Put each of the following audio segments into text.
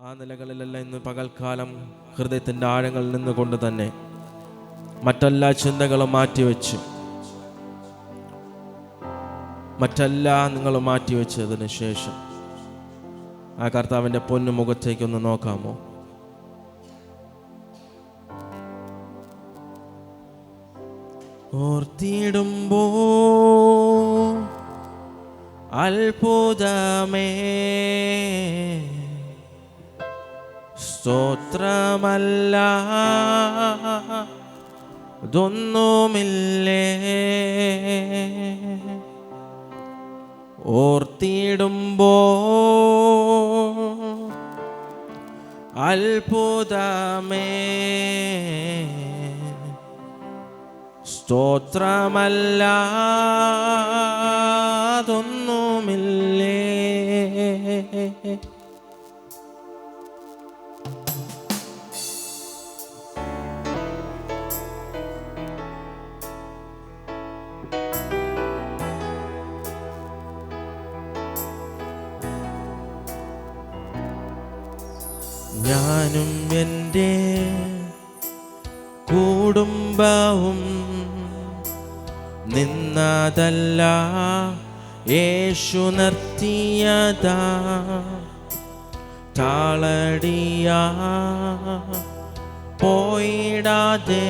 ആ നിലകളിലെല്ലാം ഇന്ന് പകൽക്കാലം ഹൃദയത്തിൻ്റെ ആഴങ്ങളിൽ നിന്നുകൊണ്ട് തന്നെ മറ്റെല്ലാ ചിന്തകളും മാറ്റിവെച്ച് നിങ്ങളും മാറ്റിവെച്ചതിന് ശേഷം ആ കർത്താവിൻ്റെ പൊന്നു മുഖത്തേക്കൊന്ന് നോക്കാമോ? ഓർത്തിടുമ്പോ അത്ഭുതമേ സ്തോത്രമല്ല ഇതൊന്നുമില്ലേ, ഓർത്തിടുമ്പോ അത്ഭുതമേ സ്തോത്രമല്ല അതൊന്നുമില്ലേ. ഞാനും എൻ്റെ കുടുംബവും നിന്നതല്ല യേശു നിർത്തിയതാ, താളടിയാ പോയിടാതെ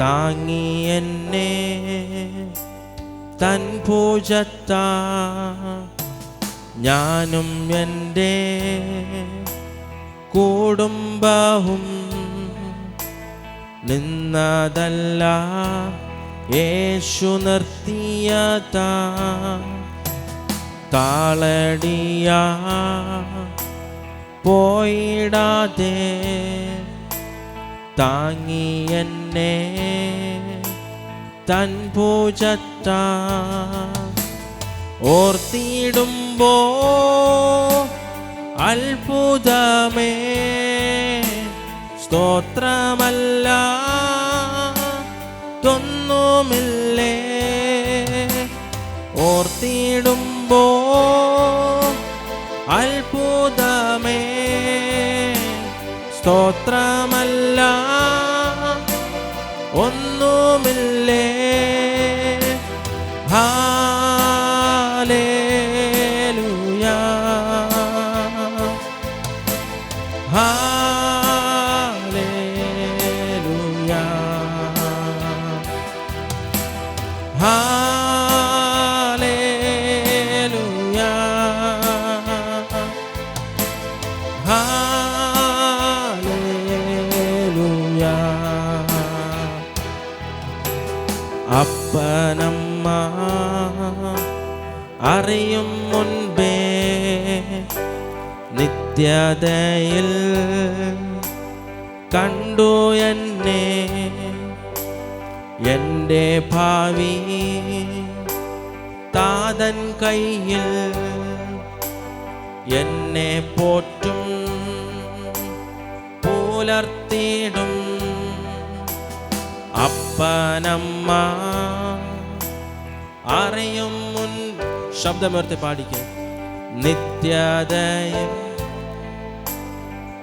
താങ്ങി എന്നെ തൻ ഭുജത്താ. ഞാനും എൻ്റെ കുടുംബവും നിന്നതല്ല യേശു നിർത്തിയതാ, താളടിയാ പോയിടാതെ താങ്ങി എന്നെ തൻ ഭുജത്താ. ഓർത്തിടുമ്പോ അത്ഭുതമേ സ്തോത്രമല്ല ഇതൊന്നുമില്ലേ, ഓർത്തിടുമ്പോ അത്ഭുതമേ സ്തോത്രമല്ല ഒന്നുമില്ലേ. ഹല്ലേലൂയ ഹല്ലേലൂയ ഹല്ലേലൂയ ഹല്ലേലൂയ. അപ്പനമ്മ അറിയും മുൻപേ നിത്യതയിൽ കണ്ടു എന്നെ, എൻ്റെ ഭാവി താതൻ കയ്യിൽ എന്നെ പോറ്റും പുലർത്തിടും. അപ്പനമ്മ അറിയും മുൻ ശബ്ദമുയർത്തി പാടിക്കും. നിത്യതയിൽ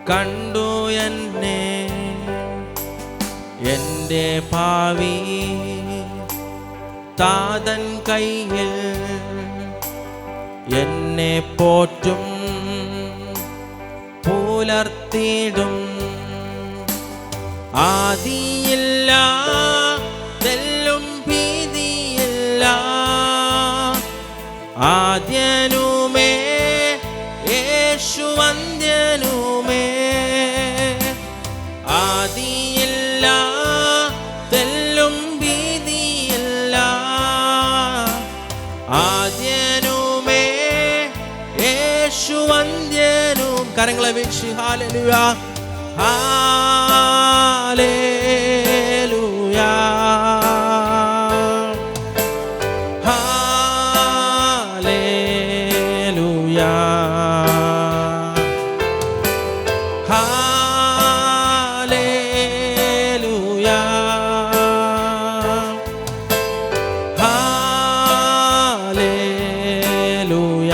കണ്ടു എന്നെ, എൻ്റെ ഭാവി താതൻ കയ്യിൽ എന്നെ പോറ്റും പുലർത്തിടും. ആദിയില്ല തെല്ലും ഭീതിയില്ല, ആദ്യനുമേ യേശു വന്ദ്യനുമേ. ആദിയില്ല തെല്ലും ഭീതിയില്ല, ആദ്യനുമേ യേശു വന്ദ്യനും. കരങ്ങളെ വീക്ഷി ഹല്ലേലൂയ ഹല്ലേലൂയ ഹല്ലേലൂയ ഹല്ലേലൂയ ഹല്ലേലൂയ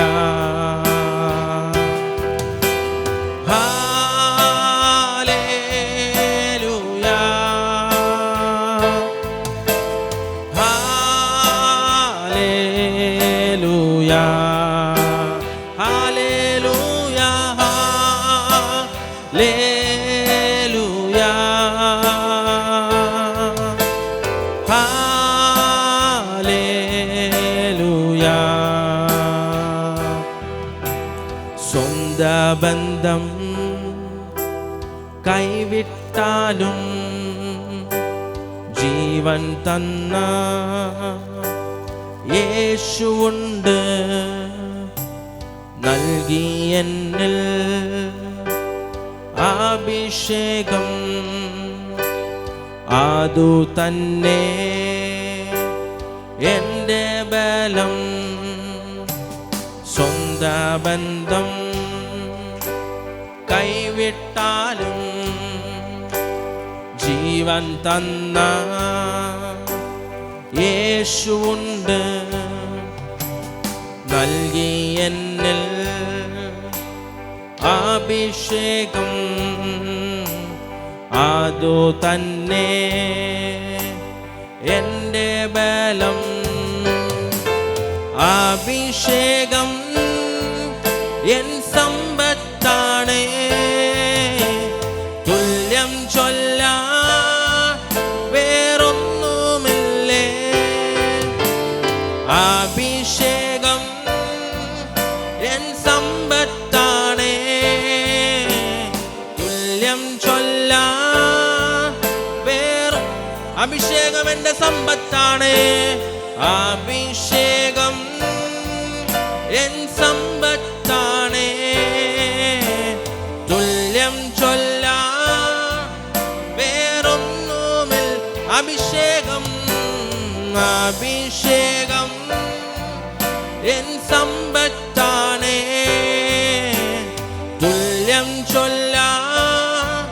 ലേലുയാ ഹാലേലുയാ. സ്വന്ത ബന്ധം കൈവിട്ടാലും ജീവൻ തന്ന യേശുവുണ്ട്, നൽകി എന്നിൽ അഭിഷേകം അതു തന്നെ എൻ്റെ ബലം. സ്വന്ത ബന്ധം കൈവിട്ടാലും ജീവൻ തന്ന യേശുവുണ്ട്, നൽകി എന്നിൽ അഭിഷേകം അതു തന്നെ എൻ്റെ ബലം. അഭിഷേകം എൻ സമ്പത്താണ്, തുല്യം ചൊല്ലാൻ വേറൊന്നുമില്ലേ. അഭിഷേകം എൻ സമ്പത്താണ്, തുല്യം ചൊല്ലാൻ വേറെ. അഭിഷേകം എൻ്റെ സമ്പത്താണ്, അഭിഷേകം എൻ സമ്പത്താണ്, തുല്യം ചൊല്ലാൻ വേറൊന്നുമില്ല. അഭിഷേകം അഭിഷേകം എൻ സമ്പത്താണ്, തുല്യം ചൊല്ലാൻ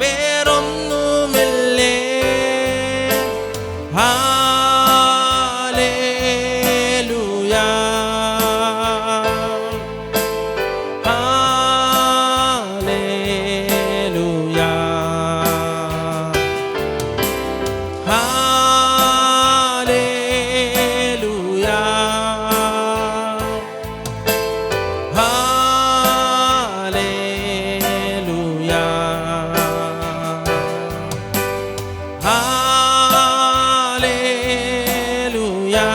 വേറൊന്നുമില്ലേ. ഹാലേലുയാ ഹാലേലുയാ ഹാലേലുയാ ഹാലേലുയാ ഹാലേലുയാ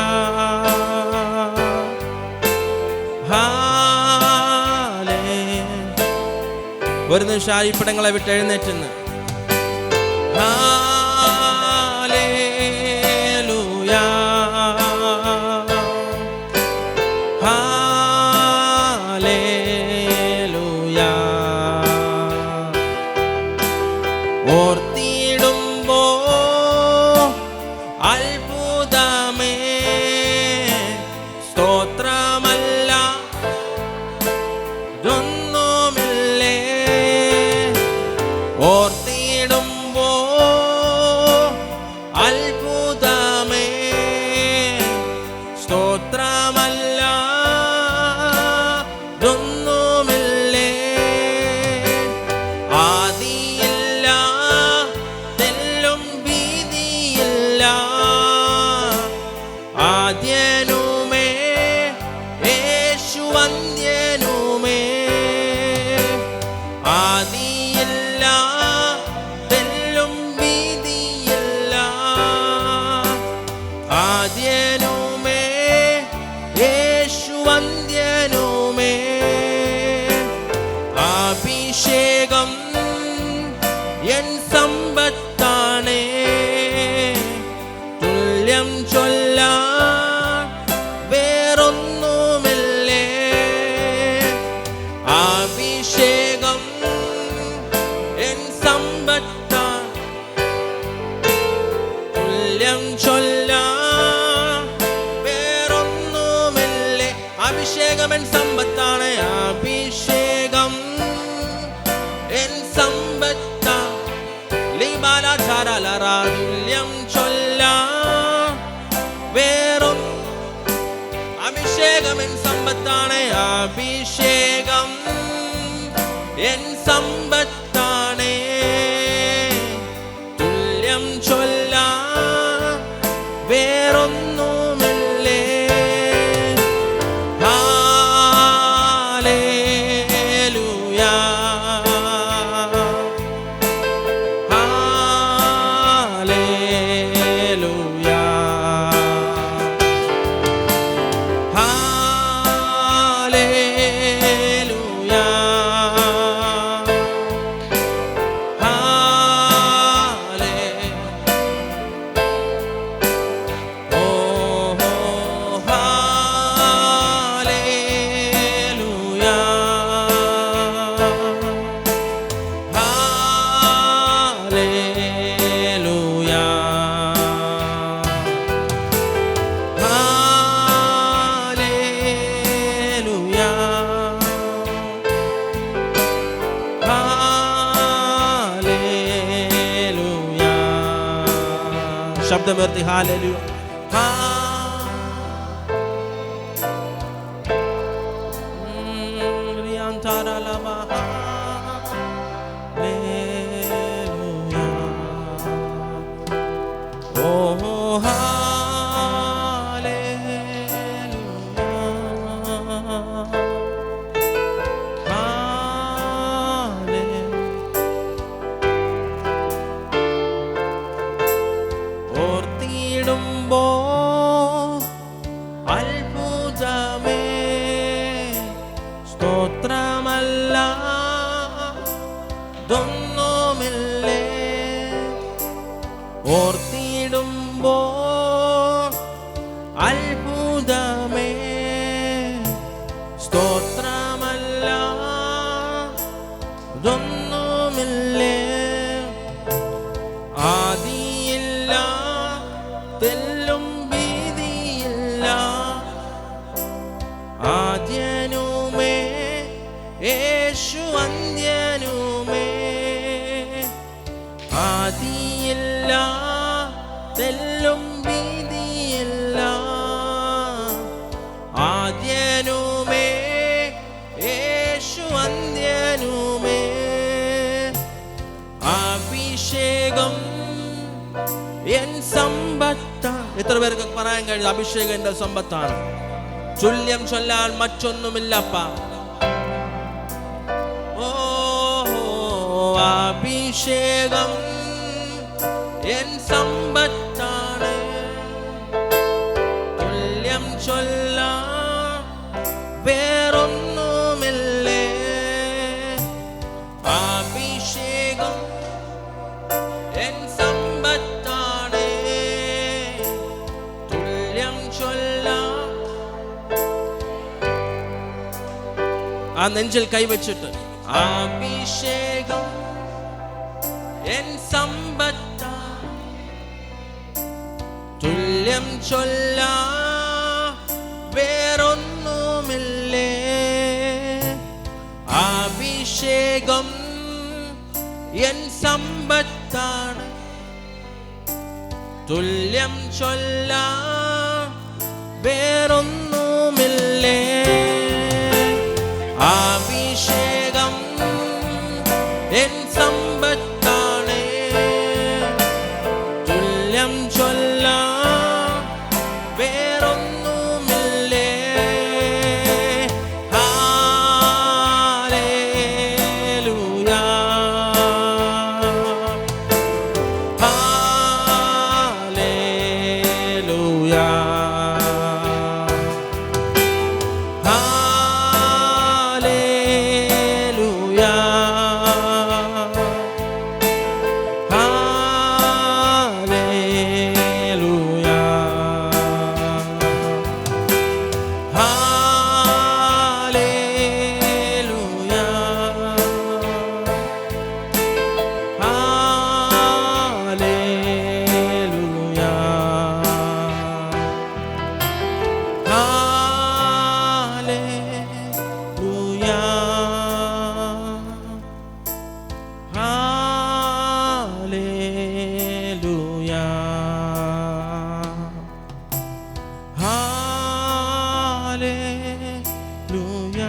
ഹാലേ. ഒരു നിമിഷം ആ ഇരിപ്പിടങ്ങളെ വിട്ട് എഴുന്നേറ്റുന്ന് ഹാലേലുയാ ഹാലേലുയാ. ഓർത്തിടുമ്പോ അത്ഭുതമേ സ്തോത്രമല്ല ഇതൊന്നുമില്ലേ. ഓർത്തിടുമ്പോ അത്ഭുതമേ സ്തോത്രമല്ല ഇതൊന്നുമില്ലേ. ആദിയില്ല തെല്ലും ഭീതിയില്ല, ആദ്യനുമേ യേശുവന്ധ്യനുമേ. ആദിയില്ല തെല്ലും ഭീതിയില്ല, ആദ്യനുമേ യേശുവന്ധ്യനുമേ. അഭിഷേകം എൻ സമ്പത്താണ്, തുല്യം ചൊല്ലാൻ വേറൊന്നുമില്ലേ. അഭിഷേകം എൻ സമ്പത്താണ്, തുല്യം ചൊല്ലാൻ വേറൊന്നുമില്ലേ. അഭിഷേകം എൻ സമ്പത്താണ്, അഭിഷേകം എൻ സമ്പത്താണ്. തുല്യം ചൊല്ലാൻ വേറൊന്നും. അഭിഷേകം എൻ സമ്പത്താണ്, അഭിഷേകം എൻ സമ്പത്താണ്, തുല്യം ചൊല്ലാൻ വേറൊന്നുമില്ലേ. ഹാലേലുയാ ശബ്ദമുയർത്തി ഹല്ലേലൂയ. ഓർത്തിടുമ്പോൾ അത്ഭുതമേ സ്തോത്രമല്ല ഇതൊന്നുമില്ലേ. ആദിയില്ല തെല്ലും ഭീതിയില്ല ആദ്യനുമേ യേശു അന്ത്യനുമേ. ആദിയില്ല തെല്ലും ഭീതിയില്ല ആദ്യനുമേ യേശു അന്ത്യനുമേ. അഭിഷേകം എൻ സമ്പത്താണ്. എത്ര പേർക്ക് പറയാൻ കഴിയും അഭിഷേകം എന്റെ സമ്പത്താണ്? തുല്യം ചൊല്ലാൻ മറ്റൊന്നുമില്ലപ്പ. ഓ അഭിഷേകം എൻ സമ്പത്താണ്, തുല്യം ചൊല്ലാൻ വേറൊന്നുമില്ലേ. അഭിഷേകം എൻ സമ്പത്താണ്, തുല്യം ചൊല്ലാൻ. ആ നെഞ്ചിൽ കൈവച്ചിട്ട് അഭിഷേകം എൻ സമ്പത്താണ്, തുല്യം ചൊല്ലാൻ വേറൊന്നുമില്ലേ. അഭിഷേകം എൻ സമ്പത്താണ്, തുല്യം ചൊല്ലാൻ വേറൊന്നുമില്ലേ. അഭിഷേകം എൻ സമ്പത്താണ്, തുല്യം ചൊല്ലാൻ വേറൊന്നുമില്ലേ. ഹല്ലേലൂയ ഹല്ലേലൂയ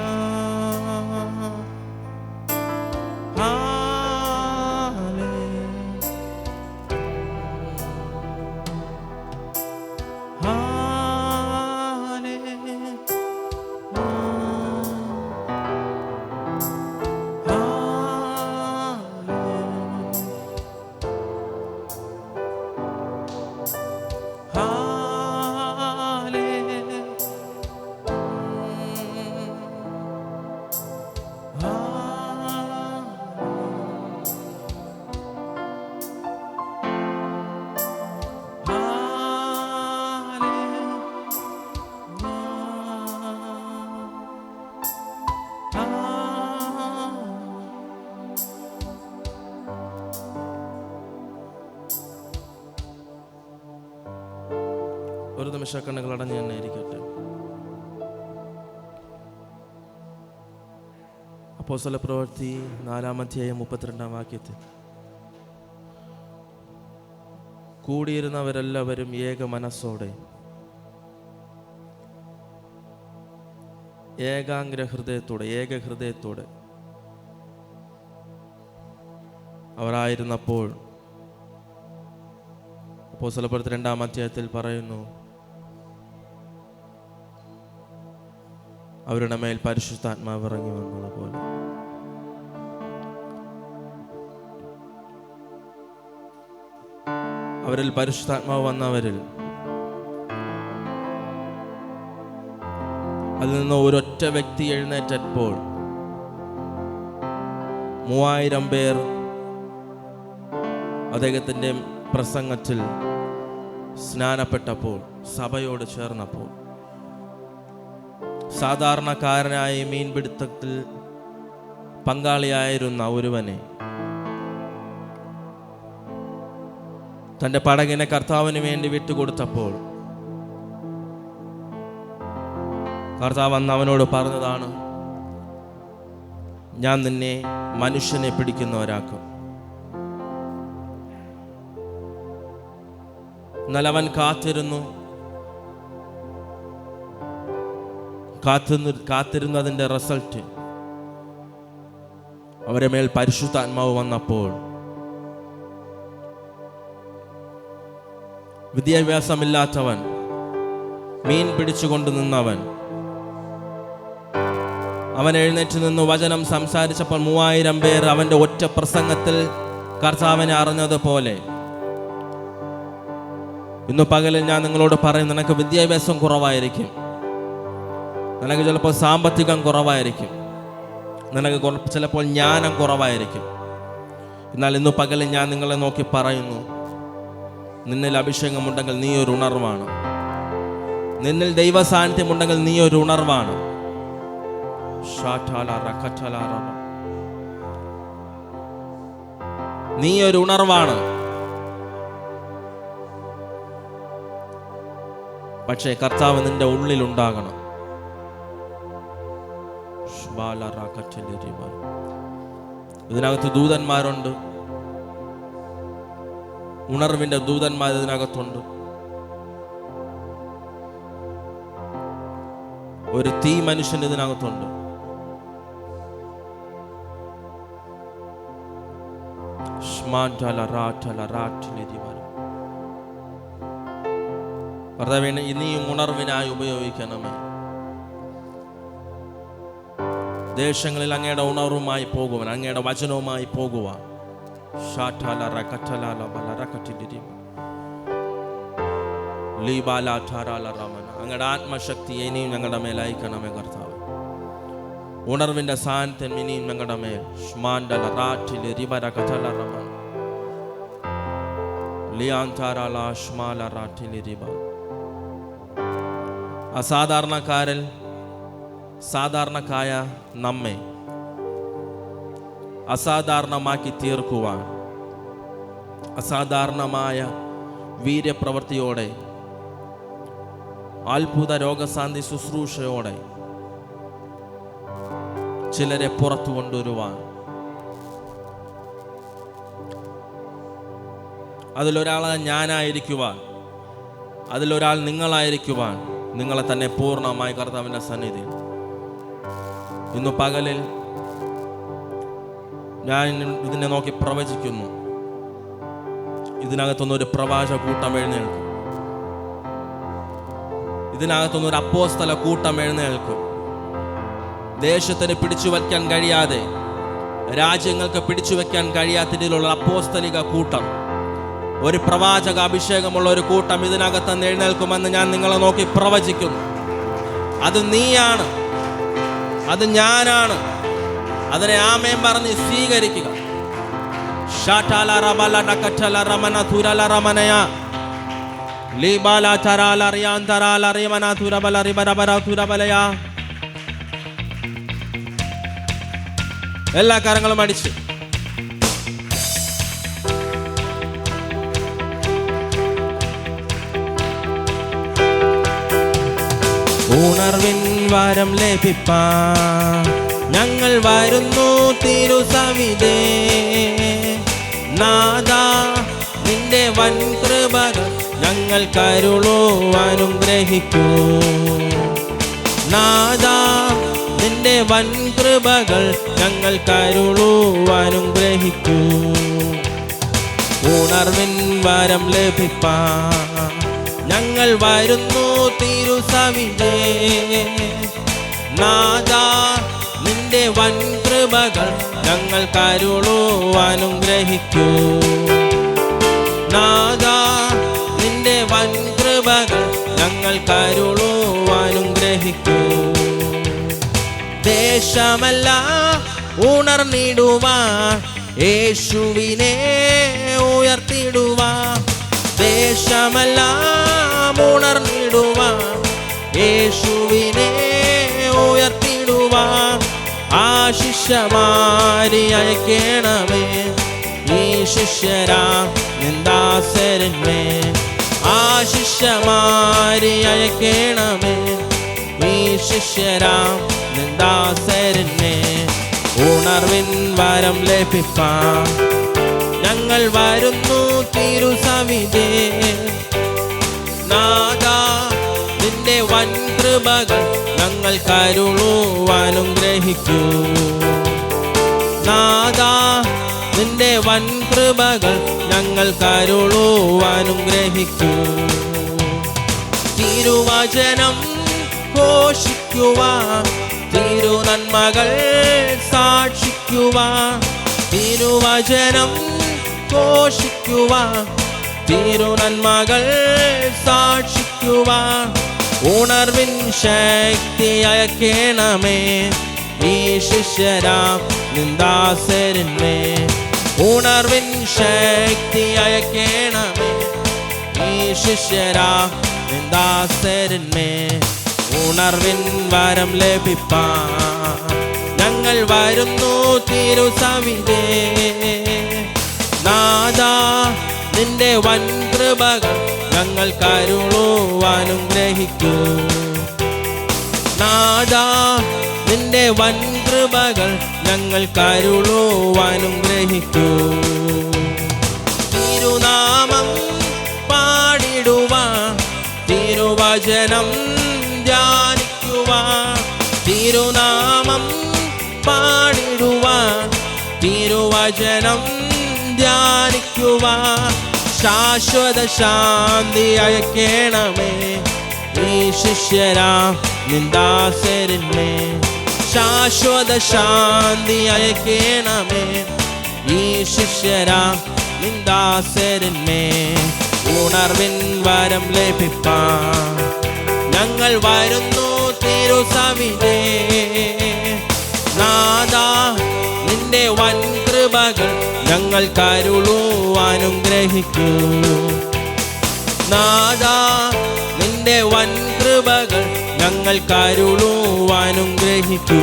ഒരു നിമിഷം കണ്ണുകൾ അടഞ്ഞു തന്നെ ഇരിക്കട്ടെ. അപ്പോസ്തല പ്രവൃത്തി 4-ാം അധ്യായം 32-ാം വാക്യത്തിൽ കൂടിയിരുന്നവരെല്ലാവരും ഏക മനസ്സോടെ ഏക ഹൃദയത്തോടെ അവരായിരുന്നപ്പോൾ അപ്പോസ്തലപ്രവൃത്തി 2-ാം അധ്യായത്തിൽ പറയുന്നു, അവരുടെ മേൽ പരിശുദ്ധാത്മാവ് ഇറങ്ങി വന്നതുപോലെ. അവരിൽ പരിശുദ്ധാത്മാവ് വന്നവരിൽ അതിൽ നിന്ന് ഒരൊറ്റ വ്യക്തി എഴുന്നേറ്റപ്പോൾ 3000 പേർ അദ്ദേഹത്തിൻ്റെ പ്രസംഗത്തിൽ സ്നാനപ്പെട്ടപ്പോൾ, സഭയോട് ചേർന്നപ്പോൾ, സാധാരണക്കാരനായി മീൻപിടുത്തത്തിൽ പങ്കാളിയായിരുന്ന ഒരുവനെ തൻ്റെ പടകിനെ കർത്താവിന് വേണ്ടി വിട്ടുകൊടുത്തപ്പോൾ കർത്താവ് അന്ന് അവനോട് പറഞ്ഞതാണ്, ഞാൻ നിന്നെ മനുഷ്യനെ പിടിക്കുന്നവരാക്കും. എന്നാൽ അവൻ കാത്തിരുന്നതിൻ്റെ റിസൾട്ട് അവരുടെ മേൽ പരിശുദ്ധാത്മാവ് വന്നപ്പോൾ വിദ്യാഭ്യാസമില്ലാത്തവൻ, മീൻ പിടിച്ചുകൊണ്ട് നിന്നവൻ, അവൻ എഴുന്നേറ്റ് നിന്ന് വചനം സംസാരിച്ചപ്പോൾ 3000 പേർ അവൻ്റെ ഒറ്റ പ്രസംഗത്തിൽ കർത്താവിനെ അറിഞ്ഞതുപോലെ ഇന്ന് പകലിൽ ഞാൻ നിങ്ങളോട് പറയും, നിനക്ക് വിദ്യാഭ്യാസം കുറവായിരിക്കും, നിനക്ക് ചിലപ്പോൾ സാമ്പത്തികം കുറവായിരിക്കും, നിനക്ക് ചിലപ്പോൾ ജ്ഞാനം കുറവായിരിക്കും. എന്നാൽ ഇന്ന് പകലിൽ ഞാൻ നിങ്ങളെ നോക്കി പറയുന്നു, നിന്നിൽ അഭിഷേകമുണ്ടെങ്കിൽ നീ ഒരു ഉണർവാണ്, നിന്നിൽ ദൈവ സാന്നിധ്യമുണ്ടെങ്കിൽ നീ ഒരു ഉണർവാണ്. നീ ഒരു ഉണർവാണ്. പക്ഷേ കർത്താവ് നിന്റെ ഉള്ളിലുണ്ടാകണം. ഇതിനകത്ത് ദൂതന്മാരുണ്ട്, ഉണർവിന്റെ ദൂതന്മാർ ഇതിനകത്തുണ്ട്. ഒരു തീ മനുഷ്യൻ ഇതിനകത്തുണ്ട്. ഇനിയും ഉണർവിനായി ഉപയോഗിക്കണമേ. ദേശങ്ങളിൽ അങ്ങയുടെ ഉണർവുമായി പോകുവാൻ, അങ്ങയുടെ വചനവുമായി പോകുവാൻ. അങ്ങയുടെ ആത്മശക്തി ഇനിയും ഞങ്ങളുടെ മേൽ അയക്കണമേ കർത്താവ്. ഉണർവിന്റെ സാന്നിധ്യം ഇനിയും ഞങ്ങളുടെ മേൽ. സാധാരണക്കായ നമ്മെ അസാധാരണമാക്കി തീർക്കുവാൻ, അസാധാരണമായ വീര്യപ്രവൃത്തിയോടെ, അത്ഭുത രോഗശാന്തി ശുശ്രൂഷയോടെ ചിലരെ പുറത്തു കൊണ്ടുവരുവാൻ, അതിലൊരാളെ ഞാനായിരിക്കുവാൻ, അതിലൊരാൾ നിങ്ങളായിരിക്കുവാൻ, നിങ്ങളെ തന്നെ പൂർണ്ണമായി കർത്താവിൻ്റെ സന്നിധിയിൽ ഇന്നു പകലിൽ ഞാൻ ഇതിനെ നോക്കി പ്രവചിക്കുന്നു. ഇതിനകത്തൊന്നൊരു പ്രവാചക കൂട്ടം എഴുന്നേൽക്കും. ഇതിനകത്തൊന്നൊരു അപ്പോസ്തല കൂട്ടം എഴുന്നേൽക്കും. ദേശത്തിന് പിടിച്ചു വയ്ക്കാൻ കഴിയാതെ, രാജ്യങ്ങൾക്ക് പിടിച്ചു വയ്ക്കാൻ കഴിയാത്ത രീതിയിലുള്ള അപ്പോസ്തലിക കൂട്ടം, ഒരു പ്രവാചക അഭിഷേകമുള്ള ഒരു കൂട്ടം ഇതിനകത്ത് എഴുന്നേൽക്കുമെന്ന് ഞാൻ നിങ്ങളെ നോക്കി പ്രവചിക്കുന്നു. അത് നീയാണ്, അത് ഞാനാണ്. അതിനെ ആമേൻ പറഞ്ഞ് സ്വീകരിക്കുക. എല്ലാ കരങ്ങളും അടിച്ച് ഉണർവിൻ വരം ലഭിപ്പാൻ ഞങ്ങൾ വരുന്നു തിരുസവിധേ. നാദാ നിന്റെ വൻ കൃപകൾ ഞങ്ങൾ കരുളുവാനും ഗ്രഹിക്കൂ. നാദാ നിന്റെ വൻ കൃപകൾ ഞങ്ങൾ കരുളുവാനും ഗ്രഹിക്കൂ. ഉണർവിൻ വരം ലഭിപ്പാൻ ഞങ്ങൾ വരുന്നു തിരുസവിധേ. നാദാ നിന്റെ വൻ കൃപകൾ ഞങ്ങൾ കരുളുവാനും ഗ്രഹിക്കൂ. നാദാ നിന്റെ വൻ കൃപകൾ ഞങ്ങൾ കരുളുവാനും ഗ്രഹിക്കൂ. ദേശമല്ല ഉണർന്നിടുവാൻ യേശുവിനെ ഉയർത്തിടുവാൻ. ദേശമെല്ലാം ഉണർന്നിടുവാൻ യേശുവിനെ ഉയർത്തിടുവാൻ. ആ ശിഷ്യമാരെ അയക്കണമേ ഈ ശിഷ്യരാ നിന്ദാസരന്മേ. ആ ശിഷ്യമാരെ അയക്കണമേ ഈ ശിഷ്യരാ നിന്ദാസരന്മേ. ഉണർവിൻ വരം ലഭിപ്പാൻ ഞങ്ങൾ വരുന്നു തിരുസവിധേ. നാദാ നിന്റെ വൻ കൃപകൾ ഞങ്ങൾ കരുളുവാനും ഗ്രഹിക്കൂ. നാദാ നിന്റെ വൻ കൃപകൾ ഞങ്ങൾ കരുളുവാനും ഗ്രഹിക്കൂ. തിരുവചനം ഘോഷിക്കുവാൻ തിരുനന്മകൾ സാക്ഷിക്കുവാൻ. തിരുവചനം ഘോഷിക്കുവാൻ തിരുനന്മകൾ സാക്ഷിക്കുവാൻ. ഉണർവിൻ ശക്തി അയക്കണമേ ഈ ശിഷ്യരാം നിന്ദാസരന്മേ. ഉണർവിൻ ശക്തി അയക്കണമേ ഈ ശിഷ്യരാം നിന്ദാസരന്മേ. ഉണർവിൻ വരം ലഭിപ്പാൻ ഞങ്ങൾ വരുന്നു തിരുസവിധേ. നാദാ നിന്റെ വൻ കൃപകൾ ഞങ്ങൾ കരുളുവാനും ഗ്രഹിക്കൂ. നാദാ നിന്റെ വൻ കൃപകൾ ഞങ്ങൾ കരുളുവാനും ഗ്രഹിക്കൂ. തിരുനാമം പാടിടുവാൻ തിരുവചനം ധ്യാനിക്കുവാൻ. തിരുനാമം പാടിടുവാൻ തിരുവചനം ധ്യാനിക്കുവാൻ. ശാശ്വത ശാന്തി അയക്കണമേ ഈ ശിഷ്യരാ നിന്ദാസരന്മേ. ശാശ്വത ശാന്തി അയക്കണമേ ഈ ശിഷ്യരാ നിന്ദാസരന്മേ. ഉണർവിൻ വരം ലഭിപ്പാൻ ഞങ്ങൾ വരുന്നു തിരുസവിധേ. നാദാ നിന്റെ വൻ കൃപകൾ ഞങ്ങൾ കരുളുവാനും ഗ്രഹിക്കൂ. നാദാ നിന്റെ വൻ കൃപകൾ ഞങ്ങൾ കരുളുവാനും ഗ്രഹിക്കൂ.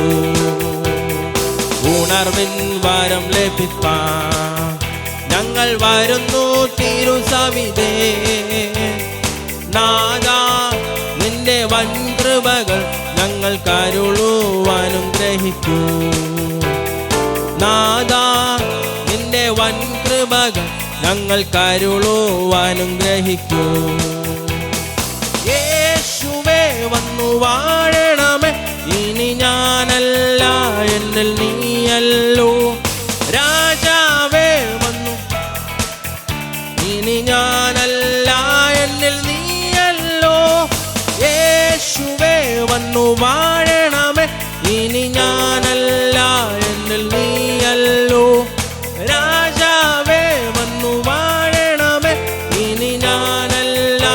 ഉണർവിൻ വരം ലഭിപ്പാൻ ഞങ്ങൾ വരുന്നു തിരുസവിധേ. നാദാ നിന്റെ വൻ കൃപകൾ ഞങ്ങൾ കരുളുവാനും ഗ്രഹിക്കൂ. നാദാ നിന്റെ വൻ കൃപകൾ ഞങ്ങൾ കരുളുവാനും ഗ്രഹിക്കൂ. യേശുവേ വന്നു വാഴണമേ ഇനി ഞാനല്ല എന്നിൽ നീയല്ലോ. രാജാവേ വന്നു ഇനി ഞാനല്ല എന്നിൽ നീയല്ലോ. യേശുവേ വന്നു വാഴണമേ ഇനി ഞാനല്ല എന്നിൽ നീയല്ലോ. രാജാവേ വന്നു വാഴണമേ ഇനി ഞാനല്ല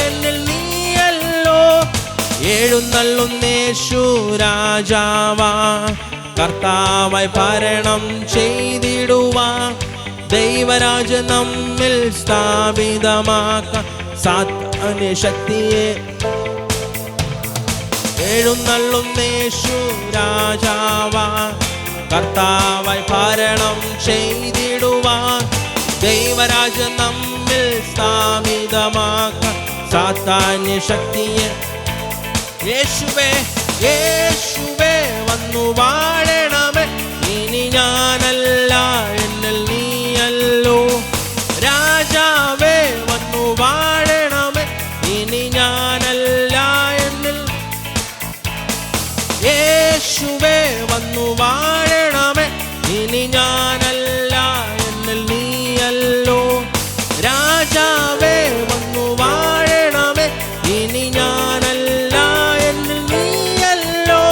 എന്നിൽ നീയല്ലോ. എഴുന്നള്ളുന്നേശു രാജാവാ കർത്താവായി ഭരണം ചെയ്തിടുവാൻ. ദൈവരാജ നമ്മിൽ സ്ഥാപിതമാക്കാൻ സാത്താന്യ ശക്തിയെ. എഴുന്നള്ളുന്നേശു രാജാവാ കർത്താവായി ഭരണം ചെയ്തിടുവാൻ. ദൈവരാജ നമ്മിൽ സ്ഥാപിതമാക്കാൻ സാത്താന്യ ശക്തിയെ. യേശുവേ യേശുവേ വന്നു വാഴണമേ ഇനി ഞാനല്ല എന്നിൽ നീയല്ലോ. രാജാവേ ഇനി ഞാനല്ല എന്നിൽ നീയല്ലോ. രാജാവേ വന്നു വാഴണമേ, ഇനി ഞാനല്ല എന്നിൽ നീയല്ലോ.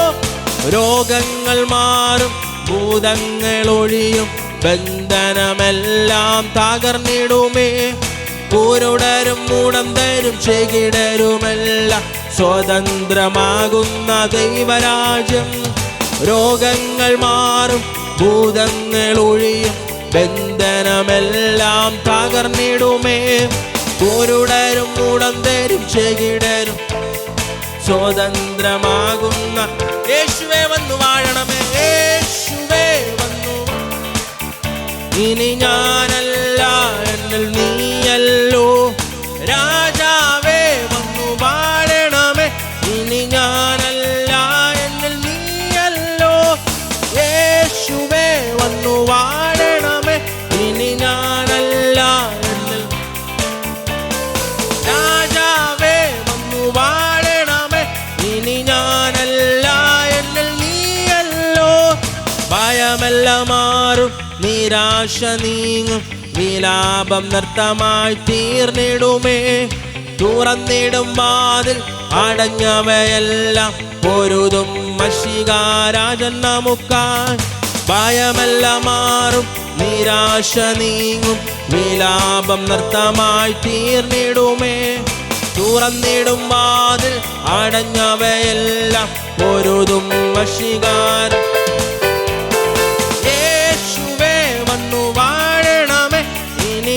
രോഗങ്ങൾ മാറും, ഭൂതങ്ങൾ ഒഴിയും, ബന്ധനമെല്ലാം തകർന്നിടുമേ. കുരുടരും മുടന്തരും ചെകിടരുമെല്ലാം സ്വതന്ത്രമാകുന്ന ദൈവരാജ്യം. രോഗങ്ങൾ മാറും, ഭൂതങ്ങൾ ഒഴിയും, ബന്ധനമെല്ലാം തകർന്നിടുമേ. കുരുടരും മുടന്തരും ചെകിടരും സ്വതന്ത്രമാകുന്ന യേശുവേ വന്നു വാഴണമേ, യേശുവേ വന്നു. ഇനി ഞാനല്ല എന്നിൽ നീയല്ലോ. രാജാവേ വന്നു വാഴണമേ, ഇനി ഞാനല്ല എന്നിൽ നീയല്ലോ. യേശുവേ വന്നു വാഴണമേ, ഇനി ഞാനല്ല എന്നിൽ. രാജാവേ വന്നു വാഴണമേ, ഇനി ഞാനല്ല എന്നിൽ നീയല്ലോ. ഭയമെല്ലാം മാറും, നിരാശ നീങ്ങും, വിലാപം നൃത്തമായി തീർന്നിടുമേ. തുറന്നിടും വാതിൽ, അടഞ്ഞവയെല്ലാം പൊരുതും മഷികാരാജൻ നമുക്കായി. ഭയമെല്ലാം മാറും, നിരാശ നീങ്ങും, വിലാപം നൃത്തമായി തീർന്നിടുമേ. തുറന്നിടും വാതിൽ, അടഞ്ഞവയെല്ലാം പൊരുതും മഷികാര.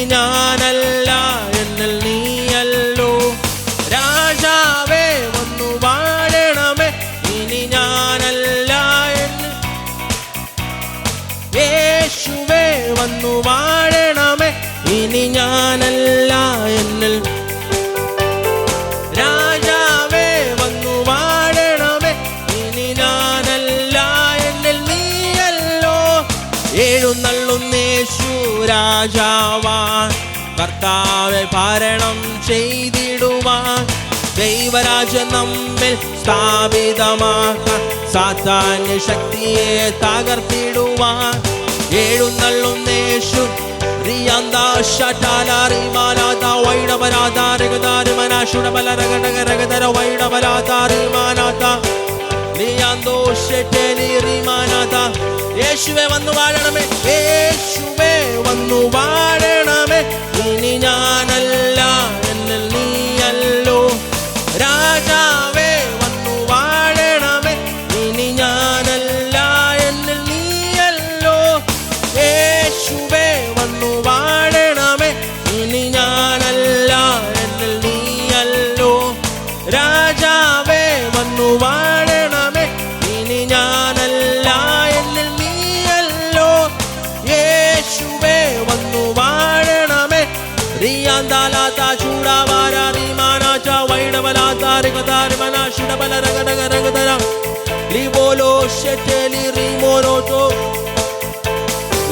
ഞാനല്ല എന്നിൽ നീയല്ലോ. രാജാവേ വന്നു വാഴണമേ, ഇനി ഞാനല്ല എന്നിൽ. യേശുവേ വന്നു വാഴണമേ, ഇനി ഞാനല്ല എന്നിൽ. രാജാവേ വന്നു വാഴണമേ, ഇനി ഞാനല്ല എന്നിൽ നീയല്ലോ. എഴുന്നള്ളുന്നേശു രാജാവാൻ, കർത്താവെ ഭരണം ചെയ്തിടുവാൻ. ദൈവരാജ്യം നമ്മിൽ സ്ഥാപിതമാക്കാൻ, സാത്താന്യ ശക്തിയെ തകർത്തിടുവാൻ. എഴുന്നള്ളുന്നേശു യേശുവേ വന്നു വാഴണമേ, യേശുവേ വന്നു വാഴണമേ, ഇനി ഞാനല്ല എന്നിൽ നീയല്ലോ. രാജാവേ വന്നു വാഴണമേ, ഇനി ഞാനല്ല എന്നിൽ നീയല്ലോ. യേശുവേ വന്നു വാഴണമേ, ഇനി ഞാനല്ല എന്നിൽ നീയല്ലോ. രാജാവേ വന്നു വാഴണമേ, ഇനി ഞാനല്ല എന്നിൽ നീയല്ലോ. യേശുവേ വന്നു വാഴണമേ. റിയാന്താലാത ചൂടാവാര റിമാനാച വൈഡവലാത റിഗദാരിമന ശിഡബല രഗഡഗ രഗദര ലിബോലോ ഷെറ്റലി റിമോരോട്ടോ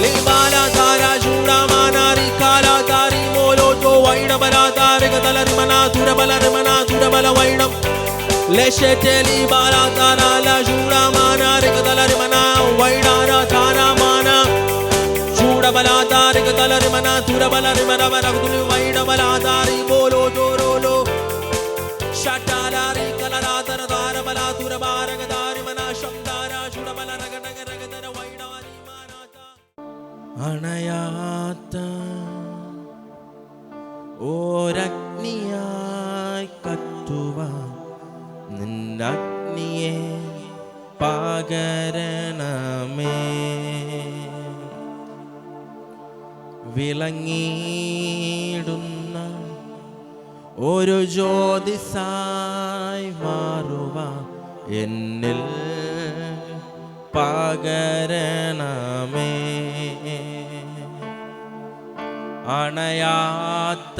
ലിബാലാതാര ചൂടാമാന റികാലാത റിമോരോട്ടോ വൈഡവലാത റിഗദല റിമന ദുരബല റിമന ദുരബല വൈഡം ലെഷെറ്റലി ബാലാതാര ല ചൂടാമാന റിഗദല റിമന വൈഡാര താരാമാന ചൂടബലാതാരിക തലരിമന തുരബലരിമനവരകുലു വൈഡബലാതാരി ബോലോ ജോരോലോ ഷട്ടാലാരി കലരാതര ധാരബല തുരബാരകദാരിമന ശംദാര ചൂടബലരഗടഗരഗദര വൈഡാരിമാനാത. അണയാത്ത ഓരഗ്നിയായി കത്തുവാൻ നിന്നഗ്നിയെ പകരണമേ. വിളങ്ങിടുന്ന ഒരു ജ്യോതിസായി മാറുവാൻ എന്നിൽ പകരണമേ. അണയാത്ത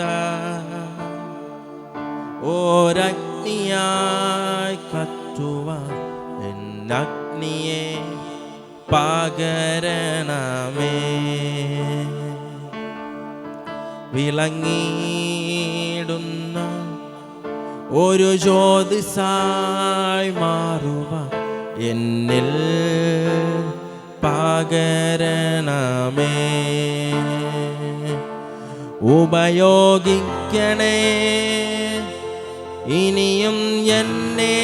ഓരഗ്നിയായി കത്തുവാൻ എന്നഗ്നിയെ പകരണമേ. വിളങ്ങിടുന്ന ഒരു ജ്യോതിസായി മാറുവാൻ എന്നിൽ പകരണമേ. ഉപയോഗിക്കണേ ഇനിയും എന്നെ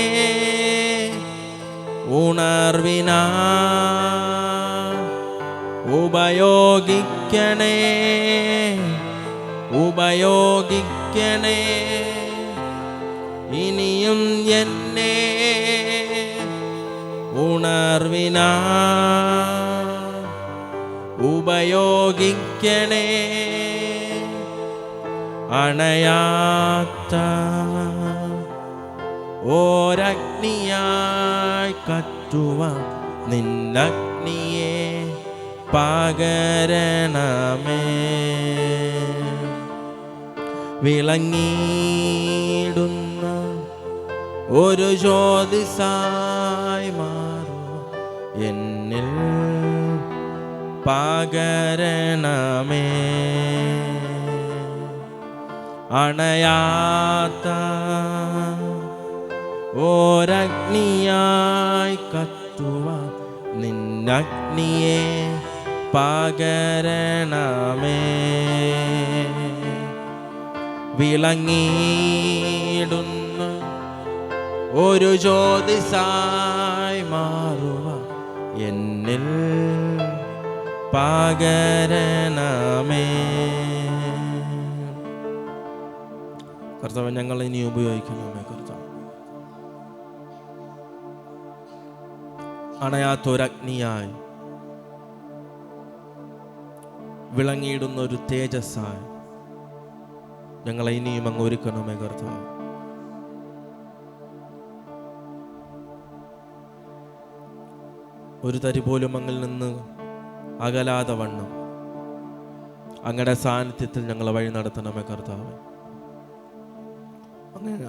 ഉണർവിനാ. ഉപയോഗിക്കണേ ഉപയോഗിക്കണേ ഇനിയും എന്നെ ഉണർവിനാ. ഉപയോഗിക്കണേ അണയാത്ത ഓരഗ്നിയായി കത്തുവാൻ നിന്നഗ്നിയെ പകരണമേ. വിളങ്ങിടുന്ന ഒരു ജ്യോതിസായി മാറുക എന്നിൽ പകരണമേ. അണയാത്ത ഓരഗ്നിയായി കത്തുവാൻ നിന്നഗ്നിയെ പകരണമേ. വിളങ്ങിടുന്ന ഒരു ജ്യോതിസായി മാറുക എന്നിൽ പകരണമേ. കർത്താവ്, ഞങ്ങൾ ഇനി ഉപയോഗിക്കണമേ. കർത്താവ്, അണയാത്തൊരഗ്നിയായി വിളങ്ങിയിടുന്ന ഒരു തേജസ്സായി ഞങ്ങളെ ഇനിയും അങ്ങ് ഒരുക്കണമേ. കർത്താവ്, ഒരു തരി പോലും അങ്ങിൽ നിന്ന് അകലാതെ വണ്ണം അങ്ങയുടെ സാന്നിധ്യത്തിൽ ഞങ്ങളെ വഴി നടത്തണമേ. കർത്താവ്,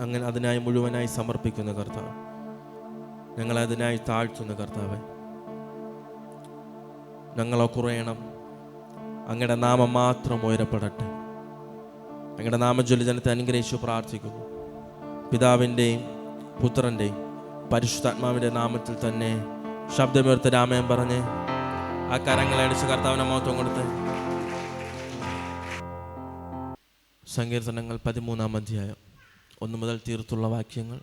അങ്ങനെ അതിനായി മുഴുവനായി സമർപ്പിക്കുന്ന കർത്താവ്, ഞങ്ങളെ അതിനായി താഴ്ത്തുന്ന കർത്താവ്, ഞങ്ങളെ കുറയണം. അങ്ങയുടെ നാമം മാത്രം ഉയരപ്പെടട്ടെ. അങ്ങയുടെ നാമജ്വലി ജനത്തെ അനുഗ്രഹിച്ചു പ്രാർത്ഥിക്കുന്നു. പിതാവിൻ്റെയും പുത്രൻ്റെയും പരിശുദ്ധാത്മാവിൻ്റെ നാമത്തിൽ തന്നെ ശബ്ദമുയർത്തി രാമയം പറഞ്ഞ് ആ കരങ്ങളെ അടിച്ച് കർത്താവിനെ മഹത്വം കൊടുത്ത് സങ്കീർത്തനങ്ങൾ 13-ാം അധ്യായം 1 മുതൽ തീർത്തുള്ള വാക്യങ്ങൾ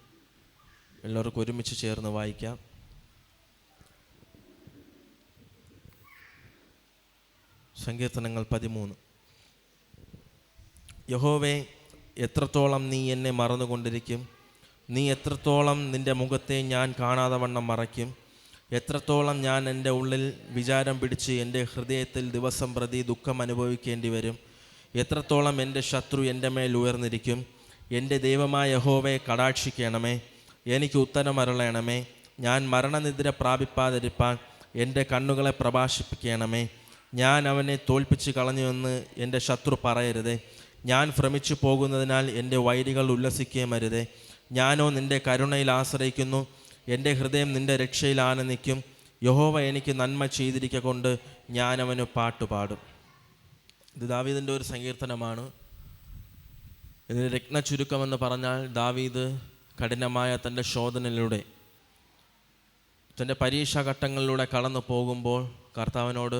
എല്ലാവർക്കും ഒരുമിച്ച് ചേർന്ന് വായിക്കാം. സങ്കീർത്തനങ്ങൾ 13. യഹോവേ, എത്രത്തോളം നീ എന്നെ മറന്നുകൊണ്ടിരിക്കും? നീ എത്രത്തോളം നിൻ്റെ മുഖത്തെ ഞാൻ കാണാതെ വണ്ണം മറയ്ക്കും? എത്രത്തോളം ഞാൻ എൻ്റെ ഉള്ളിൽ വിചാരം പിടിച്ച് എൻ്റെ ഹൃദയത്തിൽ ദിവസം പ്രതി ദുഃഖം അനുഭവിക്കേണ്ടി വരും? എത്രത്തോളം എൻ്റെ ശത്രു എൻ്റെ മേൽ ഉയർന്നിരിക്കും? എൻ്റെ ദൈവമായ യഹോവയെ കടാക്ഷിക്കണമേ, എനിക്ക് ഉത്തരം അരുളണമേ. ഞാൻ മരണനിദ്ര പ്രാപിപ്പാതിരിപ്പാൻ എൻ്റെ കണ്ണുകളെ പ്രഭാഷിപ്പിക്കണമേ. ഞാൻ അവനെ തോൽപ്പിച്ച് കളഞ്ഞുവെന്ന് എൻ്റെ ശത്രു പറയരുതേ. ഞാൻ ഭ്രമിച്ചു പോകുന്നതിനാൽ എൻ്റെ വൈരികൾ ഉല്ലസിക്കുകയും അരുതേ. ഞാനോ നിൻ്റെ കരുണയിൽ ആശ്രയിക്കുന്നു. എൻ്റെ ഹൃദയം നിൻ്റെ രക്ഷയിൽ ആനന്ദിക്കും. യഹോവ എനിക്ക് നന്മ ചെയ്തിരിക്കൊണ്ട് ഞാൻ അവന് പാട്ടുപാടും. ഇത് ദാവീദിൻ്റെ ഒരു സങ്കീർത്തനമാണ്. ഇതിന് രത്ന ചുരുക്കമെന്ന് പറഞ്ഞാൽ, ദാവീദ് കഠിനമായ തൻ്റെ ശോധനയിലൂടെ, തൻ്റെ പരീക്ഷാഘട്ടങ്ങളിലൂടെ കടന്നു പോകുമ്പോൾ കർത്താവിനോട്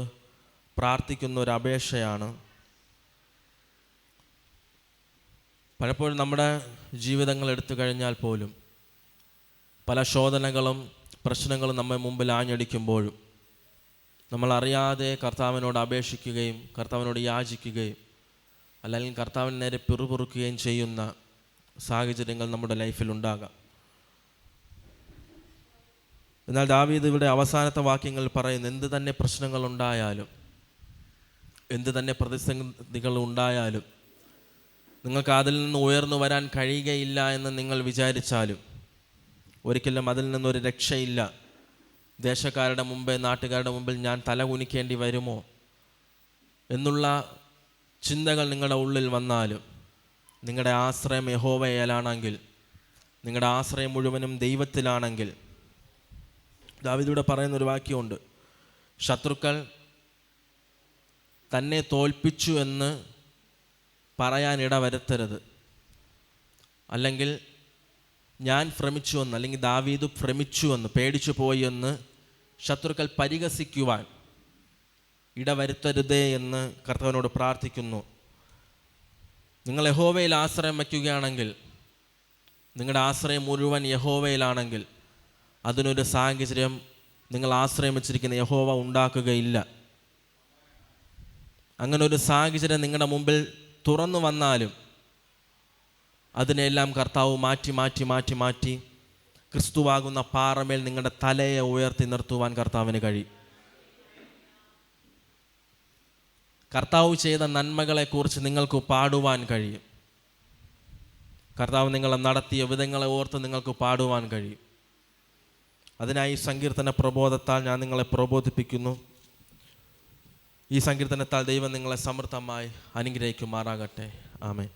പ്രാർത്ഥിക്കുന്ന ഒരു അപേക്ഷയാണ്. പലപ്പോഴും നമ്മുടെ ജീവിതങ്ങൾ എടുത്തു കഴിഞ്ഞാൽ പോലും പല ശോധനകളും പ്രശ്നങ്ങളും നമ്മെ മുമ്പിൽ ആഞ്ഞടിക്കുമ്പോഴും നമ്മളറിയാതെ കർത്താവിനോട് അപേക്ഷിക്കുകയും കർത്താവിനോട് യാചിക്കുകയും അല്ലെങ്കിൽ കർത്താവിന് നേരെ പിറുപിറുക്കുകയും ചെയ്യുന്ന സാഹചര്യങ്ങൾ നമ്മുടെ ലൈഫിലുണ്ടാകാം. എന്നാൽ ദാവീദ് ഇവിടെ അവസാനത്തെ വാക്യങ്ങൾ പറയുന്നു, എന്ത് തന്നെ പ്രശ്നങ്ങളുണ്ടായാലും, എന്ത് തന്നെ പ്രതിസന്ധികൾ ഉണ്ടായാലും, നിങ്ങൾക്ക് അതിൽ നിന്ന് ഉയർന്നു വരാൻ കഴിയുകയില്ല എന്ന് നിങ്ങൾ വിചാരിച്ചാലും ഒരിക്കലും അതിൽ നിന്നൊരു രക്ഷയില്ല. ദേശക്കാരുടെ മുമ്പേ, നാട്ടുകാരുടെ മുമ്പിൽ ഞാൻ തല കുനിക്കേണ്ടി വരുമോ എന്നുള്ള ചിന്തകൾ നിങ്ങളുടെ ഉള്ളിൽ വന്നാലും, നിങ്ങളുടെ ആശ്രയം യഹോവയിലാണെങ്കിൽ, നിങ്ങളുടെ ആശ്രയം മുഴുവനും ദൈവത്തിലാണെങ്കിൽ, ദാവീദ് പറയുന്നൊരു വാക്യമുണ്ട്, ശത്രുക്കൾ തന്നെ തോൽപ്പിച്ചു എന്ന് പറയാനിട വരുത്തരുത്. അല്ലെങ്കിൽ ഞാൻ ഭ്രമിച്ചുവെന്ന്, അല്ലെങ്കിൽ ദാവീദ് ഭ്രമിച്ചുവെന്ന്, പേടിച്ചു പോയി എന്ന് ശത്രുക്കൾ പരിഹസിക്കുവാൻ ഇടവരുത്തരുതേ എന്ന് കർത്താവിനോട് പ്രാർത്ഥിക്കുന്നു. നിങ്ങൾ യഹോവയിൽ ആശ്രയം വയ്ക്കുകയാണെങ്കിൽ, നിങ്ങളുടെ ആശ്രയം മുഴുവൻ യഹോവയിലാണെങ്കിൽ, അതിനൊരു സാഹചര്യം നിങ്ങൾ ആശ്രയം വച്ചിരിക്കുന്ന യഹോവ ഉണ്ടാക്കുകയില്ല. അങ്ങനെ ഒരു സാഹചര്യം നിങ്ങളുടെ മുമ്പിൽ തുറന്നു വന്നാലും അതിനെല്ലാം കർത്താവ് മാറ്റി മാറ്റി മാറ്റി മാറ്റി ക്രിസ്തുവാകുന്ന പാറമേൽ നിങ്ങളുടെ തലയെ ഉയർത്തി നിർത്തുവാൻ കർത്താവിന് കഴിയും. കർത്താവ് ചെയ്ത നന്മകളെക്കുറിച്ച് നിങ്ങൾക്ക് പാടുവാൻ കഴിയും. കർത്താവ് നിങ്ങളെ നടത്തിയ വിധങ്ങളെ ഓർത്ത് നിങ്ങൾക്ക് പാടുവാൻ കഴിയും. അതിനായി സങ്കീർത്തന പ്രബോധത്താൽ ഞാൻ നിങ്ങളെ പ്രബോധിപ്പിക്കുന്നു. ഈ സങ്കീർത്തനത്താൽ ദൈവം നിങ്ങളെ സമൃദ്ധമായി അനുഗ്രഹിക്കുമാറാകട്ടെ. ആമേൻ.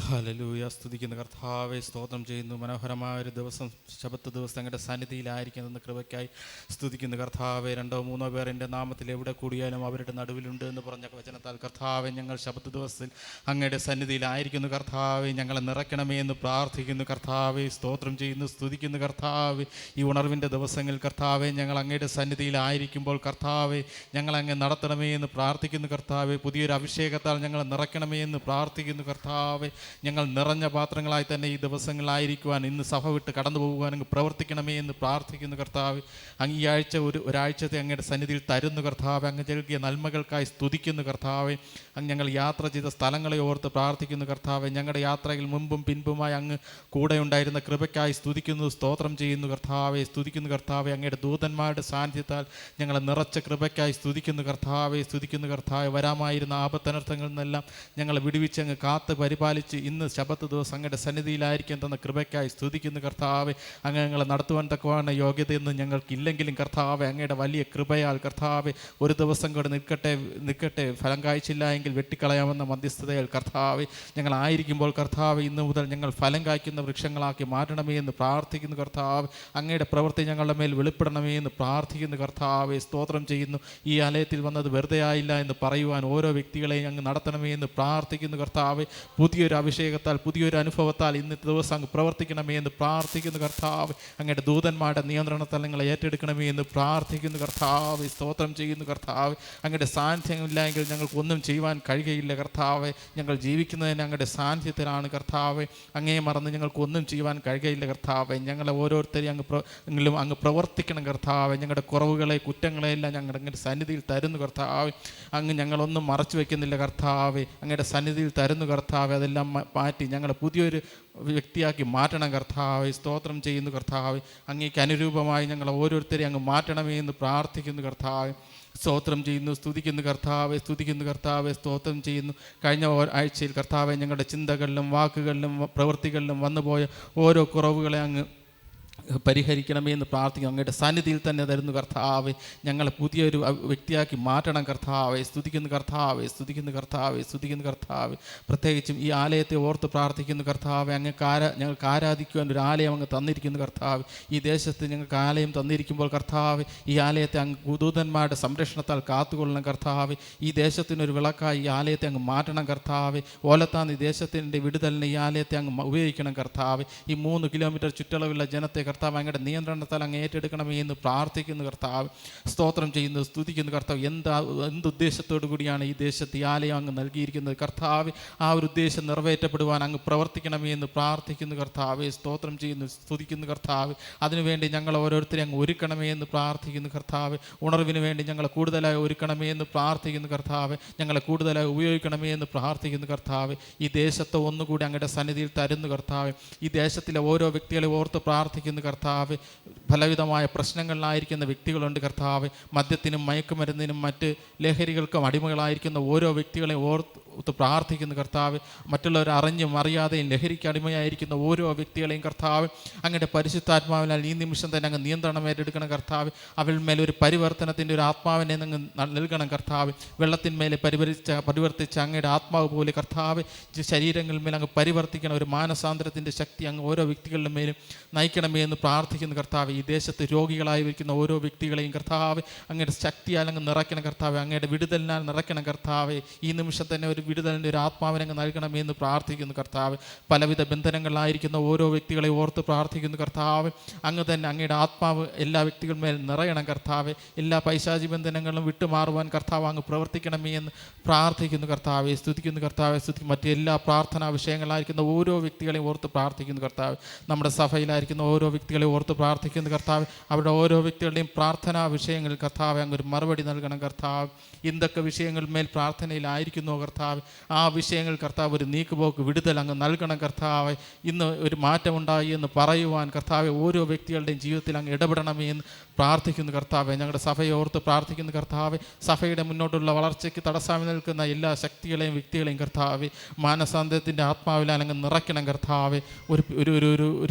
ഹല്ലേലൂയ. സ്തുതിക്കുന്ന കർത്താവെ സ്തോത്രം ചെയ്യുന്നു. മനോഹരമായൊരു ദിവസം, ശബത്ത് ദിവസം അങ്ങയുടെ സന്നിധിയിലായിരിക്കുന്ന കൃപയ്ക്കായി സ്തുതിക്കുന്ന കർത്താവെ. 2-3 പേർ എൻ്റെ നാമത്തിൽ എവിടെ കൂടിയാലും അവരുടെ നടുവിലുണ്ട് എന്ന് പറഞ്ഞ വചനത്താൽ കർത്താവെ, ഞങ്ങൾ ശബത്ത് ദിവസത്തിൽ അങ്ങയുടെ സന്നിധിയിലായിരിക്കുന്നു കർത്താവെ. ഞങ്ങളെ നിറയ്ക്കണമേ എന്ന് പ്രാർത്ഥിക്കുന്നു കർത്താവെ. സ്തോത്രം ചെയ്യുന്നു, സ്തുതിക്കുന്നു കർത്താവെ. ഈ ഉണർവിൻ്റെ ദിവസങ്ങളിൽ കർത്താവെ, ഞങ്ങൾ അങ്ങയുടെ സന്നിധിയിലായിരിക്കുമ്പോൾ കർത്താവെ, ഞങ്ങളങ്ങ് നടത്തണമേ എന്ന് പ്രാർത്ഥിക്കുന്നു കർത്താവെ. പുതിയൊരു അഭിഷേകത്താൽ ഞങ്ങളെ നിറയ്ക്കണമേ എന്ന് പ്രാർത്ഥിക്കുന്നു കർത്താവെ. ഞങ്ങൾ നിറഞ്ഞ പാത്രങ്ങളായി തന്നെ ഈ ദിവസങ്ങളായിരിക്കുവാൻ, ഇന്ന് സഭ വിട്ട് കടന്നു പോകുവാൻ അങ്ങ് പ്രവർത്തിക്കണമേ എന്ന് പ്രാർത്ഥിക്കുന്നു കർത്താവ്. അങ്ങ് ഈ ആഴ്ച ഒരാഴ്ചത്തെ അങ്ങയുടെ സന്നിധിയിൽ തരുന്നു കർത്താവ്. അങ്ങ് നൽകിയ നന്മകൾക്കായി സ്തുതിക്കുന്നു കർത്താവ്. അങ്ങ് ഞങ്ങൾ യാത്ര ചെയ്ത സ്ഥലങ്ങളെ ഓർത്ത് പ്രാർത്ഥിക്കുന്നു കർത്താവ്. ഞങ്ങളുടെ യാത്രയിൽ മുമ്പും പിൻപുമായി അങ്ങ് കൂടെ ഉണ്ടായിരുന്ന കൃപയ്ക്കായി സ്തുതിക്കുന്നു, സ്തോത്രം ചെയ്യുന്നു കർത്താവെ. സ്തുതിക്കുന്നു കർത്താവെ. അങ്ങയുടെ ദൂതന്മാരുടെ സാന്നിധ്യത്താൽ ഞങ്ങളെ നിറച്ച കൃപയ്ക്കായി സ്തുതിക്കുന്നു കർത്താവെ. സ്തുതിക്കുന്നു കർത്താവെ. വരാമായിരുന്ന ആപത്തനർത്ഥങ്ങളിൽ നിന്നെല്ലാം ഞങ്ങളെ വിടുവിച്ച് അങ്ങ് കാത്ത് പരിപാലിച്ച് ഇന്ന് ശബത്ത് ദിവസം അങ്ങയുടെ സന്നിധിയിലായിരിക്കാൻ തന്ന കൃപയ്ക്കായി സ്തുതിക്കുന്നു കർത്താവെ. അങ്ങ് ഞങ്ങളെ നടത്തുവാൻ തക്കവാണ് യോഗ്യതയെന്ന് ഞങ്ങൾക്കില്ലെങ്കിലും കർത്താവെ, അങ്ങയുടെ വലിയ കൃപയാൽ കർത്താവെ, ഒരു ദിവസം കൂടെ നിൽക്കട്ടെ ഫലം കായ്ച്ചില്ല എങ്കിൽ വെട്ടിക്കളയാമെന്ന മധ്യസ്ഥതയാൽ കർത്താവെ, ഞങ്ങളായിരിക്കുമ്പോൾ കർത്താവെ, ഇന്ന് മുതൽ ഞങ്ങൾ ഫലം കായ്ക്കുന്ന വൃക്ഷങ്ങളാക്കി മാറ്റണമേ എന്ന് പ്രാർത്ഥിക്കുന്നു കർത്താവ്. അങ്ങയുടെ പ്രവൃത്തി ഞങ്ങളുടെ മേൽ വെളിപ്പെടണമേ എന്ന് പ്രാർത്ഥിക്കുന്നു കർത്താവെ. സ്തോത്രം ചെയ്യുന്നു. ഈ ആലയത്തിൽ വന്നത് വെറുതെ ആയില്ല എന്ന് പറയുവാൻ ഓരോ വ്യക്തികളെയും അങ്ങ് നടത്തണമേ എന്ന് പ്രാർത്ഥിക്കുന്നു കർത്താവെ. പുതിയൊരു അഭിഷേകത്താൽ, പുതിയൊരു അനുഭവത്താൽ ഇന്നത്തെ ദിവസം അങ്ങ് പ്രവർത്തിക്കണമേ എന്ന് പ്രാർത്ഥിക്കുന്നു കർത്താവ്. അങ്ങയുടെ ദൂതന്മാരുടെ നിയന്ത്രണത്താൽ നിങ്ങളെ ഏറ്റെടുക്കണമേ എന്ന് പ്രാർത്ഥിക്കുന്നു കർത്താവ്. സ്തോത്രം ചെയ്യുന്നു കർത്താവ്. അങ്ങയുടെ സാന്നിധ്യമില്ലെങ്കിൽ ഞങ്ങൾക്ക് ഒന്നും ചെയ്യുവാൻ കഴിയുകയില്ല കർത്താവ്. ഞങ്ങൾ ജീവിക്കുന്നതിന് അങ്ങയുടെ സാന്നിധ്യത്തിലാണ് കർത്താവ്. അങ്ങയെ മറന്ന് ഞങ്ങൾക്ക് ഒന്നും ചെയ്യുവാൻ കഴിയുകയില്ല കർത്താവ്. ഞങ്ങളെ ഓരോരുത്തരെയും അങ്ങ് പ്രവർത്തിക്കണം കർത്താവ്. ഞങ്ങളുടെ കുറവുകളെ, കുറ്റങ്ങളെല്ലാം ഞങ്ങളുടെ അങ്ങയുടെ സന്നിധിയിൽ തരുന്നു കർത്താവ്. അങ്ങ് ഞങ്ങളൊന്നും മറച്ചു വയ്ക്കുന്നില്ല കർത്താവ്. അങ്ങയുടെ സന്നിധിയിൽ തരുന്നു കർത്താവ്. അതെല്ലാം മാറ്റി ഞങ്ങളെ പുതിയൊരു വ്യക്തിയാക്കി മാറ്റണം കർത്താവെ. സ്തോത്രം ചെയ്യുന്നു കർത്താവെ. അങ്ങേക്ക് അനുരൂപമായി ഞങ്ങൾ ഓരോരുത്തരെയും അങ്ങ് മാറ്റണമേ എന്ന് പ്രാർത്ഥിക്കുന്നു കർത്താവെ. സ്തോത്രം ചെയ്യുന്നു, സ്തുതിക്കുന്നു കർത്താവെ. സ്തുതിക്കുന്നു കർത്താവെ. സ്തോത്രം ചെയ്യുന്നു. കഴിഞ്ഞ ആഴ്ചയിൽ കർത്താവെ, ഞങ്ങളുടെ ചിന്തകളിലും വാക്കുകളിലും പ്രവൃത്തികളിലും വന്നുപോയ ഓരോ കുറവുകളെ അങ്ങ് പരിഹരിക്കണമേ എന്ന് പ്രാർത്ഥിക്കുന്നു. അങ്ങയുടെ സന്നിധിയിൽ തന്നെ തരുന്നു കർത്താവെ. ഞങ്ങളെ പുതിയൊരു വ്യക്തിയാക്കി മാറ്റണം കർത്താവെ. സ്തുതിക്കുന്നു കർത്താവെ. സ്തുതിക്കുന്നു കർത്താവെ. സ്തുതിക്കുന്നു കർത്താവെ. പ്രത്യേകിച്ചും ഈ ആലയത്തെ ഓർത്ത് പ്രാർത്ഥിക്കുന്നു കർത്താവെ. ഞങ്ങൾക്ക് ആരാധിക്കുവാൻ ഒരു ആലയം അങ്ങ് തന്നിരിക്കുന്നു കർത്താവ്. ഈ ദേശത്ത് ഞങ്ങൾക്ക് ആലയം തന്നിരിക്കുമ്പോൾ കർത്താവ്, ഈ ആലയത്തെ അങ്ങ് ദൂതന്മാരുടെ സംരക്ഷണത്താൽ കാത്തുകൊള്ളണം കർത്താവ്. ഈ ദേശത്തിനൊരു വിളക്കായി ഈ ആലയത്തെ അങ്ങ് മാറ്റണം കർത്താവ്. ഓലത്താന്ന് ഈ ദേശത്തിൻ്റെ വിടുതലിന് ഈ ആലയത്തെ അങ്ങ് ഉപയോഗിക്കണം കർത്താവ്. ഈ 3 കിലോമീറ്റർ ചുറ്റളവുള്ള ജനത്തെ കർത്താവ് അങ്ങയുടെ നിയന്ത്രണത്താൽ അങ്ങ് ഏറ്റെടുക്കണമേ എന്ന് പ്രാർത്ഥിക്കുന്നു കർത്താവ്. സ്തോത്രം ചെയ്യുന്നു, സ്തുതിക്കുന്നു കർത്താവ്. എന്തുദ്ദേശത്തോടു കൂടിയാണ് ഈ ദേശത്ത് ഈ ആലയം അങ്ങ് നൽകിയിരിക്കുന്നത് കർത്താവ്. ആ ഒരു ഉദ്ദേശം നിറവേറ്റപ്പെടുവാൻ അങ്ങ് പ്രവർത്തിക്കണമേ എന്ന് പ്രാർത്ഥിക്കുന്നു കർത്താവ്. സ്തോത്രം ചെയ്യുന്നു, സ്തുതിക്കുന്നു കർത്താവ്. അതിനുവേണ്ടി ഞങ്ങൾ ഓരോരുത്തരെയും അങ്ങ് ഒരുക്കണമേ എന്ന് പ്രാർത്ഥിക്കുന്നു കർത്താവ്. ഉണർവിന് വേണ്ടി ഞങ്ങളെ കൂടുതലായി ഒരുക്കണമേ എന്ന് പ്രാർത്ഥിക്കുന്നു കർത്താവ്. ഞങ്ങളെ കൂടുതലായി ഉപയോഗിക്കണമേ എന്ന് പ്രാർത്ഥിക്കുന്നു കർത്താവ്. ഈ ദേശത്തെ ഒന്നുകൂടി അങ്ങയുടെ സന്നിധിയിൽ തരുന്നു കർത്താവ്. ഈ ദേശത്തിലെ ഓരോ വ്യക്തികളെ ഓർത്ത് പ്രാർത്ഥിക്കുന്നു കർത്താവ്. പലവിധമായ പ്രശ്നങ്ങളിലായിരിക്കുന്ന വ്യക്തികളുണ്ട് കർത്താവ്. മദ്യത്തിനും മയക്കുമരുന്നിനും മറ്റ് ലഹരികൾക്കും അടിമകളായിരിക്കുന്ന ഓരോ വ്യക്തികളെ ഓർത്ത് പ്രാർത്ഥിക്കുന്നു കർത്താവ്. മറ്റുള്ളവർ അറിഞ്ഞും അറിയാതെയും ലഹരിക്ക് അടിമയായിരിക്കുന്ന ഓരോ വ്യക്തികളെയും കർത്താവ് അങ്ങയുടെ പരിശുദ്ധാത്മാവിനാൽ ഈ നിമിഷം തന്നെ അങ്ങ് നിയന്ത്രണം ഏറ്റെടുക്കണം കർത്താവ്. അവരിൽ മേലൊരു പരിവർത്തനത്തിൻ്റെ ഒരു ആത്മാവിനെ അങ്ങ് നൽകണം കർത്താവ്. വെള്ളത്തിന്മേലെ പരിവർത്തിച്ച അങ്ങയുടെ ആത്മാവ് പോലെ കർത്താവ് ശരീരങ്ങളിൽ മേൽ അങ്ങ് പരിവർത്തിക്കണം. ഒരു മാനസാന്തരത്തിൻ്റെ ശക്തി അങ്ങ് ഓരോ വ്യക്തികളുടെ മേലും നയിക്കണമേ എന്ന് പ്രാർത്ഥിക്കുന്നു കർത്താവ്. ഈ ദേശത്ത് രോഗികളായി വയ്ക്കുന്ന ഓരോ വ്യക്തികളെയും കർത്താവ് അങ്ങയുടെ ശക്തിയാൽ അങ്ങ് നിറയ്ക്കണം കർത്താവ്. അങ്ങയുടെ വിടുതലിനാൽ നിറയ്ക്കണം കർത്താവ്. ഈ നിമിഷം തന്നെ ഒരു വിടുതലിൻ്റെ ഒരു ആത്മാവിനങ്ങ് നൽകണമേ എന്ന് പ്രാർത്ഥിക്കുന്നു കർത്താവ്. പലവിധ ബന്ധനങ്ങളിലായിരിക്കുന്ന ഓരോ വ്യക്തികളെ ഓർത്ത് പ്രാർത്ഥിക്കുന്നു കർത്താവ്. അങ്ങ് തന്നെ അങ്ങയുടെ ആത്മാവ് എല്ലാ വ്യക്തികളുടെ മേൽ നിറയണം കർത്താവ്. എല്ലാ പൈശാചി ബന്ധനങ്ങളും വിട്ടുമാറുവാൻ കർത്താവ് അങ്ങ് പ്രവർത്തിക്കണമേ എന്ന് പ്രാർത്ഥിക്കുന്നു കർത്താവെ. സ്തുതിക്കുന്നു കർത്താവെ. മറ്റെല്ലാ പ്രാർത്ഥനാ വിഷയങ്ങളായിരിക്കുന്ന ഓരോ വ്യക്തികളെയും ഓർത്ത് പ്രാർത്ഥിക്കുന്നു കർത്താവ്. നമ്മുടെ സഭയിലായിരിക്കുന്ന ഓരോ വ്യക്തികളെ ഓർത്ത് പ്രാർത്ഥിക്കുന്നു കർത്താവ്. അവരുടെ ഓരോ വ്യക്തികളുടെയും പ്രാർത്ഥനാ വിഷയങ്ങളിൽ കർത്താവ് അങ്ങ് ഒരു മറുപടി നൽകണം കർത്താവ്. എന്തൊക്കെ വിഷയങ്ങൾ മേൽ പ്രാർത്ഥനയിലായിരിക്കുന്നു കർത്താവ്, ആ വിഷയങ്ങൾ കർത്താവ് ഒരു നീക്കുപോക്ക് വിടുതൽ അങ്ങ് നൽകണം കർത്താവ്. ഇന്ന് ഒരു മാറ്റമുണ്ടായി എന്ന് പറയുവാൻ കർത്താവ് ഓരോ വ്യക്തികളുടെയും ജീവിതത്തിൽ അങ്ങ് ഇടപെടണമേ എന്ന് പ്രാർത്ഥിക്കുന്നു കർത്താവ്. ഞങ്ങളുടെ സഭയെ ഓർത്ത് പ്രാർത്ഥിക്കുന്നു കർത്താവ്. സഭയുടെ മുന്നോട്ടുള്ള വളർച്ചയ്ക്ക് തടസ്സമായി നിൽക്കുന്ന എല്ലാ ശക്തികളെയും വ്യക്തികളെയും കർത്താവ് മാനസാന്തരത്തിൻ്റെ ആത്മാവിലാൽ അങ്ങ് നിറയ്ക്കണം കർത്താവ്.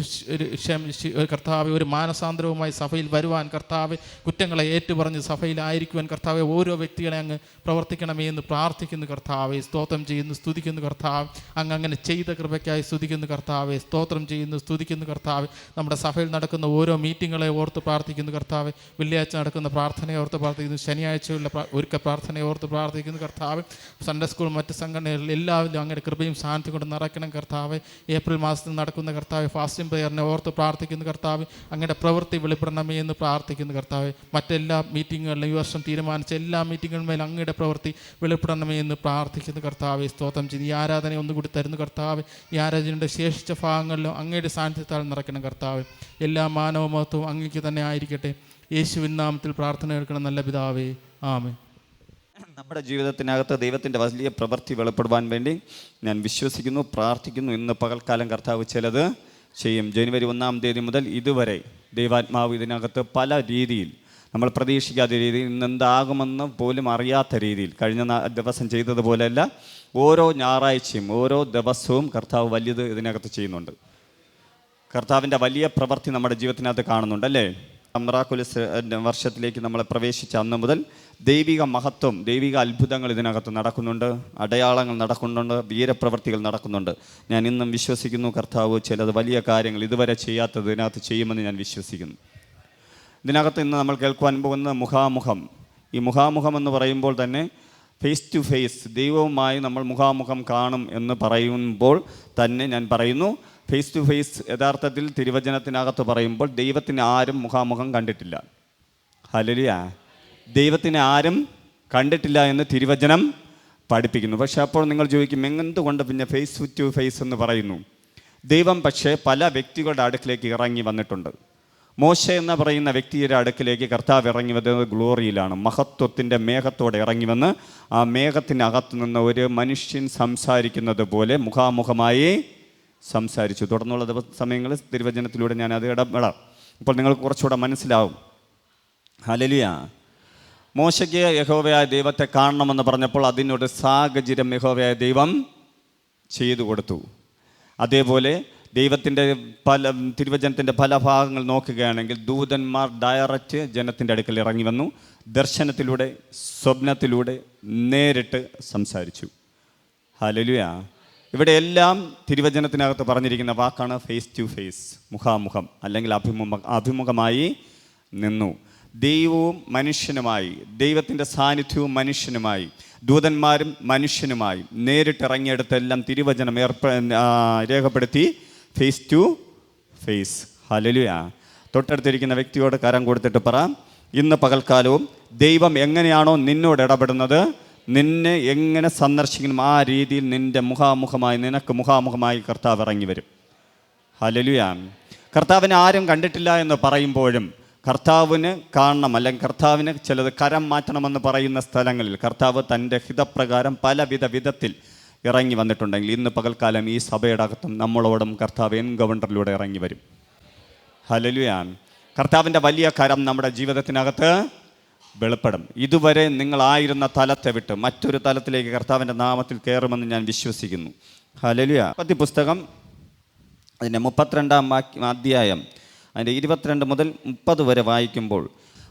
കർത്താവ് ഒരു മാനസാന്തരവുമായി സഭയിൽ വരുവാൻ കർത്താവ്, കുറ്റങ്ങളെ ഏറ്റുപറഞ്ഞ് സഭയിലായിരിക്കുവാൻ കർത്താവ് ഓരോ വ്യക്തികളെ അങ്ങ് പ്രവർത്തിക്കണമേ എന്ന് പ്രാർത്ഥിക്കുന്നു കർത്താവെ. സ്തോത്രം ചെയ്യുന്നു, സ്തുതിക്കുന്നു കർത്താവ്. അങ്ങ് അങ്ങനെ ചെയ്ത കൃപയ്ക്കായി സ്തുതിക്കുന്നു കർത്താവെ. സ്തോത്രം ചെയ്യുന്നു, സ്തുതിക്കുന്നു കർത്താവ്. നമ്മുടെ സഭയിൽ നടക്കുന്ന ഓരോ മീറ്റിങ്ങുകളെ ഓർത്ത് പ്രാർത്ഥിക്കുന്നു കർത്താവ്. വെള്ളിയാഴ്ച നടക്കുന്ന പ്രാർത്ഥനയെ ഓർത്ത് പ്രാർത്ഥിക്കുന്നു. ശനിയാഴ്ചയുള്ള ഒരുക്ക പ്രാർത്ഥനയെ ഓർത്ത് പ്രാർത്ഥിക്കുന്നു കർത്താവ്. സൺഡേ സ്കൂൾ മറ്റ് സംഘടനകളിൽ എല്ലാവരും അങ്ങയുടെ കൃപയും സാന്നിധ്യം കൊണ്ട് നിറയ്ക്കണം കർത്താവ്. ഏപ്രിൽ മാസത്തിൽ നടക്കുന്ന കർത്താവ് ഫാസ്റ്റിംഗ് പ്രെയറിനെ ഓർത്ത് പ്രാർത്ഥിക്കുന്നു കർത്താവ്. അങ്ങയുടെ പ്രവൃത്തി വെളിപ്പെടണമേ എന്ന് പ്രാർത്ഥിക്കുന്നു കർത്താവ്. മറ്റെല്ലാ മീറ്റിങ്ങുകളിലും ഈ വർഷം തീരുമാനിച്ച എല്ലാ മീറ്റിങ്ങുകളിന്മേൽ അങ്ങയുടെ പ്രവൃത്തി വെളിപ്പെടണമേ എന്ന് പ്രാർത്ഥിക്കുന്നു കർത്താവ്. സ്തോത്രം ചെയ്ത് ഈ ആരാധന ഒന്നുകൂടി തരുന്നു കർത്താവ്. ഈ ആരാധനയുടെ ശേഷിച്ച ഭാഗങ്ങളിലും അങ്ങയുടെ സാന്നിധ്യത്താൽ നിറയ്ക്കണം കർത്താവ്. എല്ലാ മാനവമഹത്വവും അങ്ങേക്ക് തന്നെ ആയിരിക്കട്ടെ. യേശുവിൻ നാമത്തിൽ പ്രാർത്ഥന കേൾക്കണം നല്ല പിതാവേ, ആമേൻ. നമ്മുടെ ജീവിതത്തിനകത്ത് ദൈവത്തിൻ്റെ വലിയ പ്രവൃത്തി വെളിപ്പെടുവാൻ വേണ്ടി ഞാൻ വിശ്വസിക്കുന്നു, പ്രാർത്ഥിക്കുന്നു. ഇന്ന് പകൽക്കാലം കർത്താവ് ചിലത് ചെയ്യും. ജനുവരി 1 തീയതി മുതൽ ഇതുവരെ ദൈവാത്മാവ് ഇതിനകത്ത് പല രീതിയിൽ നമ്മൾ പ്രതീക്ഷിക്കാത്ത രീതിയിൽ, ഇന്നെന്താകുമെന്ന് പോലും അറിയാത്ത രീതിയിൽ കഴിഞ്ഞ ദിവസം ചെയ്തതുപോലെയല്ല, ഓരോ ഞായറാഴ്ചയും ഓരോ ദിവസവും കർത്താവ് വലിയത് ഇതിനകത്ത് ചെയ്യുന്നുണ്ട്. കർത്താവിൻ്റെ വലിയ പ്രവൃത്തി നമ്മുടെ ജീവിതത്തിനകത്ത് കാണുന്നുണ്ട് അല്ലേ. മിറാക്കുലസ് വർഷത്തിലേക്ക് നമ്മൾ പ്രവേശിച്ച അന്ന് മുതൽ ദൈവിക മഹത്വം, ദൈവിക അത്ഭുതങ്ങൾ ഇതിനകത്ത് നടക്കുന്നുണ്ട്, അടയാളങ്ങൾ നടക്കുന്നുണ്ട്, വീരപ്രവൃത്തികൾ നടക്കുന്നുണ്ട്. ഞാൻ ഇന്നും വിശ്വസിക്കുന്നു കർത്താവ് ചിലത് വലിയ കാര്യങ്ങൾ ഇതുവരെ ചെയ്യാത്തത് ഇതിനകത്ത് ചെയ്യുമെന്ന് ഞാൻ വിശ്വസിക്കുന്നു. ഇതിനകത്ത് ഇന്ന് നമ്മൾ കേൾക്കുവാൻ പോകുന്ന മുഖാമുഖം. ഈ മുഖാമുഖം എന്ന് പറയുമ്പോൾ തന്നെ ഫേസ് ടു ഫേസ് ദൈവവുമായി നമ്മൾ മുഖാമുഖം കാണും എന്ന് പറയുമ്പോൾ തന്നെ ഞാൻ പറയുന്നു, ഫേസ് ടു ഫേസ് യഥാർത്ഥത്തിൽ തിരുവചനത്തിനകത്ത് പറയുമ്പോൾ ദൈവത്തിന് ആരും മുഖാമുഖം കണ്ടിട്ടില്ല. ഹല്ലേലൂയ. ദൈവത്തിനെ ആരും കണ്ടിട്ടില്ല എന്ന് തിരുവചനം പഠിപ്പിക്കുന്നു. പക്ഷേ അപ്പോൾ നിങ്ങൾ ചോദിക്കും, എന്തുകൊണ്ട് പിന്നെ ഫേസ് ടു ഫേസ് എന്ന് പറയുന്നു? ദൈവം പക്ഷേ പല വ്യക്തികളുടെ അടുക്കിലേക്ക് ഇറങ്ങി വന്നിട്ടുണ്ട്. മോശ എന്ന് പറയുന്ന വ്യക്തിയുടെ അടുക്കിലേക്ക് കർത്താവ് ഇറങ്ങി വന്നത് ഗ്ലോറിയിലാണ്, മഹത്വത്തിൻ്റെ മേഘത്തോടെ ഇറങ്ങി വന്ന് ആ മേഘത്തിനകത്ത് നിന്ന് ഒരു മനുഷ്യൻ സംസാരിക്കുന്നത് പോലെ മുഖാമുഖമായി സംസാരിച്ചു. തുടർന്നുള്ള സമയങ്ങളിൽ തിരുവചനത്തിലൂടെ ഞാൻ അത് ഇടപെടാം. അപ്പോൾ നിങ്ങൾക്ക് കുറച്ചുകൂടെ മനസ്സിലാവും. ഹല്ലേലൂയ. മോശയ്ക്ക് യഹോവയായ ദൈവത്തെ കാണണമെന്ന് പറഞ്ഞപ്പോൾ അതിനൊരു സാഹചര്യം യഹോവയായ ദൈവം ചെയ്തു കൊടുത്തു. അതേപോലെ ദൈവത്തിൻ്റെ തിരുവചനത്തിൻ്റെ പല ഭാഗങ്ങൾ നോക്കുകയാണെങ്കിൽ ദൂതന്മാർ ഡയറക്റ്റ് ജനത്തിൻ്റെ അടുക്കൽ ഇറങ്ങി വന്നു, ദർശനത്തിലൂടെ സ്വപ്നത്തിലൂടെ നേരിട്ട് സംസാരിച്ചു. ഹല്ലേലൂയ. ഇവിടെ എല്ലാം തിരുവചനത്തിനകത്ത് പറഞ്ഞിരിക്കുന്ന വാക്കാണ് ഫേസ് ടു ഫേസ്, മുഖാമുഖം അല്ലെങ്കിൽ അഭിമുഖമായി നിന്നു. ദൈവവും മനുഷ്യനുമായി, ദൈവത്തിൻ്റെ സാന്നിധ്യവും മനുഷ്യനുമായി, ദൂതന്മാരും മനുഷ്യനുമായി നേരിട്ടിറങ്ങിയെടുത്തെല്ലാം തിരുവചനം രേഖപ്പെടുത്തി ഫേസ് ടു ഫേസ്. ഹല്ലേലൂയ. തൊട്ടടുത്തിരിക്കുന്ന വ്യക്തിയോട് കരം കൊടുത്തിട്ട് പറ, ഇന്ന് പകൽക്കാലവും ദൈവം എങ്ങനെയാണോ നിന്നോട് ഇടപെടുന്നത്, നിന്നെ എങ്ങനെ സന്ദർശിക്കണം, ആ രീതിയിൽ നിൻ്റെ നിനക്ക് മുഖാമുഖമായി കർത്താവ് ഇറങ്ങി വരും. ഹല്ലേലൂയ. കർത്താവിനെ ആരും കണ്ടിട്ടില്ല എന്ന് പറയുമ്പോഴും കർത്താവിന് കാണണം, അല്ലെങ്കിൽ കർത്താവിന് ചിലത് കരം മാറ്റണമെന്ന് പറയുന്ന സ്ഥലങ്ങളിൽ കർത്താവ് തൻ്റെ ഹിതപ്രകാരം പലവിധ വിധത്തിൽ ഇറങ്ങി വന്നിട്ടുണ്ടെങ്കിൽ ഇന്ന് പകൽക്കാലം ഈ സഭയുടെ അകത്തും നമ്മളോടും കർത്താവ് എൻകൗണ്ടറിലൂടെ ഇറങ്ങി വരും. ഹല്ലേലൂയ. കർത്താവിൻ്റെ വലിയ കരം നമ്മുടെ ജീവിതത്തിനകത്ത് വെളിപ്പെടും. ഇതുവരെ നിങ്ങളായിരുന്ന തലത്തെ വിട്ട് മറ്റൊരു തലത്തിലേക്ക് കർത്താവിൻ്റെ നാമത്തിൽ കയറുമെന്ന് ഞാൻ വിശ്വസിക്കുന്നു. ഹല്ലേലൂയ. ഉൽപ്പത്തി പുസ്തകം അതിൻ്റെ 32-ാം അധ്യായം അതിൻ്റെ 22 മുതൽ 30 വരെ വായിക്കുമ്പോൾ,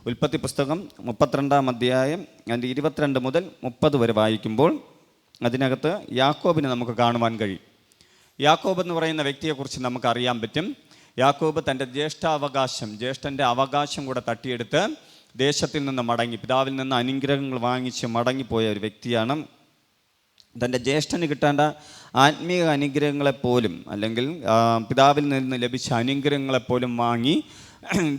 ഉൽപ്പത്തി പുസ്തകം 32-ാം അധ്യായം അതിൻ്റെ 22 മുതൽ 30 വരെ വായിക്കുമ്പോൾ അതിനകത്ത് യാക്കോബിനെ നമുക്ക് കാണുവാൻ കഴിയും. യാക്കോബ് എന്ന് പറയുന്ന വ്യക്തിയെക്കുറിച്ച് നമുക്ക് അറിയാൻ പറ്റും. യാക്കോബ് തൻ്റെ ജ്യേഷ്ഠൻ്റെ അവകാശം കൂടെ തട്ടിയെടുത്ത് ദേശത്തിൽ നിന്ന് മടങ്ങി, പിതാവിൽ നിന്ന് അനുഗ്രഹങ്ങൾ വാങ്ങിച്ച് മടങ്ങിപ്പോയ ഒരു വ്യക്തിയാണ്. തൻ്റെ ജ്യേഷ്ഠന് കിട്ടേണ്ട ആത്മീയ അനുഗ്രഹങ്ങളെപ്പോലും അല്ലെങ്കിൽ പിതാവിൽ നിന്ന് ലഭിച്ച അനുഗ്രഹങ്ങളെപ്പോലും വാങ്ങി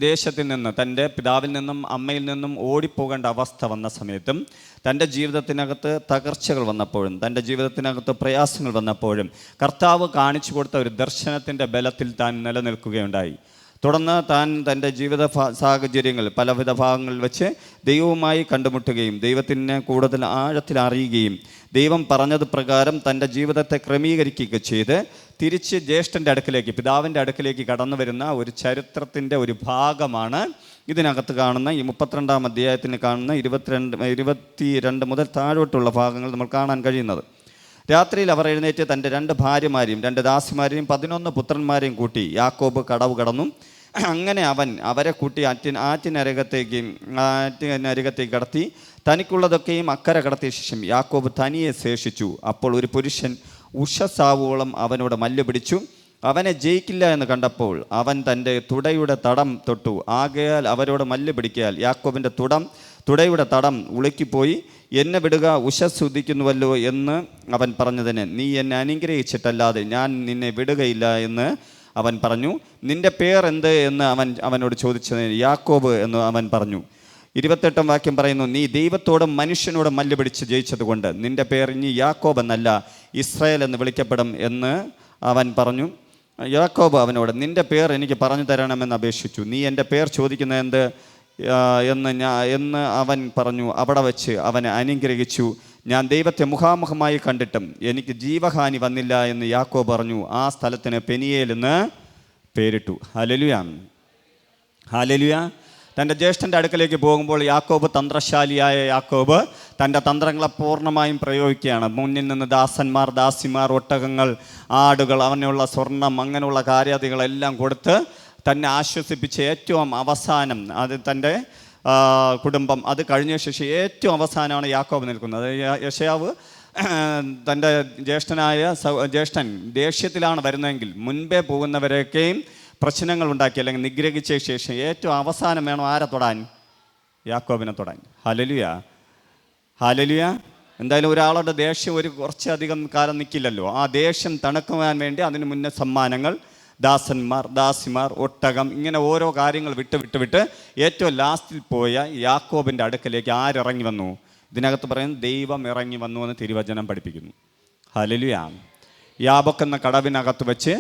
ദേശത്തിൽ നിന്ന്, തൻ്റെ പിതാവിൽ നിന്നും അമ്മയിൽ നിന്നും ഓടിപ്പോകേണ്ട അവസ്ഥ വന്ന സമയത്തും, തൻ്റെ ജീവിതത്തിനകത്ത് തകർച്ചകൾ വന്നപ്പോഴും, തൻ്റെ ജീവിതത്തിനകത്ത് പ്രയാസങ്ങൾ വന്നപ്പോഴും കർത്താവ് കാണിച്ചു കൊടുത്ത ഒരു ദർശനത്തിൻ്റെ ബലത്തിൽ താൻ നിലനിൽക്കുകയുണ്ടായി. തുടർന്ന് താൻ തൻ്റെ ജീവിത സാഹചര്യങ്ങൾ പലവിധ ഭാഗങ്ങളിൽ വെച്ച് ദൈവവുമായി കണ്ടുമുട്ടുകയും ദൈവത്തിനെ കൂടുതൽ ആഴത്തിൽ അറിയുകയും ദൈവം പറഞ്ഞത് പ്രകാരം തൻ്റെ ജീവിതത്തെ ക്രമീകരിക്കുകയൊക്കെ ചെയ്ത് തിരിച്ച് ജ്യേഷ്ഠൻ്റെ അടുക്കിലേക്ക്, പിതാവിൻ്റെ അടുക്കിലേക്ക് കടന്നു വരുന്ന ഒരു ചരിത്രത്തിൻ്റെ ഒരു ഭാഗമാണ് ഇതിനകത്ത് കാണുന്ന ഈ 32-ാം അധ്യായത്തിന് കാണുന്ന 22 മുതൽ താഴോട്ടുള്ള ഭാഗങ്ങൾ നമ്മൾ കാണാൻ കഴിയുന്നത്. രാത്രിയിൽ അവർ എഴുന്നേറ്റ് തൻ്റെ 2 ഭാര്യമാരെയും 2 ദാസിമാരെയും 11 പുത്രന്മാരെയും കൂട്ടി യാക്കോബ് കടവ് കടന്നു. അങ്ങനെ അവരെ കൂട്ടി ആറ്റിനരകത്തേക്ക് കടത്തി തനിക്കുള്ളതൊക്കെയും അക്കരെ കടത്തിയ ശേഷം യാക്കോബ് തനിയെ ശേഷിച്ചു. അപ്പോൾ ഒരു പുരുഷൻ ഉഷസാവോളം അവനോട് മല്ല് പിടിച്ചു. അവനെ ജയിക്കില്ല എന്ന് കണ്ടപ്പോൾ അവൻ തൻ്റെ തുടയുടെ തടം തൊട്ടു. ആകയാൽ അവരോട് മല്ല് പിടിക്കയാൽ യാക്കോബിൻ്റെ തുടയുടെ തടം ഉളുക്കിപ്പോയി. എന്നെ വിടുക, ഉഷസ് ഉദിക്കുന്നുവല്ലോ എന്ന് അവൻ പറഞ്ഞതിന്, നീ എന്നെ അനുഗ്രഹിച്ചിട്ടല്ലാതെ ഞാൻ നിന്നെ വിടുകയില്ല എന്ന് അവൻ പറഞ്ഞു. നിന്റെ പേർ എന്ത് എന്ന് അവനോട് ചോദിച്ചതിന് യാക്കോബ് എന്ന് അവൻ പറഞ്ഞു. 28-ാം വാക്യം പറയുന്നു, നീ ദൈവത്തോടും മനുഷ്യനോടും മല്ല് പിടിച്ച് ജയിച്ചതുകൊണ്ട് നിന്റെ പേർ ഇനി യാക്കോബ് എന്നല്ല ഇസ്രായേൽ എന്ന് വിളിക്കപ്പെടും എന്ന് അവൻ പറഞ്ഞു. യാക്കോബ് അവനോട്, നിന്റെ പേർ എനിക്ക് പറഞ്ഞു തരണമെന്ന് അപേക്ഷിച്ചു. നീ എൻ്റെ പേർ ചോദിക്കുന്നത് എന്ത് എന്ന് അവൻ പറഞ്ഞു. അവിടെ വച്ച് അവനെ അനുഗ്രഹിച്ചു. ഞാൻ ദൈവത്തെ മുഖാമുഖമായി കണ്ടിട്ടും എനിക്ക് ജീവഹാനി വന്നില്ല എന്ന് യാക്കോബ് പറഞ്ഞു. ആ സ്ഥലത്തിന് പെനിയേൽ എന്ന് പേരിട്ടു. Hallelujah, hallelujah. തൻ്റെ ജ്യേഷ്ഠൻ്റെ അടുക്കലേക്ക് പോകുമ്പോൾ യാക്കോബ്, തന്ത്രശാലിയായ യാക്കോബ് തൻ്റെ തന്ത്രങ്ങളെ പൂർണ്ണമായും പ്രയോഗിക്കുകയാണ്. മുന്നിൽ നിന്ന് ദാസന്മാർ, ദാസിമാർ, ഒട്ടകങ്ങൾ, ആടുകൾ, അവനുള്ള സ്വർണം, അങ്ങനെയുള്ള കാര്യാദികളെല്ലാം കൊടുത്ത് തന്നെ ആശ്വസിപ്പിച്ച് ഏറ്റവും അവസാനം അത് തൻ്റെ കുടുംബം, അത് കഴിഞ്ഞ ശേഷം ഏറ്റവും അവസാനമാണ് യാക്കോബ് നിൽക്കുന്നത്. യെശയ്യാവ് തൻ്റെ ജ്യേഷ്ഠൻ ദേഷ്യത്തിലാണ് വരുന്നതെങ്കിൽ മുൻപേ പോകുന്നവരൊക്കെയും പ്രശ്നങ്ങൾ ഉണ്ടാക്കി അല്ലെങ്കിൽ നിഗ്രഹിച്ച ശേഷം ഏറ്റവും അവസാനം വേണം ആരെ തൊടാൻ? യാക്കോബിനെ തൊടാൻ. Hallelujah, hallelujah. എന്തായാലും ഒരാളുടെ ദേഷ്യം കുറച്ചധികം കാലം നിൽക്കില്ലല്ലോ. ആ ദേഷ്യം തണുക്കുവാൻ വേണ്ടി അതിന് മുന്നേ സമ്മാനങ്ങൾ, ദാസന്മാർ, ദാസിമാർ, ഒട്ടകം, ഇങ്ങനെ ഓരോ കാര്യങ്ങൾ വിട്ട് ഏറ്റവും ലാസ്റ്റിൽ പോയ യാക്കോബിൻ്റെ അടുക്കലേക്ക് ആരിറങ്ങി വന്നു? ഇതിനകത്ത് പറയുന്നത് ദൈവം ഇറങ്ങി വന്നു എന്ന് തിരുവചനം പഠിപ്പിക്കുന്നു. ഹല്ലേലൂയ. യാബോക്ക് എന്ന കടവിനകത്ത് വെച്ച്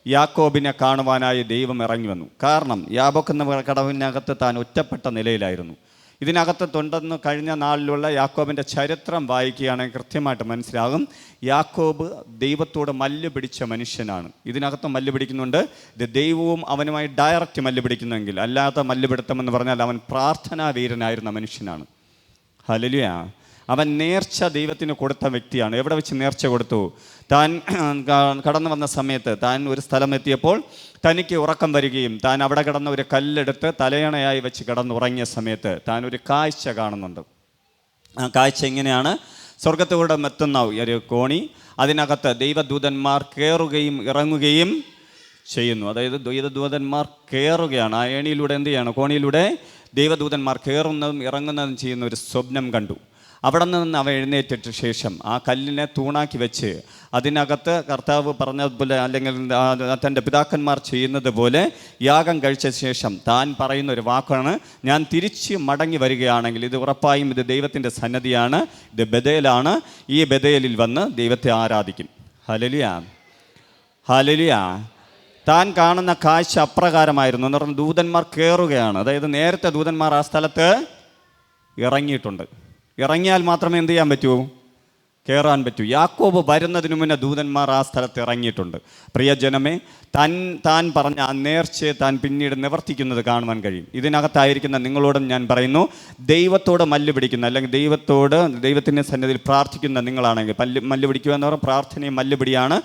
യാക്കോബിനെ കാണുവാനായി ദൈവം ഇറങ്ങി വന്നു. കാരണം യാബോക്ക് എന്ന കടവിനകത്ത് താൻ ഒറ്റപ്പെട്ട നിലയിലായിരുന്നു. ഇതിനകത്ത് തൊണ്ടെന്ന് കഴിഞ്ഞ നാളിലുള്ള യാക്കോബിൻ്റെ ചരിത്രം വായിക്കുകയാണെങ്കിൽ കൃത്യമായിട്ട് മനസ്സിലാകും. യാക്കോബ് ദൈവത്തോട് മല്ല് പിടിച്ച മനുഷ്യനാണ്. ഇതിനകത്ത് മല്ല് പിടിക്കുന്നുണ്ട്. ഇത് ദൈവവും അവനുമായി ഡയറക്റ്റ് മല്ല് പിടിക്കുന്നെങ്കിൽ, അല്ലാത്ത മല്ല് പിടുത്തമെന്ന് പറഞ്ഞാൽ അവൻ പ്രാർത്ഥനാവീരനായിരുന്ന മനുഷ്യനാണ്. ഹല്ലേലൂയ. അവൻ നേർച്ച ദൈവത്തിന് കൊടുത്ത വ്യക്തിയാണ്. എവിടെ വെച്ച് നേർച്ച കൊടുത്തു? താൻ കടന്നു വന്ന സമയത്ത്, താൻ ഒരു സ്ഥലം എത്തിയപ്പോൾ തനിക്ക് ഉറക്കം വരികയും താൻ അവിടെ കിടന്ന ഒരു കല്ലെടുത്ത് തലയണയായി വെച്ച് കിടന്നുറങ്ങിയ സമയത്ത് താൻ ഒരു കാഴ്ച കാണുന്നുണ്ട്. ആ കാഴ്ച എങ്ങനെയാണ്? സ്വർഗത്തോടെ എത്തുന്ന ഒരു കോണി, അതിനകത്ത് ദൈവദൂതന്മാർ കയറുകയും ഇറങ്ങുകയും ചെയ്യുന്നു. അതായത് ദൈവദൂതന്മാർ കയറുകയാണ്. ആ ഏണിയിലൂടെ എന്ത് ചെയ്യാണ്? കോണിയിലൂടെ ദൈവദൂതന്മാർ കയറുന്നതും ഇറങ്ങുന്നതും ചെയ്യുന്ന ഒരു സ്വപ്നം കണ്ടു. അവിടെ നിന്ന് അവ എഴുന്നേറ്റിട്ട് ശേഷം ആ കല്ലിനെ തൂണാക്കി വെച്ച് അതിനകത്ത് കർത്താവ് പറഞ്ഞതുപോലെ അല്ലെങ്കിൽ തൻ്റെ പിതാക്കന്മാർ ചെയ്യുന്നത് പോലെ യാഗം കഴിച്ച ശേഷം താൻ പറയുന്ന ഒരു വാക്കാണ്, ഞാൻ തിരിച്ച് മടങ്ങി വരികയാണെങ്കിൽ ഇത് ഉറപ്പായും ഇത് ദൈവത്തിൻ്റെ സന്നദ്ധിയാണ്, ഇത് ബഥേലാണ്, ഈ ബഥേലിൽ വന്ന് ദൈവത്തെ ആരാധിക്കും. Hallelujah, hallelujah. താൻ കാണുന്ന കാഴ്ച അപ്രകാരമായിരുന്നു എന്ന് പറഞ്ഞാൽ ദൂതന്മാർ കയറുകയാണ്. അതായത് നേരത്തെ ദൂതന്മാർ ആ സ്ഥലത്ത് ഇറങ്ങിയിട്ടുണ്ട്. ഇറങ്ങിയാൽ മാത്രമേ എന്ത് ചെയ്യാൻ പറ്റൂ? കയറാൻ പറ്റൂ. യാക്കോബ് വരുന്നതിന് മുന്നേ ദൂതന്മാർ ആ സ്ഥലത്ത് ഇറങ്ങിയിട്ടുണ്ട്. പ്രിയജനമേ, താൻ പറഞ്ഞ ആ നേർച്ചയെ താൻ പിന്നീട് നിവർത്തിക്കുന്നത് കാണുവാൻ കഴിയും. ഇതിനകത്തായിരിക്കുന്ന നിങ്ങളോടും ഞാൻ പറയുന്നു, ദൈവത്തോട് മല്ല് പിടിക്കുന്ന അല്ലെങ്കിൽ ദൈവത്തിൻ്റെ സന്നിധിയിൽ പ്രാർത്ഥിക്കുന്ന നിങ്ങളാണെങ്കിൽ, മല്ല് പിടിക്കുക എന്ന് പറഞ്ഞാൽ പ്രാർത്ഥനയും മല്ലുപിടിയാണ്.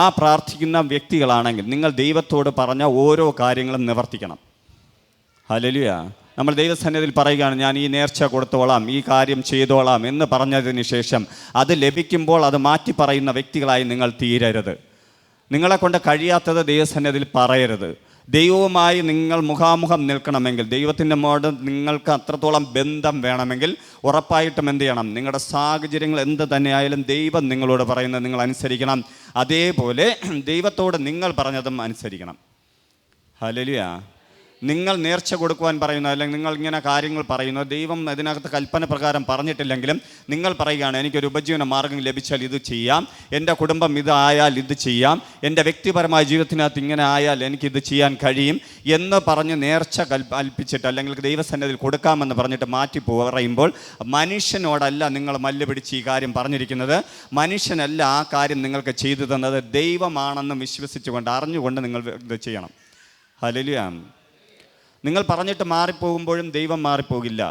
ആ പ്രാർത്ഥിക്കുന്ന വ്യക്തികളാണെങ്കിൽ നിങ്ങൾ ദൈവത്തോട് പറഞ്ഞ ഓരോ കാര്യങ്ങളും നിവർത്തിക്കണം. ഹല്ലേലൂയ. നമ്മൾ ദൈവസന്നിധിയിൽ പറയുകയാണ്, ഞാൻ ഈ നേർച്ച കൊടുത്തോളാം, ഈ കാര്യം ചെയ്തോളാം എന്ന് പറഞ്ഞതിന് ശേഷം അത് ലഭിക്കുമ്പോൾ അത് മാറ്റി പറയുന്ന വ്യക്തികളായി നിങ്ങൾ തീരരുത്. നിങ്ങളെ കൊണ്ട് കഴിയാത്തത് ദൈവസന്നിധിയിൽ പറയരുത്. ദൈവവുമായി നിങ്ങൾ മുഖാമുഖം നിൽക്കണമെങ്കിൽ, ദൈവത്തിൻ്റെ മോട് നിങ്ങൾക്ക് അത്രത്തോളം ബന്ധം വേണമെങ്കിൽ ഉറപ്പായിട്ടും എന്ത് ചെയ്യണം? നിങ്ങളുടെ സാഹചര്യങ്ങൾ എന്ത് തന്നെയായാലും ദൈവം നിങ്ങളോട് പറയുന്നത് നിങ്ങൾ അനുസരിക്കണം. അതേപോലെ ദൈവത്തോട് നിങ്ങൾ പറഞ്ഞതും അനുസരിക്കണം. ഹല്ലേലൂയ. നിങ്ങൾ നേർച്ച കൊടുക്കുവാൻ പറയുന്നു, അല്ലെങ്കിൽ നിങ്ങൾ ഇങ്ങനെ കാര്യങ്ങൾ പറയുന്നു, ദൈവം അതിനകത്ത് കൽപ്പന പ്രകാരം പറഞ്ഞിട്ടില്ലെങ്കിലും നിങ്ങൾ പറയുകയാണ് എനിക്കൊരു ഉപജീവന മാർഗം ലഭിച്ചാൽ ഇത് ചെയ്യാം, എൻ്റെ കുടുംബം ഇതായാൽ ഇത് ചെയ്യാം, എൻ്റെ വ്യക്തിപരമായ ജീവിതത്തിനകത്ത് ഇങ്ങനെ ആയാൽ എനിക്കിത് ചെയ്യാൻ കഴിയും എന്ന് പറഞ്ഞ് നേർച്ച കൽപ്പിച്ചിട്ട് അല്ലെങ്കിൽ ദൈവസന്നിധിയിൽ കൊടുക്കാമെന്ന് പറഞ്ഞിട്ട് മാറ്റി പറയുമ്പോൾ മനുഷ്യനോടല്ല നിങ്ങൾ മല്ല് പിടിച്ച് ഈ കാര്യം പറഞ്ഞിരിക്കുന്നത്. മനുഷ്യനല്ല ആ കാര്യം നിങ്ങൾക്ക് ചെയ്തു തന്നത്, ദൈവമാണെന്ന് വിശ്വസിച്ചുകൊണ്ട് അറിഞ്ഞുകൊണ്ട് നിങ്ങൾ ഇത് ചെയ്യണം. ഹല്ലേലൂയ. നിങ്ങൾ പറഞ്ഞിട്ട് മാറിപ്പോകുമ്പോഴും ദൈവം മാറിപ്പോകില്ല.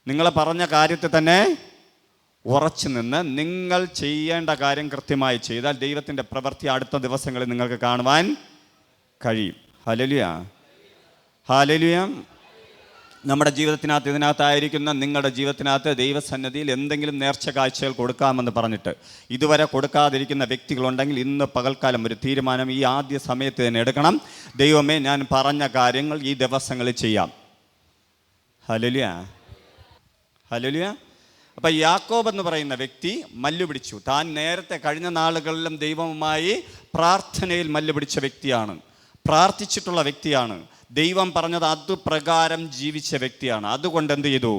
നിങ്ങൾ പറഞ്ഞ കാര്യത്തിൽ തന്നെ ഉറച്ചു നിന്ന് നിങ്ങൾ ചെയ്യേണ്ട കാര്യം കൃത്യമായി ചെയ്താൽ ദൈവത്തിൻ്റെ പ്രവൃത്തി അടുത്ത ദിവസങ്ങളിൽ നിങ്ങൾക്ക് കാണുവാൻ കഴിയും. ഹല്ലേലൂയ. ഹല്ലേലൂയ. നമ്മുടെ ജീവിതത്തിനകത്ത് ഇതിനകത്തായിരിക്കുന്ന നിങ്ങളുടെ ജീവിതത്തിനകത്ത് ദൈവസന്നിധിയിൽ എന്തെങ്കിലും നേർച്ച കാഴ്ചകൾ കൊടുക്കാമെന്ന് പറഞ്ഞിട്ട് ഇതുവരെ കൊടുക്കാതിരിക്കുന്ന വ്യക്തികളുണ്ടെങ്കിൽ ഇന്ന് പകൽക്കാലം ഒരു തീരുമാനം ഈ ആദ്യ സമയത്ത് തന്നെ എടുക്കണം. ദൈവമേ, ഞാൻ പറഞ്ഞ കാര്യങ്ങൾ ഈ ദിവസങ്ങളിൽ ചെയ്യാം. ഹല്ലേലൂയ. ഹല്ലേലൂയ. അപ്പം യാക്കോബ് എന്ന് പറയുന്ന വ്യക്തി മല്ലു പിടിച്ചു. താൻ നേരത്തെ കഴിഞ്ഞ നാളുകളിലും ദൈവവുമായി പ്രാർത്ഥനയിൽ മല്ലു പിടിച്ച വ്യക്തിയാണ്, പ്രാർത്ഥിച്ചിട്ടുള്ള വ്യക്തിയാണ്, ദൈവം പറഞ്ഞത് അതുപ്രകാരം ജീവിച്ച വ്യക്തിയാണ്. അതുകൊണ്ട് എന്ത് ചെയ്തു?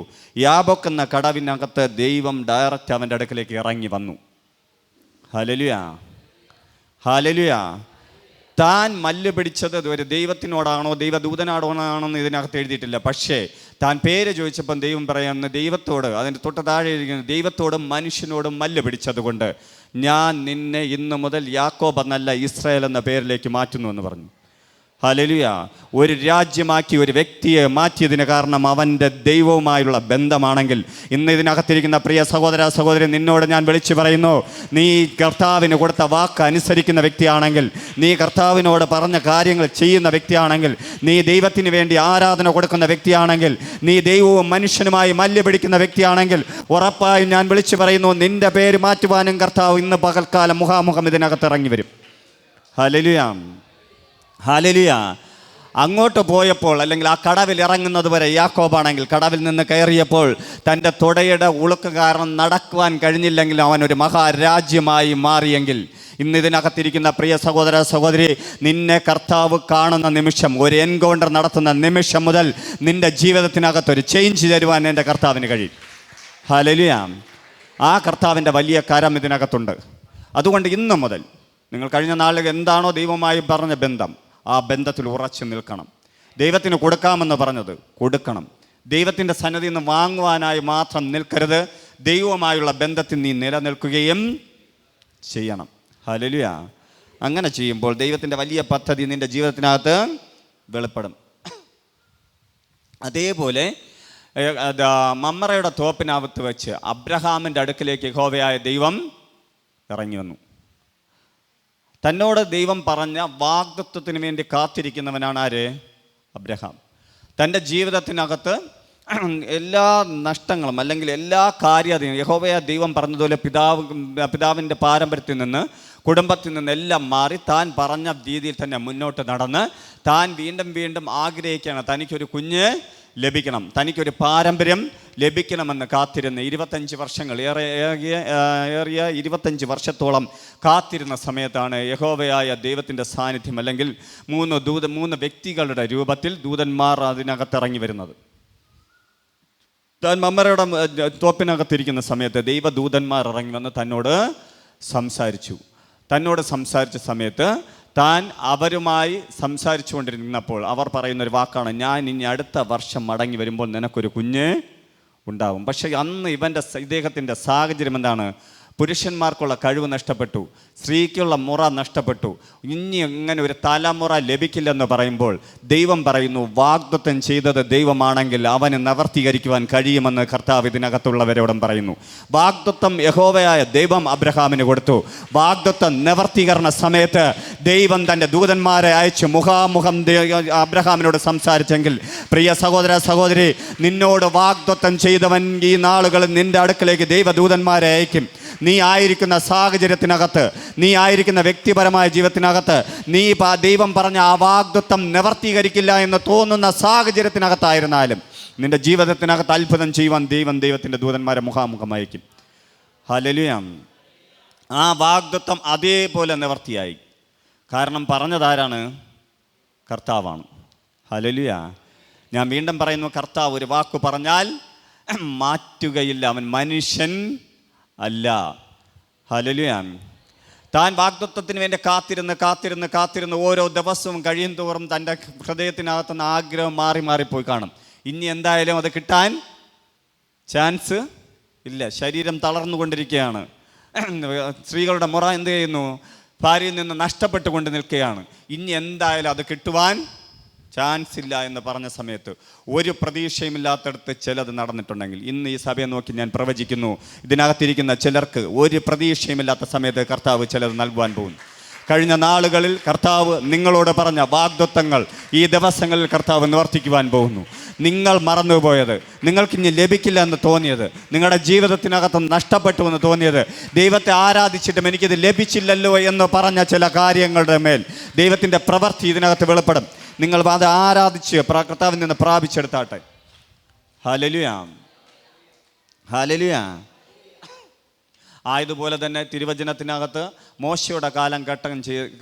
യാബോക്ക് എന്ന കടവിനകത്ത് ദൈവം ഡയറക്റ്റ് അവൻ്റെ അടുക്കലേക്ക് ഇറങ്ങി വന്നു. ഹല്ലേലൂയ. ഹല്ലേലൂയ. താൻ മല്ല് പിടിച്ചത് ഒരു ദൈവത്തിനോടാണോ ദൈവദൂതനാണോന്ന് ഇതിനകത്ത് എഴുതിയിട്ടില്ല. പക്ഷേ താൻ പേര് ചോദിച്ചപ്പം ദൈവം പറയുന്ന ദൈവത്തോട്, അതിൻ്റെ തൊട്ട് താഴെ ഇരിക്കുന്ന ദൈവത്തോടും മനുഷ്യനോടും മല്ല് പിടിച്ചതുകൊണ്ട് ഞാൻ നിന്നെ ഇന്നു മുതൽ യാക്കോബ് എന്നല്ല ഇസ്രായേൽ എന്ന പേരിലേക്ക് മാറ്റുന്നു എന്ന് പറഞ്ഞു. ഹല്ലേലൂയ. ഒരു രാജ്യമാക്കി ഒരു വ്യക്തിയെ മാറ്റിയതിന് കാരണം അവൻ്റെ ദൈവവുമായുള്ള ബന്ധമാണെങ്കിൽ, ഇന്ന് ഇതിനകത്തിരിക്കുന്ന പ്രിയ സഹോദര സഹോദരി, നിന്നോട് ഞാൻ വിളിച്ചു പറയുന്നു, നീ കർത്താവിന് കൊടുത്ത വാക്ക് അനുസരിക്കുന്ന വ്യക്തിയാണെങ്കിൽ, നീ കർത്താവിനോട് പറഞ്ഞ കാര്യങ്ങൾ ചെയ്യുന്ന വ്യക്തിയാണെങ്കിൽ, നീ ദൈവത്തിന് വേണ്ടി ആരാധന കൊടുക്കുന്ന വ്യക്തിയാണെങ്കിൽ, നീ ദൈവവും മനുഷ്യനുമായി മല്ല് പിടിക്കുന്ന വ്യക്തിയാണെങ്കിൽ, ഉറപ്പായും ഞാൻ വിളിച്ചു പറയുന്നു, നിന്റെ പേര് മാറ്റുവാനും കർത്താവ് ഇന്ന് പകൽക്കാലം മുഖാമുഖം ഇതിനകത്ത് ഇറങ്ങി വരും. ഹല്ലേലൂയ. ഹല്ലേലൂയ. അങ്ങോട്ട് പോയപ്പോൾ, അല്ലെങ്കിൽ ആ കടവിൽ ഇറങ്ങുന്നത് വരെ യാക്കോബാണെങ്കിൽ കടവിൽ നിന്ന് കയറിയപ്പോൾ തൻ്റെ തുടയുടെ ഉളുക്ക് കാരണം നടക്കുവാൻ കഴിഞ്ഞില്ലെങ്കിൽ അവനൊരു മഹാരാജ്യമായി മാറിയെങ്കിൽ, ഇന്ന് ഇതിനകത്തിരിക്കുന്ന പ്രിയ സഹോദര സഹോദരി, നിന്നെ കർത്താവ് കാണുന്ന നിമിഷം, ഒരു എൻകൗണ്ടർ നടത്തുന്ന നിമിഷം മുതൽ നിൻ്റെ ജീവിതത്തിനകത്തൊരു ചേഞ്ച് തരുവാൻ എൻ്റെ കർത്താവിന് കഴിയും. ഹല്ലേലൂയ. ആ കർത്താവിൻ്റെ വലിയ കരം ഇതിനകത്തുണ്ട്. അതുകൊണ്ട് ഇന്ന് മുതൽ നിങ്ങൾ കഴിഞ്ഞ നാളുകൾ എന്താണോ ദൈവമായി പറഞ്ഞ ബന്ധം, ആ ബന്ധത്തിൽ ഉറച്ചു നിൽക്കണം. ദൈവത്തിന് കൊടുക്കാമെന്ന് പറഞ്ഞത് കൊടുക്കണം. ദൈവത്തിൻ്റെ സന്നിധിയിൽ നിന്ന് വാങ്ങുവാനായി മാത്രം നിൽക്കരുത്. ദൈവവുമായുള്ള ബന്ധത്തിൽ നീ നിലനിൽക്കുകയും ചെയ്യണം. ഹല്ലേലൂയ. അങ്ങനെ ചെയ്യുമ്പോൾ ദൈവത്തിൻ്റെ വലിയ പദ്ധതി നിൻ്റെ ജീവിതത്തിനകത്ത് വെളിപ്പെടും. അതേപോലെ മമ്മറയുടെ തോപ്പിനകത്ത് വെച്ച് അബ്രഹാമിൻ്റെ അടുക്കിലേക്ക് യഹോവയായ ദൈവം ഇറങ്ങി വന്നു. തന്നോട് ദൈവം പറഞ്ഞ വാഗ്ദത്വത്തിന് വേണ്ടി കാത്തിരിക്കുന്നവനാണ് ആര്? അബ്രഹാം. തൻ്റെ ജീവിതത്തിനകത്ത് എല്ലാ നഷ്ടങ്ങളും അല്ലെങ്കിൽ എല്ലാ കാര്യവും യഹോവയായ ദൈവം പറഞ്ഞതുപോലെ പിതാവിൻ്റെ പാരമ്പര്യത്തിൽ നിന്ന്, കുടുംബത്തിൽ നിന്നെല്ലാം മാറി താൻ പറഞ്ഞ രീതിയിൽ തന്നെ മുന്നോട്ട് നടന്ന് താൻ വീണ്ടും വീണ്ടും ആഗ്രഹിക്കുകയാണ് തനിക്കൊരു കുഞ്ഞ് ലഭിക്കണം, തനിക്കൊരു പാരമ്പര്യം ലഭിക്കണമെന്ന് കാത്തിരുന്ന് 25 വർഷങ്ങൾ ഏറിയ 25 വർഷത്തോളം കാത്തിരുന്ന സമയത്താണ് യഹോവയായ ദൈവത്തിൻ്റെ സാന്നിധ്യം, അല്ലെങ്കിൽ 3 വ്യക്തികളുടെ രൂപത്തിൽ ദൂതന്മാർ അതിനകത്തിറങ്ങി വരുന്നത്. താൻ മമ്മറയുടെ തോപ്പിനകത്തിരിക്കുന്ന സമയത്ത് ദൈവദൂതന്മാർ ഇറങ്ങി വന്ന് തന്നോട് സംസാരിച്ച സമയത്ത് താൻ അവരുമായി സംസാരിച്ചു കൊണ്ടിരുന്നപ്പോൾ അവർ പറയുന്നൊരു വാക്കാണ്, ഞാൻ ഇനി അടുത്ത വർഷം മടങ്ങി വരുമ്പോൾ നിനക്കൊരു കുഞ്ഞ് ഉണ്ടാവും. പക്ഷേ അന്ന് ഇദ്ദേഹത്തിൻ്റെ സാഹചര്യം എന്താണ്? പുരുഷന്മാർക്കുള്ള കഴിവ് നഷ്ടപ്പെട്ടു, സ്ത്രീക്കുള്ള മുറ നഷ്ടപ്പെട്ടു, ഇനി ഇങ്ങനെ ഒരു തലമുറ ലഭിക്കില്ലെന്ന് പറയുമ്പോൾ ദൈവം പറയുന്നു, വാഗ്ദത്തം ചെയ്തത് ദൈവമാണെങ്കിൽ അവന് നിവർത്തീകരിക്കുവാൻ കഴിയുമെന്ന് കർത്താവ് ഇതിനകത്തുള്ളവരോടും പറയുന്നു. വാഗ്ദത്തം യഹോവയായ ദൈവം അബ്രഹാമിന് കൊടുത്തു. വാഗ്ദത്തം നിവർത്തീകരണ സമയത്ത് ദൈവം തൻ്റെ ദൂതന്മാരെ അയച്ച് മുഖാമുഖം അബ്രഹാമിനോട് സംസാരിച്ചെങ്കിൽ, പ്രിയ സഹോദര സഹോദരി, നിന്നോട് വാഗ്ദത്തം ചെയ്തവൻ ഈ നാളുകളിൽ നിൻ്റെ അടുക്കലേക്ക് ദൈവദൂതന്മാരെ അയക്കും. നീ ആയിരിക്കുന്ന സാഹചര്യത്തിനകത്ത്, നീ ആയിരിക്കുന്ന വ്യക്തിപരമായ ജീവിതത്തിനകത്ത്, നീ ദൈവം പറഞ്ഞ ആ വാഗ്ദത്തം നിവർത്തീകരിക്കില്ല എന്ന് തോന്നുന്ന സാഹചര്യത്തിനകത്തായിരുന്നാലും നിന്റെ ജീവിതത്തിനകത്ത് അത്ഭുതം ചെയ്യുവാൻ ദൈവത്തിൻ്റെ ദൂതന്മാരെ മുഖാമുഖം അയക്കും. ഹല്ലേലൂയ. ആ വാഗ്ദത്തം അതേപോലെ നിവർത്തിയായി. കാരണം പറഞ്ഞതാരാണ്? കർത്താവാണ്. ഹല്ലേലൂയ. ഞാൻ വീണ്ടും പറയുന്നു, കർത്താവ് ഒരു വാക്ക് പറഞ്ഞാൽ മാറ്റുകയില്ല. അവൻ മനുഷ്യൻ അല്ല. ഹല്ലേലൂയ. താൻ വാഗ്ദത്തത്തിന് വേണ്ടി കാത്തിരുന്ന് ഓരോ ദിവസവും കഴിയും തോറും തൻ്റെ ഹൃദയത്തിനകത്തുനിന്ന് ആഗ്രഹം മാറിപ്പോയി കാണും. ഇനി എന്തായാലും അത് കിട്ടാൻ ചാൻസ് ഇല്ല. ശരീരം തളർന്നുകൊണ്ടിരിക്കുകയാണ്. സ്ത്രീകളുടെ മുറ എന്ത് ചെയ്യുന്നു? ഭാര്യയിൽ നിന്ന് നഷ്ടപ്പെട്ടുകൊണ്ട് നിൽക്കുകയാണ്. ഇനി എന്തായാലും അത് കിട്ടുവാൻ ചാൻസ് ഇല്ല എന്ന് പറഞ്ഞ സമയത്ത് ഒരു പ്രതീക്ഷയുമില്ലാത്തടത്ത് ചിലത് നടന്നിട്ടുണ്ടെങ്കിൽ, ഇന്ന് ഈ സഭയെ നോക്കി ഞാൻ പ്രവചിക്കുന്നു, ഇതിനകത്തിരിക്കുന്ന ചിലർക്ക് ഒരു പ്രതീക്ഷയുമില്ലാത്ത സമയത്ത് കർത്താവ് ചിലത് നൽകുവാൻ പോകുന്നു. കഴിഞ്ഞ നാളുകളിൽ കർത്താവ് നിങ്ങളോട് പറഞ്ഞ വാഗ്ദത്തങ്ങൾ ഈ ദിവസങ്ങളിൽ കർത്താവ് നിവർത്തിക്കുവാൻ പോകുന്നു. നിങ്ങൾ മറന്നുപോയത്, നിങ്ങൾക്കിനി ലഭിക്കില്ല എന്ന് തോന്നിയത്, നിങ്ങളുടെ ജീവിതത്തിനകത്ത് നഷ്ടപ്പെട്ടു എന്ന് തോന്നിയത്, ദൈവത്തെ ആരാധിച്ചിട്ടും എനിക്കിത് ലഭിച്ചില്ലല്ലോ എന്ന് പറഞ്ഞ ചില കാര്യങ്ങളുടെ മേൽ ദൈവത്തിൻ്റെ പ്രവൃത്തി ഇതിനകത്ത് വെളിപ്പെടും. നിങ്ങൾ അത് ആരാധിച്ച് കർത്താവിൽ നിന്ന് പ്രാപിച്ചെടുത്താട്ടെ. Hallelujah, hallelujah. ആയതുപോലെ തന്നെ തിരുവചനത്തിനകത്ത് മോശയുടെ കാലം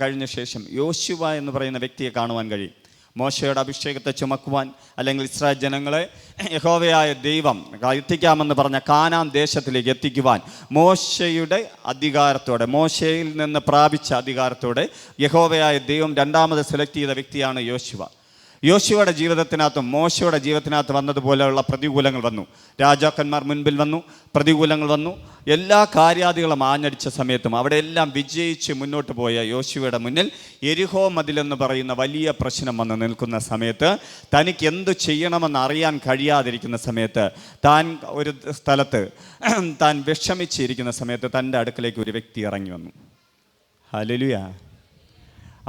കഴിഞ്ഞ ശേഷം യോശുവ എന്ന് പറയുന്ന വ്യക്തിയെ കാണുവാൻ കഴിയും. മോശയുടെ അഭിഷേകത്തെ ചുമക്കുവാൻ, അല്ലെങ്കിൽ ഇസ്രായേൽ ജനങ്ങളെ യഹോവയായ ദൈവം എത്തിക്കാമെന്ന് പറഞ്ഞ കാനാൻ ദേശത്തിലേക്ക് എത്തിക്കുവാൻ മോശയുടെ അധികാരത്തോടെ, മോശയിൽ നിന്ന് പ്രാപിച്ച അധികാരത്തോടെ യഹോവയായ ദൈവം രണ്ടാമത് സെലക്ട് ചെയ്ത വ്യക്തിയാണ് യോശുവ. യോശുവയുടെ ജീവിതത്തിനകത്തും മോശയുടെ ജീവിതത്തിനകത്ത് വന്നതുപോലെയുള്ള പ്രതികൂലങ്ങൾ വന്നു. രാജാക്കന്മാർ മുൻപിൽ വന്നു, പ്രതികൂലങ്ങൾ വന്നു. എല്ലാ കാര്യാദികളും ആഞ്ഞടിച്ച സമയത്തും അവിടെയെല്ലാം വിജയിച്ച് മുന്നോട്ട് പോയ യോശുവയുടെ മുന്നിൽ യെരിഹോ മതിലെന്ന് പറയുന്ന വലിയ പ്രശ്നം വന്ന് നിൽക്കുന്ന സമയത്ത്, തനിക്ക് എന്തു ചെയ്യണമെന്ന് അറിയാൻ കഴിയാതിരിക്കുന്ന സമയത്ത്, താൻ ഒരു സ്ഥലത്ത് താൻ വിഷമിച്ചിരിക്കുന്ന സമയത്ത് തൻ്റെ അടുക്കലേക്ക് ഒരു വ്യക്തി ഇറങ്ങി വന്നു. ഹല്ലേലൂയ.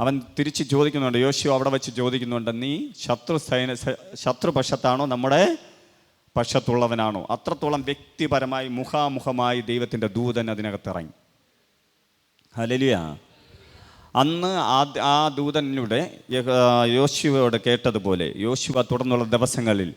അവൻ തിരിച്ച് ചോദിക്കുന്നുണ്ട്, യോശുവ അവിടെ വെച്ച് ചോദിക്കുന്നുണ്ട്, നീ ശത്രുപക്ഷത്താണോ നമ്മുടെ പക്ഷത്തുള്ളവനാണോ? അത്രത്തോളം വ്യക്തിപരമായി മുഖാമുഖമായി ദൈവത്തിൻ്റെ ദൂതൻ അതിനകത്ത് ഇറങ്ങി. ഹല്ലേലൂയ. അന്ന് ആ ദൂതനിലൂടെ യോശുവയോട് കേട്ടതുപോലെ യോശുവ തുടർന്നുള്ള ദിവസങ്ങളിൽ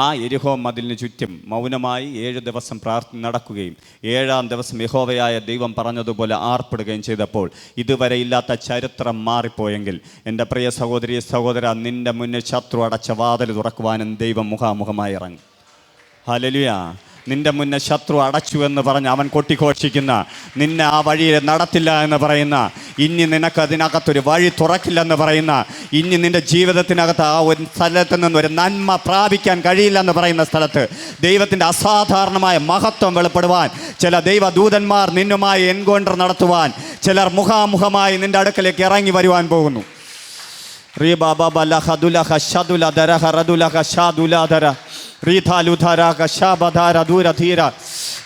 ആ യെരിഹോ മതിലിന് ചുറ്റും മൗനമായി 7 ദിവസം നടക്കുകയും 7-ാം ദിവസം യഹോവയായ ദൈവം പറഞ്ഞതുപോലെ ആർപ്പിടുകയും ചെയ്തപ്പോൾ ഇതുവരെ ഇല്ലാത്ത ചരിത്രം മാറിപ്പോയെങ്കിൽ, എൻ്റെ പ്രിയ സഹോദര, നിൻ്റെ മുന്നിൽ ശത്രു അടച്ച വാതിൽ തുറക്കുവാനും ദൈവം മുഖാമുഖമായി ഇറങ്ങും. ഹല്ലേലൂയ. നിന്റെ മുന്നേ ശത്രു അടച്ചു എന്ന് പറഞ്ഞ് അവൻ കൊട്ടിഘോഷിക്കുന്ന, നിന്നെ ആ വഴിയിൽ നടത്തില്ല എന്ന് പറയുന്ന, ഇനി നിനക്ക് അതിനകത്തൊരു വഴി തുറക്കില്ലെന്ന് പറയുന്ന, ഇനി നിന്റെ ജീവിതത്തിനകത്ത് ആ ഒരു സ്ഥലത്ത് നിന്ന് ഒരു നന്മ പ്രാപിക്കാൻ കഴിയില്ലെന്ന് പറയുന്ന സ്ഥലത്ത് ദൈവത്തിൻ്റെ അസാധാരണമായ മഹത്വം വെളിപ്പെടുവാൻ ചില ദൈവദൂതന്മാർ നിന്നുമായി എൻകൗണ്ടർ നടത്തുവാൻ, ചിലർ മുഖാമുഖമായി നിന്റെ അടുക്കലേക്ക് ഇറങ്ങി വരുവാൻ പോകുന്നു.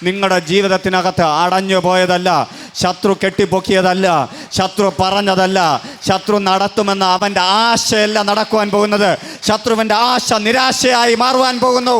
നിങ്ങളുടെ ജീവിതത്തിനകത്ത് അടഞ്ഞു പോയതല്ല, ശത്രു കെട്ടിപ്പൊക്കിയതല്ല, ശത്രു പറഞ്ഞതല്ല, ശത്രു നടത്തുമെന്ന് അവൻ്റെ ആശയല്ല നടക്കുവാൻ പോകുന്നത്. ശത്രുവിൻ്റെ ആശ നിരാശയായി മാറുവാൻ പോകുന്നു.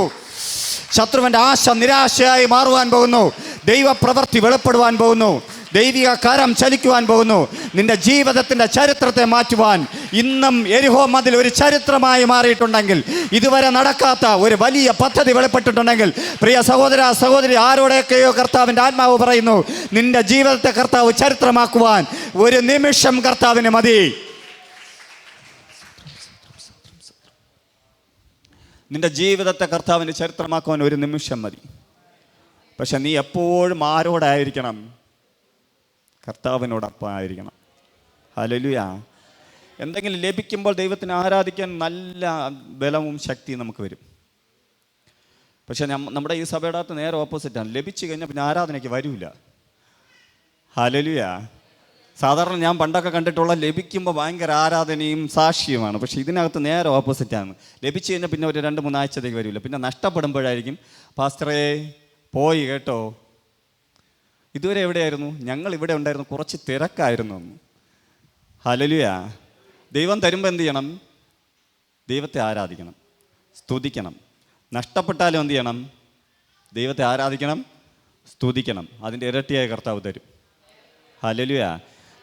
ശത്രുവിൻ്റെ ആശ നിരാശയായി മാറുവാൻ പോകുന്നു. ദൈവപ്രവൃത്തി വെളിപ്പെടുവാൻ പോകുന്നു. ദൈവിക കരം ചലിക്കുവാൻ പോകുന്നു. നിന്റെ ജീവിതത്തിൻ്റെ ചരിത്രത്തെ മാറ്റുവാൻ ഇന്നും യെരിഹോ മതിൽ ഒരു ചരിത്രമായി മാറിയിട്ടുണ്ടെങ്കിൽ, ഇതുവരെ നടക്കാത്ത ഒരു വലിയ പദ്ധതി വെളിപ്പെട്ടിട്ടുണ്ടെങ്കിൽ, പ്രിയ സഹോദരി, ആരോടൊക്കെയോ കർത്താവിൻ്റെ ആത്മാവ് പറയുന്നു, നിന്റെ ജീവിതത്തെ കർത്താവ് ചരിത്രമാക്കുവാൻ ഒരു നിമിഷം കർത്താവിന് മതി. നിന്റെ ജീവിതത്തെ കർത്താവിന് ചരിത്രമാക്കുവാൻ ഒരു നിമിഷം മതി. പക്ഷെ നീ എപ്പോഴും ആരോടായിരിക്കണം? കർത്താവിനോടൊപ്പം ആയിരിക്കണം. ഹല്ലേലൂയ. എന്തെങ്കിലും ലഭിക്കുമ്പോൾ ദൈവത്തിനെ ആരാധിക്കാൻ നല്ല ബലവും ശക്തിയും നമുക്ക് വരും. പക്ഷെ നമ്മുടെ ഈ സഭയുടെ അകത്ത് നേരെ ഓപ്പോസിറ്റാണ്. ലഭിച്ചു കഴിഞ്ഞാൽ പിന്നെ ആരാധനയ്ക്ക് വരില്ല. ഹല്ലേലൂയ. സാധാരണ ഞാൻ പണ്ടൊക്കെ കണ്ടിട്ടുള്ള ലഭിക്കുമ്പോൾ ഭയങ്കര ആരാധനയും സാക്ഷ്യവുമാണ്. പക്ഷേ ഇതിനകത്ത് നേരെ ഓപ്പോസിറ്റാണ്. ലഭിച്ചു കഴിഞ്ഞാൽ പിന്നെ ഒരു 2-3 ആഴ്ചത്തേക്ക് വരില്ല. പിന്നെ നഷ്ടപ്പെടുമ്പോഴായിരിക്കും, പാസ്റ്ററേ പോയി കേട്ടോ, ഇതുവരെ എവിടെയായിരുന്നു? ഞങ്ങൾ ഇവിടെ ഉണ്ടായിരുന്നു, കുറച്ച് തിരക്കായിരുന്നു. ഹല്ലേലൂയ. ദൈവം തരുമ്പോൾ എന്ത് ചെയ്യണം? ദൈവത്തെ ആരാധിക്കണം, സ്തുതിക്കണം. നഷ്ടപ്പെട്ടാലും എന്ത് ചെയ്യണം? ദൈവത്തെ ആരാധിക്കണം, സ്തുതിക്കണം, അതിൻ്റെ ഇരട്ടിയായ കർത്താവ് തരും. ഹല്ലേലൂയ.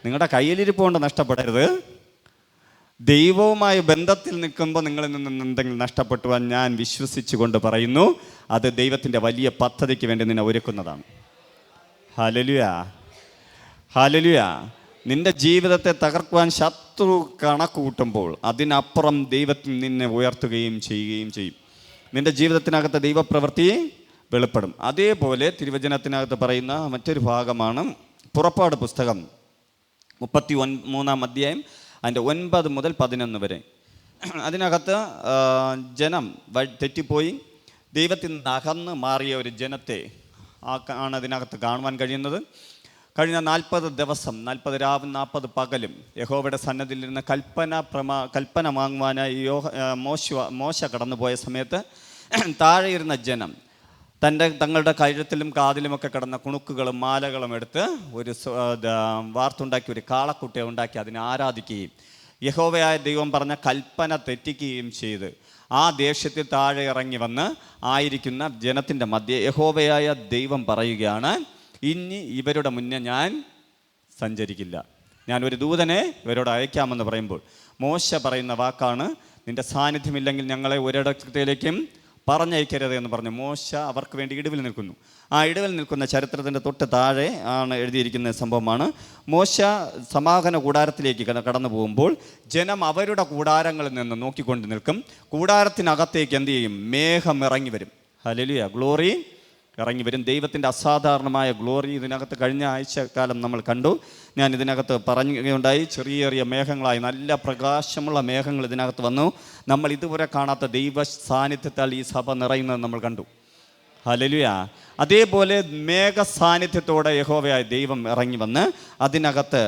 നിങ്ങളുടെ കയ്യിലിരിപ്പ് കൊണ്ട് നഷ്ടപ്പെടരുത്. ദൈവവുമായി ബന്ധത്തിൽ നിൽക്കുമ്പോൾ നിങ്ങളിൽ നിന്ന് എന്തെങ്കിലും നഷ്ടപ്പെട്ടു ഞാൻ വിശ്വസിച്ചുകൊണ്ട് പറയുന്നു, അത് ദൈവത്തിൻ്റെ വലിയ പദ്ധതിക്ക് വേണ്ടി നിന്നെ ഒരുക്കുന്നതാണ്. Hallelujah, hallelujah. നിന്റെ ജീവിതത്തെ തകർക്കുവാൻ ശത്രു കണക്ക് കൂട്ടുമ്പോൾ അതിനപ്പുറം ദൈവത്തിൽ നിന്നെ ഉയർത്തുകയും ചെയ്യുകയും ചെയ്യും. നിന്റെ ജീവിതത്തിനകത്ത് ദൈവപ്രവൃത്തി വെളിപ്പെടും. അതേപോലെ തിരുവചനത്തിനകത്ത് പറയുന്ന മറ്റൊരു ഭാഗമാണ് പുറപ്പാട് പുസ്തകം 33-ാം അധ്യായം, അതിൻ്റെ 9 മുതൽ 11 വരെ. അതിനകത്ത് ജനം തെറ്റിപ്പോയി ദൈവത്തിൽ നിന്ന് അകന്ന് മാറിയ ഒരു ജനത്തെ ആണ് അതിനകത്ത് കാണുവാൻ കഴിയുന്നത്. കഴിഞ്ഞ 40 ദിവസം 40 രാവും 40 പകലും യഹോവയുടെ സന്നദ്ധിയിലിരുന്ന കൽപ്പന വാങ്ങുവാനായി മോശ കടന്നുപോയ സമയത്ത് താഴെ ഇരുന്ന ജനം തങ്ങളുടെ കഴുത്തിലും കാതിലുമൊക്കെ കിടന്ന കുണുക്കുകളും മാലകളും എടുത്ത് ഒരു വാർത്തുണ്ടാക്കി, ഒരു കാളക്കുട്ടിയെ ഉണ്ടാക്കി അതിനെ ആരാധിക്കുകയും യഹോവയായ ദൈവം പറഞ്ഞ കൽപ്പന തെറ്റിക്കുകയും ചെയ്ത് ആ ദേഷ്യത്തിൽ താഴെ ഇറങ്ങി വന്ന് ആയിരിക്കുന്ന ജനത്തിൻ്റെ മധ്യേ യഹോവയായ ദൈവം പറയുകയാണ്, ഇനി ഇവരുടെ മുന്നേ ഞാൻ സഞ്ചരിക്കില്ല, ഞാൻ ഒരു ദൂതനെ ഇവരോട് അയക്കാമെന്ന് പറയുമ്പോൾ മോശ പറയുന്ന വാക്കാണ്, നിന്റെ സാന്നിധ്യമില്ലെങ്കിൽ ഞങ്ങളെ ഒരിടത്തേക്കും പറഞ്ഞയക്കരുത് എന്ന് പറഞ്ഞു. മോശ അവർക്ക് വേണ്ടി ഇടിവിൽ നിൽക്കുന്നു. ആ ഇടിവിൽ നിൽക്കുന്ന ചരിത്രത്തിൻ്റെ തൊട്ട് താഴെ ആണ് എഴുതിയിരിക്കുന്ന സംഭവമാണ്. മോശ സമാഗമന കൂടാരത്തിലേക്ക് കടന്നു പോകുമ്പോൾ ജനം അവരുടെ കൂടാരങ്ങളിൽ നിന്ന് നോക്കിക്കൊണ്ട് നിൽക്കും. കൂടാരത്തിനകത്തേക്ക് എന്ത് ചെയ്യും? മേഘം ഇറങ്ങി വരും. ഹല്ലേലൂയ, ഗ്ലോറി ഇറങ്ങി വരും. ദൈവത്തിൻ്റെ അസാധാരണമായ ഗ്ലോറി ഇതിനകത്ത് കഴിഞ്ഞ ആഴ്ചക്കാലം നമ്മൾ കണ്ടു. ഞാൻ ഇതിനകത്ത് പറയുകയുണ്ടായി, ചെറിയ ചെറിയ മേഘങ്ങളായി നല്ല പ്രകാശമുള്ള മേഘങ്ങൾ ഇതിനകത്ത് വന്നു. നമ്മൾ ഇതുവരെ കാണാത്ത ദൈവ സാന്നിധ്യത്താൽ ഈ സഭ നിറയുന്നത് നമ്മൾ കണ്ടു. ഹല്ലേലൂയ. അതേപോലെ മേഘ സാന്നിധ്യത്തോടെ യഹോവയായ ദൈവം ഇറങ്ങി വന്ന് അതിനകത്ത്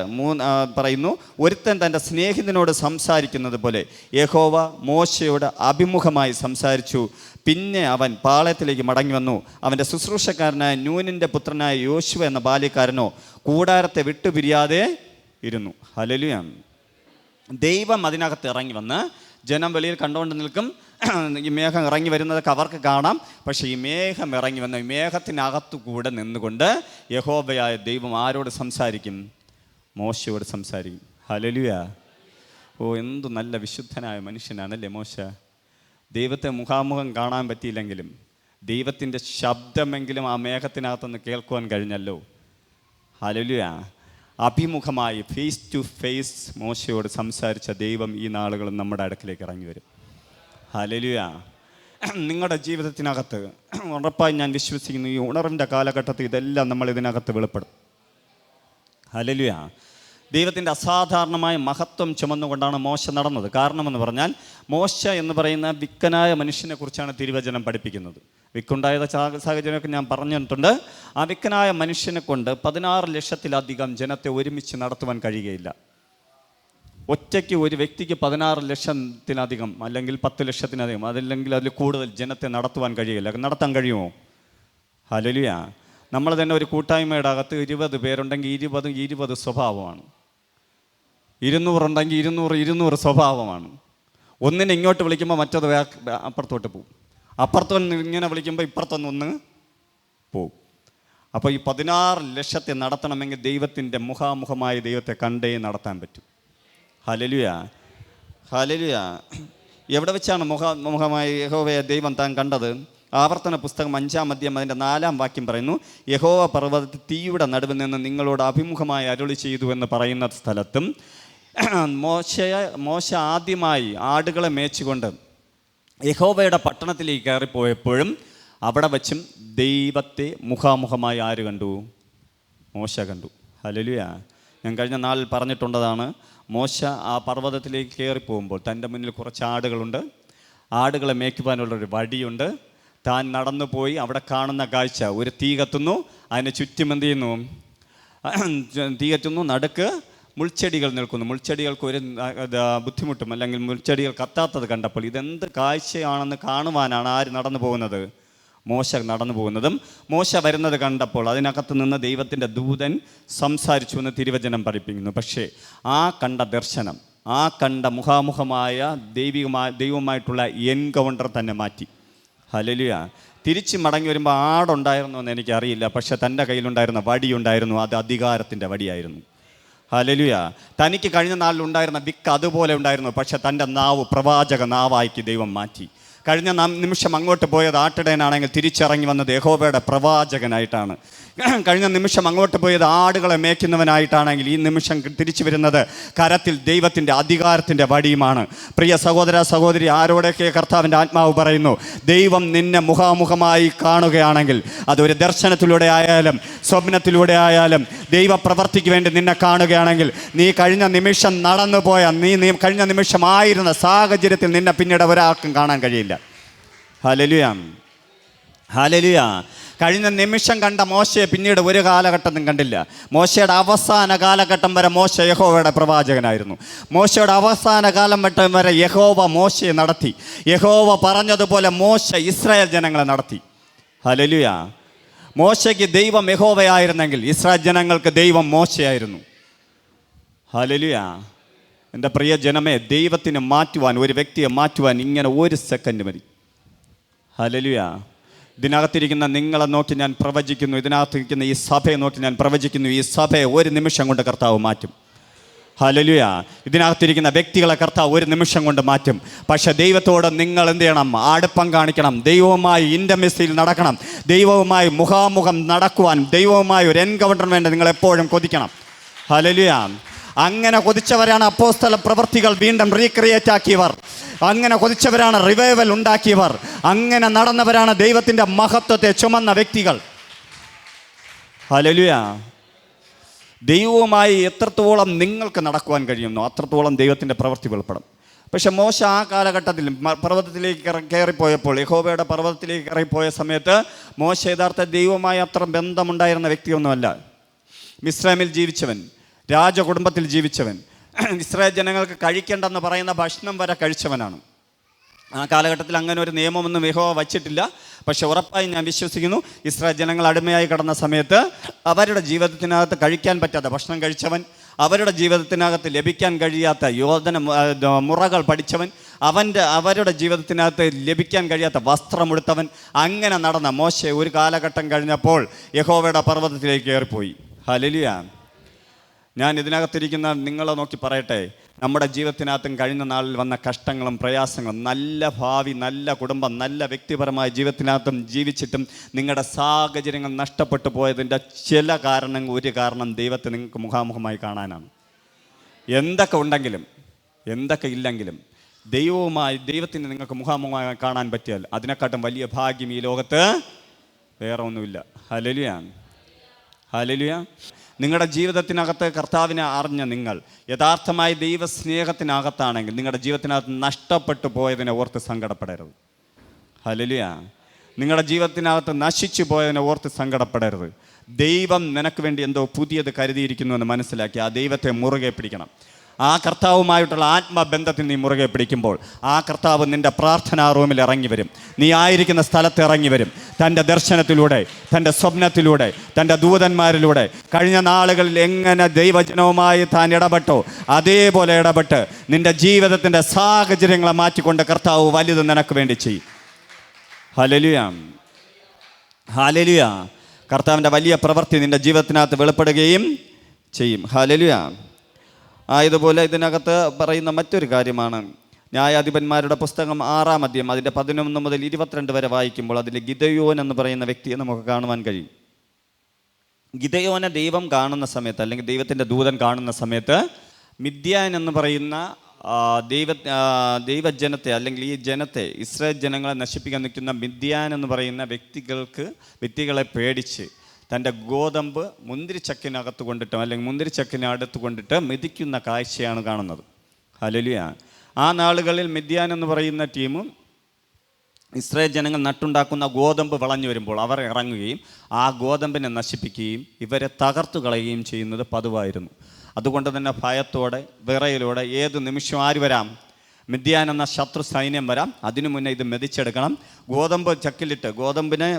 പറയുന്നു, ഒരുത്തൻ തൻ്റെ സ്നേഹിതനോട് സംസാരിക്കുന്നത് പോലെ യഹോവ മോശയോട് അഭിമുഖമായി സംസാരിച്ചു. പിന്നെ അവൻ പാളയത്തിലേക്ക് മടങ്ങി വന്നു. അവൻ്റെ ശുശ്രൂഷക്കാരനായ നൂനിൻ്റെ പുത്രനായ യോശുവ എന്ന ബാല്യക്കാരനോ കൂടാരത്തെ വിട്ടുപിരിയാതെ ഇരുന്നു. ഹല്ലേലൂയ. ദൈവം അതിനകത്ത് ഇറങ്ങി വന്ന് ജനം വെളിയിൽ കണ്ടുകൊണ്ട് നിൽക്കും. ഈ മേഘം ഇറങ്ങി വരുന്നതൊക്കെ അവർക്ക് കാണാം. പക്ഷേ ഈ മേഘം ഇറങ്ങി വന്ന ഈ മേഘത്തിനകത്തു കൂടെ നിന്നുകൊണ്ട് യഹോവയായ ദൈവം ആരോട് സംസാരിക്കും? മോശയോട് സംസാരിക്കും. ഹല്ലേലൂയ. ഓ, എന്തു നല്ല വിശുദ്ധനായ മനുഷ്യനാണല്ലേ മോശ. ദൈവത്തെ മുഖാമുഖം കാണാൻ പറ്റിയില്ലെങ്കിലും ദൈവത്തിൻ്റെ ശബ്ദമെങ്കിലും ആ മേഘത്തിനകത്തുനിന്ന് കേൾക്കുവാൻ കഴിഞ്ഞല്ലോ. ഹല്ലേലൂയ. അഭിമുഖമായി ഫേസ് ടു ഫേസ് മോശയോട് സംസാരിച്ച ദൈവം ഈ നാളുകൾ നമ്മുടെ അടുക്കിലേക്ക് ഇറങ്ങി വരും. ഹല്ലേലൂയ. നിങ്ങളുടെ ജീവിതത്തിനകത്ത് ഉറപ്പായി ഞാൻ വിശ്വസിക്കുന്നു, ഈ ഉണർവിൻ്റെ കാലഘട്ടത്തിൽ ഇതെല്ലാം നമ്മൾ ഇതിനകത്ത് വെളിപ്പെടും. ഹല്ലേലൂയ. ദൈവത്തിൻ്റെ അസാധാരണമായ മഹത്വം ചുമന്നുകൊണ്ടാണ് മോശ നടന്നത്. കാരണമെന്ന് പറഞ്ഞാൽ മോശ എന്ന് പറയുന്ന വിക്കനായ മനുഷ്യനെ കുറിച്ചാണ് തിരുവചനം പഠിപ്പിക്കുന്നത്. വിക്കുണ്ടായ സാഹചര്യമൊക്കെ ഞാൻ പറഞ്ഞിട്ടുണ്ട്. ആ വിക്കനായ മനുഷ്യനെ കൊണ്ട് 16 ലക്ഷത്തിലധികം ജനത്തെ ഒരുമിച്ച് നടത്തുവാൻ കഴിയുകയില്ല. ഒറ്റയ്ക്ക് ഒരു വ്യക്തിക്ക് 16 ലക്ഷത്തിലധികം അല്ലെങ്കിൽ 10 ലക്ഷത്തിനധികം അതല്ലെങ്കിൽ അതിൽ കൂടുതൽ ജനത്തെ നടത്തുവാൻ കഴിയില്ല. നടത്താൻ കഴിയുമോ? ഹല്ലേലൂയ. നമ്മൾ തന്നെ ഒരു കൂട്ടായ്മയുടെ അകത്ത് 20 പേരുണ്ടെങ്കിൽ 20 സ്വഭാവമാണ്. 200 ഉണ്ടെങ്കിൽ 200 സ്വഭാവമാണ്. ഒന്നിനെ ഇങ്ങോട്ട് വിളിക്കുമ്പോൾ മറ്റത് അപ്പുറത്തോട്ട് പോകും. അപ്പുറത്തൊന്ന് ഇങ്ങനെ വിളിക്കുമ്പോൾ ഇപ്പുറത്തൊന്ന് പോവും. അപ്പോൾ ഈ 16 ലക്ഷത്തെ നടത്തണമെങ്കിൽ ദൈവത്തിൻ്റെ മുഖാമുഖമായ ദൈവത്തെ കണ്ടേ നടത്താൻ പറ്റും. Hallelujah, hallelujah. എവിടെ വെച്ചാണ് മുഖാമുഖമായ യഹോവയെ ദൈവം താൻ കണ്ടത്? ആവർത്തന പുസ്തകം 5-ാം അധ്യായം അതിൻ്റെ 4-ാം വാക്യം പറയുന്നു, യഹോവ പർവ്വതത്തിൽ തീയുടെ നടുവിൽ നിന്ന് നിങ്ങളോട് അഭിമുഖമായി അരുളി ചെയ്തു എന്ന് പറയുന്ന സ്ഥലത്തും മോശ ആദ്യമായി ആടുകളെ മേച്ചുകൊണ്ട് യഹോവയുടെ പട്ടണത്തിലേക്ക് കയറിപ്പോയപ്പോഴും അവിടെ വച്ചും ദൈവത്തെ മുഖാമുഖമായി ആര് കണ്ടു? മോശ കണ്ടു. ഹല്ലേലൂയ. ഞാൻ കഴിഞ്ഞ നാളിൽ പറഞ്ഞിട്ടുള്ളതാണ്. മോശ ആ പർവ്വതത്തിലേക്ക് കയറിപ്പോകുമ്പോൾ തൻ്റെ മുന്നിൽ കുറച്ച് ആടുകളുണ്ട്. ആടുകളെ മേയ്ക്കുവാനുള്ളൊരു വടിയുണ്ട്. താൻ നടന്നു പോയി അവിടെ കാണുന്ന കാഴ്ച, ഒരു തീ കത്തുന്നു, അതിന് ചുറ്റും എന്ത് ചെയ്യുന്നു? തീ കത്തുന്നു, നടുക്ക് മുൾച്ചെടികൾ നിൽക്കുന്നു. മുൾച്ചെടികൾക്ക് ഒരു ബുദ്ധിമുട്ടും അല്ലെങ്കിൽ മുൾച്ചെടികൾ കത്താത്തത് കണ്ടപ്പോൾ ഇതെന്ത് കാഴ്ചയാണെന്ന് കാണുവാനാണ് ആര് നടന്നു പോകുന്നത്? മോശ നടന്നു പോകുന്നതും മോശ വരുന്നത് കണ്ടപ്പോൾ അതിനകത്ത് നിന്ന് ദൈവത്തിൻ്റെ ദൂതൻ സംസാരിച്ചു എന്ന് തിരുവചനം പഠിപ്പിക്കുന്നു. പക്ഷേ ആ കണ്ട ദർശനം, ആ കണ്ട മുഖാമുഖമായ ദൈവമായിട്ടുള്ള എൻകൗണ്ടർ തന്നെ മാറ്റി. ഹല്ലേലൂയ. തിരിച്ച് മടങ്ങി വരുമ്പോൾ ആടുണ്ടായിരുന്നു എന്ന് എനിക്കറിയില്ല, പക്ഷെ തൻ്റെ കയ്യിലുണ്ടായിരുന്ന വടിയുണ്ടായിരുന്നു, അത് അധികാരത്തിൻ്റെ വടിയായിരുന്നു. ഹല്ലേലൂയ. തനിക്ക് കഴിഞ്ഞ നാളിലുണ്ടായിരുന്ന വിക്ക് അതുപോലെ ഉണ്ടായിരുന്നു, പക്ഷെ തൻ്റെ നാവ് പ്രവാചക നാവായിക്ക് ദൈവം മാറ്റി. കഴിഞ്ഞ നിമിഷം അങ്ങോട്ട് പോയത് ആട്ടിടയനാണെങ്കിൽ തിരിച്ചിറങ്ങി വന്നത് യഹോവയുടെ പ്രവാചകനായിട്ടാണ്. കഴിഞ്ഞ നിമിഷം അങ്ങോട്ട് പോയത് ആടുകളെ മേയ്ക്കുന്നവനായിട്ടാണെങ്കിൽ ഈ നിമിഷം തിരിച്ചു വരുന്നത് കരത്തിൽ ദൈവത്തിൻ്റെ അധികാരത്തിൻ്റെ വടിയുമാണ്. പ്രിയ സഹോദര സഹോദരി, ആരോടൊക്കെ കർത്താവിൻ്റെ ആത്മാവ് പറയുന്നു, ദൈവം നിന്നെ മുഖാമുഖമായി കാണുകയാണെങ്കിൽ, അതൊരു ദർശനത്തിലൂടെ ആയാലും സ്വപ്നത്തിലൂടെ ആയാലും ദൈവപ്രവർത്തിക്ക് വേണ്ടി നിന്നെ കാണുകയാണെങ്കിൽ, നീ കഴിഞ്ഞ നിമിഷം നടന്നു പോയ നീ കഴിഞ്ഞ നിമിഷമായിരുന്ന സാഹചര്യത്തിൽ നിന്നെ പിന്നീട് ഒരാൾക്കും കാണാൻ കഴിയില്ല. Hallelujah, hallelujah. കഴിഞ്ഞ നിമിഷം കണ്ട മോശയെ പിന്നീട് ഒരു കാലഘട്ടത്തും കണ്ടില്ല. മോശയുടെ അവസാന കാലഘട്ടം വരെ മോശ യഹോവയുടെ പ്രവാചകനായിരുന്നു. മോശയുടെ അവസാന കാലഘട്ടം വരെ യഹോവ മോശയെ നടത്തി. യഹോവ പറഞ്ഞതുപോലെ മോശ ഇസ്രായേൽ ജനങ്ങളെ നടത്തി. ഹല്ലേലൂയ. മോശയ്ക്ക് ദൈവം യഹോവയായിരുന്നെങ്കിൽ ഇസ്രായേൽ ജനങ്ങൾക്ക് ദൈവം മോശയായിരുന്നു. ഹല്ലേലൂയ. എൻ്റെ പ്രിയ ജനമേ, ദൈവത്തിന് മാറ്റുവാൻ, ഒരു വ്യക്തിയെ മാറ്റുവാൻ ഇങ്ങനെ ഒരു സെക്കൻഡ് മതി. ഹല്ലേലൂയ. ഇതിനകത്തിരിക്കുന്ന നിങ്ങളെ നോക്കി ഞാൻ പ്രവചിക്കുന്നു, ഇതിനകത്തിരിക്കുന്ന ഈ സഭയെ നോക്കി ഞാൻ പ്രവചിക്കുന്നു, ഈ സഭയെ ഒരു നിമിഷം കൊണ്ട് കർത്താവ് മാറ്റും. ഹല്ലേലൂയ. ഇതിനകത്തിരിക്കുന്ന വ്യക്തികളെ കർത്താവ് ഒരു നിമിഷം കൊണ്ട് മാറ്റും. പക്ഷെ ദൈവത്തോട് നിങ്ങൾ എന്ത് ചെയ്യണം? അടുപ്പം കാണിക്കണം. ദൈവവുമായി ഇൻ്റർമെസ്സിയിൽ നടക്കണം. ദൈവവുമായി മുഖാമുഖം നടക്കുവാൻ, ദൈവവുമായി ഒരു എൻകൗണ്ടർമെൻറ്റ് നിങ്ങൾ എപ്പോഴും കൊതിക്കണം. ഹല്ലേലൂയ. അങ്ങനെ കൊതിച്ചവരാണ് അപ്പോസ്തല പ്രവൃത്തികൾ വീണ്ടും റീക്രിയേറ്റ് ആക്കിയവർ. അങ്ങനെ കൊതിച്ചവരാണ് റിവൈവൽ ഉണ്ടാക്കിയവർ. അങ്ങനെ നടന്നവരാണ് ദൈവത്തിൻ്റെ മഹത്വത്തെ ചുമന്ന വ്യക്തികൾ. ഹല്ലേലൂയ. ദൈവവുമായി എത്രത്തോളം നിങ്ങൾക്ക് നടക്കുവാൻ കഴിയുന്നു അത്രത്തോളം ദൈവത്തിൻ്റെ പ്രവൃത്തി വെളിപ്പെടും. പക്ഷെ മോശ ആ കാലഘട്ടത്തിൽ പർവ്വതത്തിലേക്ക് കയറിപ്പോയപ്പോൾ, യഹോവയുടെ പർവ്വതത്തിലേക്ക് കയറിപ്പോയ സമയത്ത് മോശ യഥാർത്ഥ ദൈവവുമായി അത്ര ബന്ധമുണ്ടായിരുന്ന വ്യക്തിയൊന്നുമല്ല. മിസ്രൈമിൽ ജീവിച്ചവൻ, രാജകുടുംബത്തിൽ ജീവിച്ചവൻ, ഇസ്രായേൽ ജനങ്ങൾക്ക് കഴിക്കേണ്ടെന്ന് പറയുന്ന ഭക്ഷണം വരെ കഴിച്ചവനാണ്. ആ കാലഘട്ടത്തിൽ അങ്ങനെ ഒരു നിയമമൊന്നും യഹോവ വച്ചിട്ടില്ല. പക്ഷെ ഉറപ്പായി ഞാൻ വിശ്വസിക്കുന്നു, ഇസ്രായേൽ ജനങ്ങൾ അടിമയായി കിടന്ന സമയത്ത് അവരുടെ ജീവിതത്തിനകത്ത് കഴിക്കാൻ പറ്റാത്ത ഭക്ഷണം കഴിച്ചവൻ, അവരുടെ ജീവിതത്തിനകത്ത് ലഭിക്കാൻ കഴിയാത്ത മുറകൾ പഠിച്ചവൻ, അവരുടെ ജീവിതത്തിനകത്ത് ലഭിക്കാൻ കഴിയാത്ത വസ്ത്രമെടുത്തവൻ, അങ്ങനെ നടന്ന മോശ ഒരു കാലഘട്ടം കഴിഞ്ഞപ്പോൾ യഹോവയുടെ പർവ്വതത്തിലേക്ക് കയറിപ്പോയി. ഹല്ലേലൂയ. ഞാൻ ഇതിനകത്തിരിക്കുന്ന നിങ്ങളെ നോക്കി പറയട്ടെ, നമ്മുടെ ജീവിതത്തിനകത്തും കഴിഞ്ഞ നാളിൽ വന്ന കഷ്ടങ്ങളും പ്രയാസങ്ങളും, നല്ല ഭാവി, നല്ല കുടുംബം, നല്ല വ്യക്തിപരമായ ജീവിതത്തിനകത്തും ജീവിച്ചിട്ടും നിങ്ങളുടെ സാഹചര്യങ്ങൾ നഷ്ടപ്പെട്ടു പോയതിൻ്റെ ചില കാരണങ്ങൾ, ഒരു കാരണം ദൈവത്തെ നിങ്ങൾക്ക് മുഖാമുഖമായി കാണാനാണ്. എന്തൊക്കെ ഉണ്ടെങ്കിലും എന്തൊക്കെ ഇല്ലെങ്കിലും ദൈവത്തിന് നിങ്ങൾക്ക് മുഖാമുഖമായി കാണാൻ പറ്റിയാൽ അതിനെക്കാട്ടും വലിയ ഭാഗ്യം ഈ ലോകത്ത് വേറെ ഒന്നുമില്ല. Hallelujah, hallelujah. നിങ്ങളുടെ ജീവിതത്തിനകത്ത് കർത്താവിനെ അറിഞ്ഞ നിങ്ങൾ യഥാർത്ഥമായി ദൈവസ്നേഹത്തിനകത്താണെങ്കിൽ നിങ്ങളുടെ ജീവിതത്തിനകത്ത് നഷ്ടപ്പെട്ടു പോയതിനെ ഓർത്ത് സങ്കടപ്പെടരുത്. ഹല്ലേലൂയ. നിങ്ങളുടെ ജീവിതത്തിനകത്ത് നശിച്ചു പോയതിനെ ഓർത്ത് സങ്കടപ്പെടരുത്. ദൈവം നിനക്ക് വേണ്ടി എന്തോ പുതിയത് കരുതിയിരിക്കുന്നു എന്ന് മനസ്സിലാക്കി ആ ദൈവത്തെ മുറുകെ പിടിക്കണം. ആ കർത്താവുമായിട്ടുള്ള ആത്മബന്ധത്തിൽ നീ മുറുകെ പിടിക്കുമ്പോൾ ആ കർത്താവ് നിൻ്റെ പ്രാർത്ഥനാ റൂമിൽ ഇറങ്ങി വരും. നീ ആയിരിക്കുന്ന സ്ഥലത്ത് ഇറങ്ങി വരും. തൻ്റെ ദർശനത്തിലൂടെ, തൻ്റെ സ്വപ്നത്തിലൂടെ, തൻ്റെ ദൂതന്മാരിലൂടെ കഴിഞ്ഞ നാളുകളിൽ എങ്ങനെ ദൈവജനവുമായി താൻ ഇടപെട്ടോ അതേപോലെ ഇടപെട്ട് നിൻ്റെ ജീവിതത്തിൻ്റെ സാഹചര്യങ്ങളെ മാറ്റിക്കൊണ്ട് കർത്താവ് വലുത് നിനക്ക് വേണ്ടി ചെയ്യും. Hallelujah, hallelujah. കർത്താവിൻ്റെ വലിയ പ്രവൃത്തി നിൻ്റെ ജീവിതത്തിനകത്ത് വെളിപ്പെടുകയും ചെയ്യും. ഹല്ലേലൂയ. ഇതുപോലെ ഇതിനകത്ത് പറയുന്ന മറ്റൊരു കാര്യമാണ് ന്യായാധിപന്മാരുടെ പുസ്തകം 6-ാം അധ്യായം അതിൻ്റെ 11 മുതൽ 22 വരെ വായിക്കുമ്പോൾ അതിൽ ഗിദെയോൻ എന്ന് പറയുന്ന വ്യക്തിയെ നമുക്ക് കാണുവാൻ കഴിയും. ഗിദെയോനെ ദൈവം കാണുന്ന സമയത്ത്, അല്ലെങ്കിൽ ദൈവത്തിൻ്റെ ദൂതൻ കാണുന്ന സമയത്ത്, മിദ്യാൻ എന്ന് പറയുന്ന ദൈവജനത്തെ, അല്ലെങ്കിൽ ഈ ജനത്തെ, ഇസ്രായേൽ ജനങ്ങളെ നശിപ്പിക്കാൻ നിൽക്കുന്ന മിദ്യാൻ എന്ന് പറയുന്ന വ്യക്തികളെ പേടിച്ച് തൻ്റെ ഗോതമ്പ് മുന്തിരിച്ചക്കിനകത്ത് കൊണ്ടിട്ടും അല്ലെങ്കിൽ മുന്തിരിച്ചക്കിനടുത്ത് കൊണ്ടിട്ട് മെതിക്കുന്ന കാഴ്ചയാണ് കാണുന്നത്. ഹല്ലേലൂയ. ആ നാളുകളിൽ മിദ്യാൻ എന്ന് പറയുന്ന ടീമും ഇസ്രായേൽ ജനങ്ങൾ നട്ടുണ്ടാക്കുന്ന ഗോതമ്പ് വിളഞ്ഞു വരുമ്പോൾ അവർ ഇറങ്ങുകയും ആ ഗോതമ്പിനെ നശിപ്പിക്കുകയും ഇവരെ തകർത്തു കളയുകയും ചെയ്യുന്നത് പതിവായിരുന്നു. അതുകൊണ്ട് തന്നെ ഭയത്തോടെ, വിറയലോടെ ഏത് നിമിഷം ആര് വരാം? മിദ്യാൻ എന്ന ശത്രു സൈന്യം വരാം, അതിനു മുന്നേ ഇത് മെതിച്ചെടുക്കണം. ഗോതമ്പ് ചക്കിലിട്ട്, ഗോതമ്പിനെ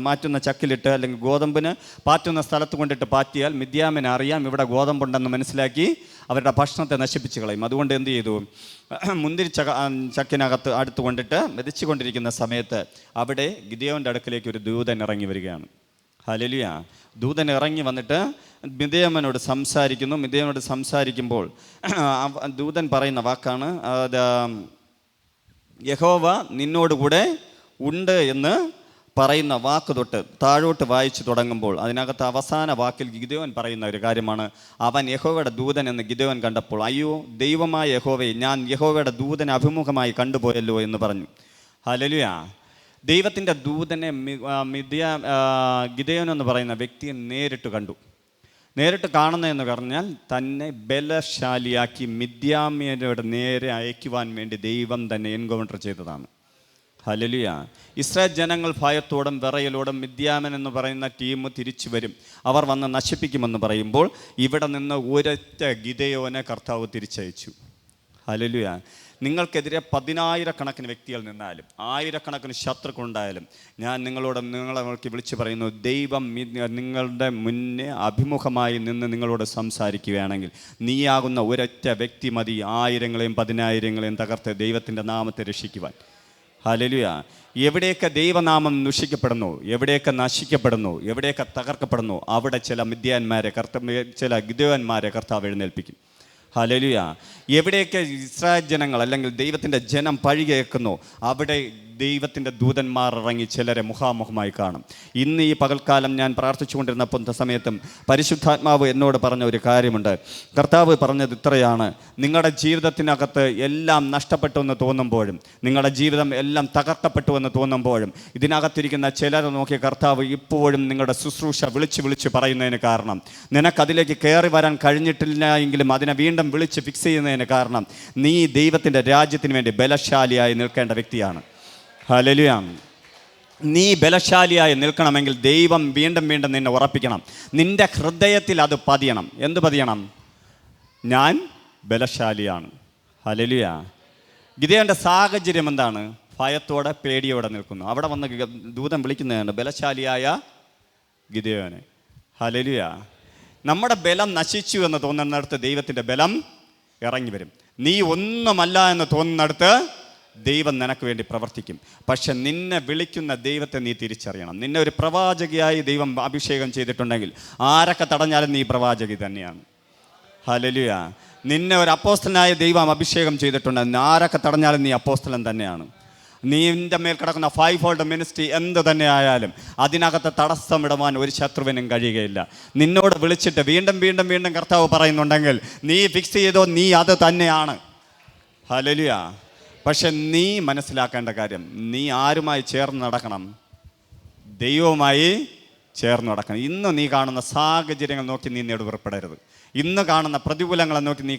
മാറ്റുന്ന ചക്കിലിട്ട് അല്ലെങ്കിൽ ഗോതമ്പിന് പാറ്റുന്ന സ്ഥലത്ത് കൊണ്ടിട്ട് പാറ്റിയാൽ മിദ്യാമിനെ അറിയാം ഇവിടെ ഗോതമ്പുണ്ടെന്ന് മനസ്സിലാക്കി അവരുടെ ഭക്ഷണത്തെ നശിപ്പിച്ച് കളയും. അതുകൊണ്ട് എന്ത് ചെയ്തു, മുന്തിരി ചക്കിനകത്ത് അടുത്ത് കൊണ്ടിട്ട് മെതിച്ചു കൊണ്ടിരിക്കുന്ന സമയത്ത് അവിടെ ഗിദെയോൻ്റെ അടുക്കിലേക്ക് ഒരു ദൂതൻ ഇറങ്ങി വരികയാണ്. ഹല്ലേലൂയ. ദൂതൻ ഇറങ്ങി വന്നിട്ട് മിദ്യാമിനോട് സംസാരിക്കുന്നു. മിദ്യാമിനോട് സംസാരിക്കുമ്പോൾ ദൂതൻ പറയുന്ന വാക്കാണ്, യഹോവ നിന്നോടുകൂടെ ഉണ്ട് എന്ന് പറയുന്ന വാക്ക് തൊട്ട് താഴോട്ട് വായിച്ചു തുടങ്ങുമ്പോൾ അതിനകത്ത് അവസാന വാക്കിൽ ഗിദെയോൻ പറയുന്ന ഒരു കാര്യമാണ്, അവൻ യഹോവയുടെ ദൂതൻ എന്ന് ഗിദെയോൻ കണ്ടപ്പോൾ, അയ്യോ ദൈവമായ യഹോവയെ, ഞാൻ യഹോവയുടെ ദൂതനെ അഭിമുഖമായി കണ്ടുപോയല്ലോ എന്ന് പറഞ്ഞു. ഹല്ലേലൂയ. ദൈവത്തിൻ്റെ ദൂതനെ ഗിദെയോൻ എന്ന് പറയുന്ന വ്യക്തിയെ നേരിട്ട് കണ്ടു. നേരിട്ട് കാണുന്നതെന്ന് പറഞ്ഞാൽ തന്നെ ബലശാലിയാക്കി മിദ്യാമ്യരുടെ നേരെ അയക്കുവാൻ വേണ്ടി ദൈവം തന്നെ എൻകൗണ്ടർ ചെയ്തതാണ്. ഹല്ലേലൂയ. ഇസ്രായേൽ ജനങ്ങൾ ഭയത്തോടും വിറയലോടും മിദ്യാമൻ എന്ന് പറയുന്ന ടീം തിരിച്ചു വരും, അവർ വന്ന് നശിപ്പിക്കുമെന്ന് പറയുമ്പോൾ ഇവിടെ നിന്ന് ഒരൊറ്റ ഗിദെയോനെ കർത്താവ് തിരിച്ചയച്ചു. ഹല്ലേലൂയ. നിങ്ങൾക്കെതിരെ 10,000 വ്യക്തികൾ നിന്നാലും 1000 ശത്രുക്കളുണ്ടായാലും ഞാൻ നിങ്ങളെ വിളിച്ചു പറയുന്നു, ദൈവം നിങ്ങളുടെ മുന്നേ അഭിമുഖമായി നിന്ന് നിങ്ങളോട് സംസാരിക്കുകയാണെങ്കിൽ നീയാകുന്ന ഒരൊറ്റ വ്യക്തി മതി 1000-ങ്ങളെയും 10,000-ങ്ങളെയും തകർത്ത് ദൈവത്തിൻ്റെ നാമത്തെ രക്ഷിക്കുവാൻ. ഹല്ലേലൂയ. എവിടെയൊക്കെ ദൈവനാമം ദുഷിക്കപ്പെടുന്നു, എവിടെയൊക്കെ നശിക്കപ്പെടുന്നു, എവിടെയൊക്കെ തകർക്കപ്പെടുന്നു, അവിടെ ചില മിദ്യാന്മാരെ ചില ഗിദെയോന്മാരെ കർത്താവ് എഴുന്നേൽപ്പിക്കും. ഹല്ലേലൂയ. എവിടെയൊക്കെ ഇസ്രായേൽ ജനങ്ങൾ അല്ലെങ്കിൽ ദൈവത്തിൻ്റെ ജനം പഴി കേൾക്കുന്നു, അവിടെ ദൈവത്തിൻ്റെ ദൂതന്മാർ ഇറങ്ങി ചിലരെ മുഖാമുഖമായി കാണും. ഇന്ന് ഈ പകൽക്കാലം ഞാൻ പ്രാർത്ഥിച്ചുകൊണ്ടിരുന്നപ്പോൾ സമയത്തും പരിശുദ്ധാത്മാവ് എന്നോട് പറഞ്ഞ ഒരു കാര്യമുണ്ട്. കർത്താവ് പറഞ്ഞത് ഇത്രയാണ്, നിങ്ങളുടെ ജീവിതത്തിനകത്ത് എല്ലാം നഷ്ടപ്പെട്ടു എന്ന് തോന്നുമ്പോഴും, നിങ്ങളുടെ ജീവിതം എല്ലാം തകർക്കപ്പെട്ടു എന്ന് തോന്നുമ്പോഴും, ഇതിനകത്തിരിക്കുന്ന ചിലരെ നോക്കിയ കർത്താവ് ഇപ്പോഴും നിങ്ങളുടെ ശുശ്രൂഷ വിളിച്ച് പറയുന്നതിന് കാരണം, നിനക്കതിലേക്ക് കയറി വരാൻ കഴിഞ്ഞിട്ടില്ല എങ്കിലും അതിനെ വീണ്ടും വിളിച്ച് ഫിക്സ് ചെയ്യുന്നതിന് കാരണം, നീ ദൈവത്തിൻ്റെ രാജ്യത്തിന് വേണ്ടി ബലശാലിയായി നിൽക്കേണ്ട വ്യക്തിയാണ്. ഹല്ലേലൂയ. നീ ബലശാലിയായി നിൽക്കണമെങ്കിൽ ദൈവം വീണ്ടും നിന്നെ ഉറപ്പിക്കണം. നിന്റെ ഹൃദയത്തിൽ അത് പതിയണം. എന്ത് പതിയണം? ഞാൻ ബലശാലിയാണ്. ഹല്ലേലൂയ. ഗിദെയോന്റെ സാഹചര്യം എന്താണ്? ഭയത്തോടെ പേടിയോടെ നിൽക്കുന്നു. അവിടെ വന്ന് ദൂതൻ വിളിക്കുന്നതാണ് ബലശാലിയായ ഗിദെയോനെ. ഹല്ലേലൂയ. നമ്മുടെ ബലം നശിച്ചു എന്ന് തോന്നുന്നിടത്ത് ദൈവത്തിൻ്റെ ബലം ഇറങ്ങി വരും. നീ ഒന്നുമല്ല എന്ന് തോന്നുന്നിടത്ത് ദൈവം നിനക്ക് വേണ്ടി പ്രവർത്തിക്കും. പക്ഷെ നിന്നെ വിളിക്കുന്ന ദൈവത്തെ നീ തിരിച്ചറിയണം. നിന്നെ ഒരു പ്രവാചകിയായി ദൈവം അഭിഷേകം ചെയ്തിട്ടുണ്ടെങ്കിൽ ആരൊക്കെ തടഞ്ഞാലും നീ പ്രവാചകി തന്നെയാണ്. ഹല്ലേലൂയ. നിന്നെ ഒരു അപ്പോസ്തലനായ ദൈവം അഭിഷേകം ചെയ്തിട്ടുണ്ടെങ്കിൽ ആരൊക്കെ തടഞ്ഞാലും നീ അപ്പോസ്തലൻ തന്നെയാണ്. നിന്റെ മേൽ കിടക്കുന്ന 5-fold മിനിസ്ട്രി എന്ത് തന്നെ ആയാലും അതിനകത്ത് തടസ്സമിടുവാൻ ഒരു ശത്രുവിനും കഴിയുകയില്ല. നിന്നോട് വിളിച്ചിട്ട് വീണ്ടും കർത്താവ് പറയുന്നുണ്ടെങ്കിൽ നീ ഫിക്സ് ചെയ്തോ, നീ അത് തന്നെയാണ്. ഹല്ലേലൂയ. പക്ഷെ നീ മനസ്സിലാക്കേണ്ട കാര്യം, നീ ആരുമായി ചേർന്ന് നടക്കണം? ദൈവവുമായി ചേർന്ന് നടക്കണം. ഇന്ന് നീ കാണുന്ന സാഹചര്യങ്ങൾ നോക്കി നീ നെടുവേർപ്പെടരുത്. ഇന്ന് കാണുന്ന പ്രതികൂലങ്ങളെ നോക്കി നീ